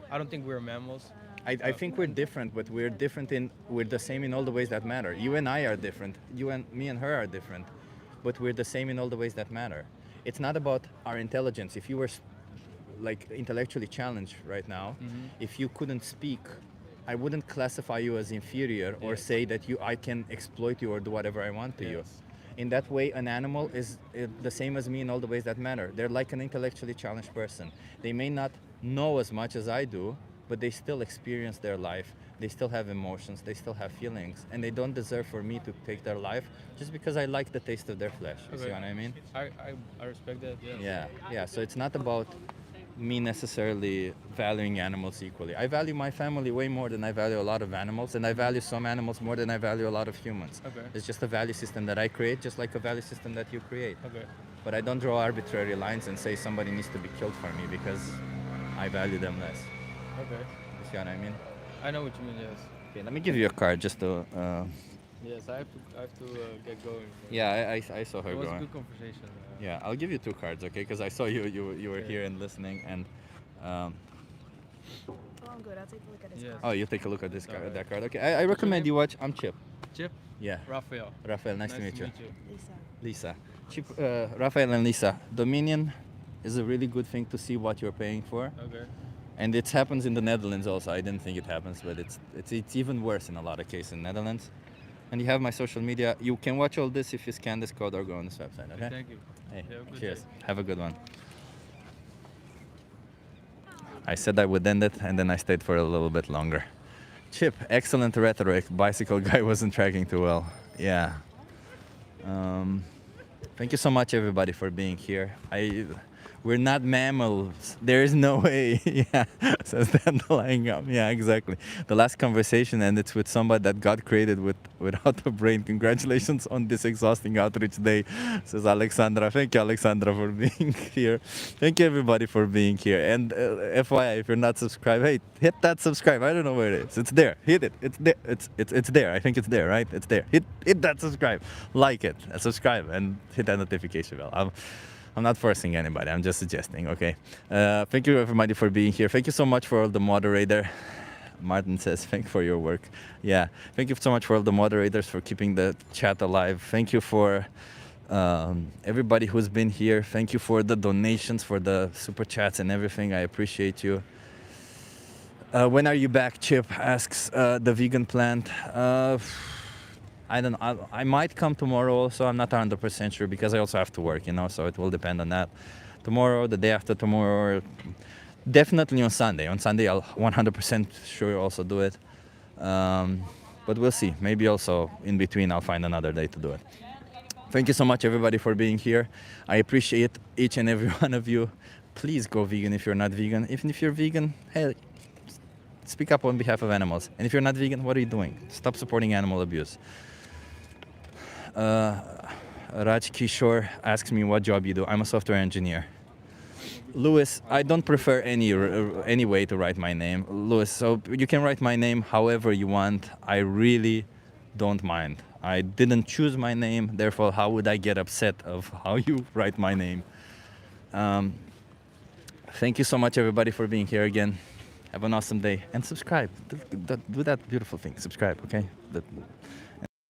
I don't think we're mammals. I think we're different, but we're the same in all the ways that matter. You and I are different. Me and her are different, but we're the same in all the ways that matter. It's not about our intelligence. If you were like intellectually challenged right now, if you couldn't speak, I wouldn't classify you as inferior or say that I can exploit you or do whatever I want to you. In that way, an animal is the same as me in all the ways that matter. They're like an intellectually challenged person. They may not know as much as I do, but they still experience their life. They still have emotions. They still have feelings, and they don't deserve for me to take their life just because I like the taste of their flesh. You see what I mean? I respect that. Yeah. So it's not about me necessarily valuing animals equally. I value my family way more than I value a lot of animals, and I value some animals more than I value a lot of humans. It's just a value system that I create, just like a value system that you create. But I don't draw arbitrary lines and say somebody needs to be killed for me because I value them less. Okay. You see what I mean? I know what you mean, yes. Okay, let me give you a card just to. Yes, I have to get going. Yeah, I saw her It was going. a good conversation. Yeah, I'll give you 2 cards, okay? Because I saw you were here and listening, and. Oh, I'm good. I'll take a look at his Yes. card. Oh, you take a look at this card, alright. that card. Okay, I recommend you watch. I'm Chip. Chip? Yeah. Raphael. Raphael, nice to meet you. Lisa. Lisa. Chip, Raphael and Lisa. Dominion is a really good thing to see what you're paying for. Okay. And it happens in the Netherlands also. I didn't think it happens, but it's even worse in a lot of cases in the Netherlands. And you have my social media. You can watch all this if you scan this code or go on this website, okay? Thank you. Hey, Have a good cheers. day. Have a good one. I said I would end it, and then I stayed for a little bit longer. Chip, excellent rhetoric. Bicycle guy wasn't tracking too well. Yeah. Thank you so much, everybody, for being here. We're not mammals. There is no way. Yeah, says the underlying gum. Yeah, exactly. The last conversation ended with somebody that God created without a brain. Congratulations on this exhausting outreach day, says Alexandra. Thank you, Alexandra, for being here. Thank you, everybody, for being here. And FYI, if you're not subscribed, hey, hit that subscribe. I don't know where it is. It's there. Hit it. It's there. It's there. I think it's there, right? It's there. Hit that subscribe. Like it. Subscribe and hit that notification bell. I'm not forcing anybody. I'm just suggesting, okay? Thank you, everybody, for being here. Thank you so much for all the moderator. Martin says, thank you for your work. Yeah, thank you so much for all the moderators for keeping the chat alive. Thank you for everybody who's been here. Thank you for the donations, for the super chats and everything. I appreciate you. When are you back, Chip? Asks the vegan plant. I don't know. I might come tomorrow also. I'm not 100% sure because I also have to work, so it will depend on that. Tomorrow, the day after tomorrow, definitely on Sunday. On Sunday, I'll 100% sure also do it. But we'll see. Maybe also in between, I'll find another day to do it. Thank you so much, everybody, for being here. I appreciate each and every one of you. Please go vegan if you're not vegan. Even if you're vegan, hey, speak up on behalf of animals. And if you're not vegan, what are you doing? Stop supporting animal abuse. Raj Kishore asks me what job you do. I'm a software engineer. Louis, I don't prefer any way to write my name. Louis, so you can write my name however you want. I really don't mind. I didn't choose my name, therefore how would I get upset of how you write my name? Thank you so much, everybody, for being here again. Have an awesome day and subscribe. Do that beautiful thing. Subscribe, okay?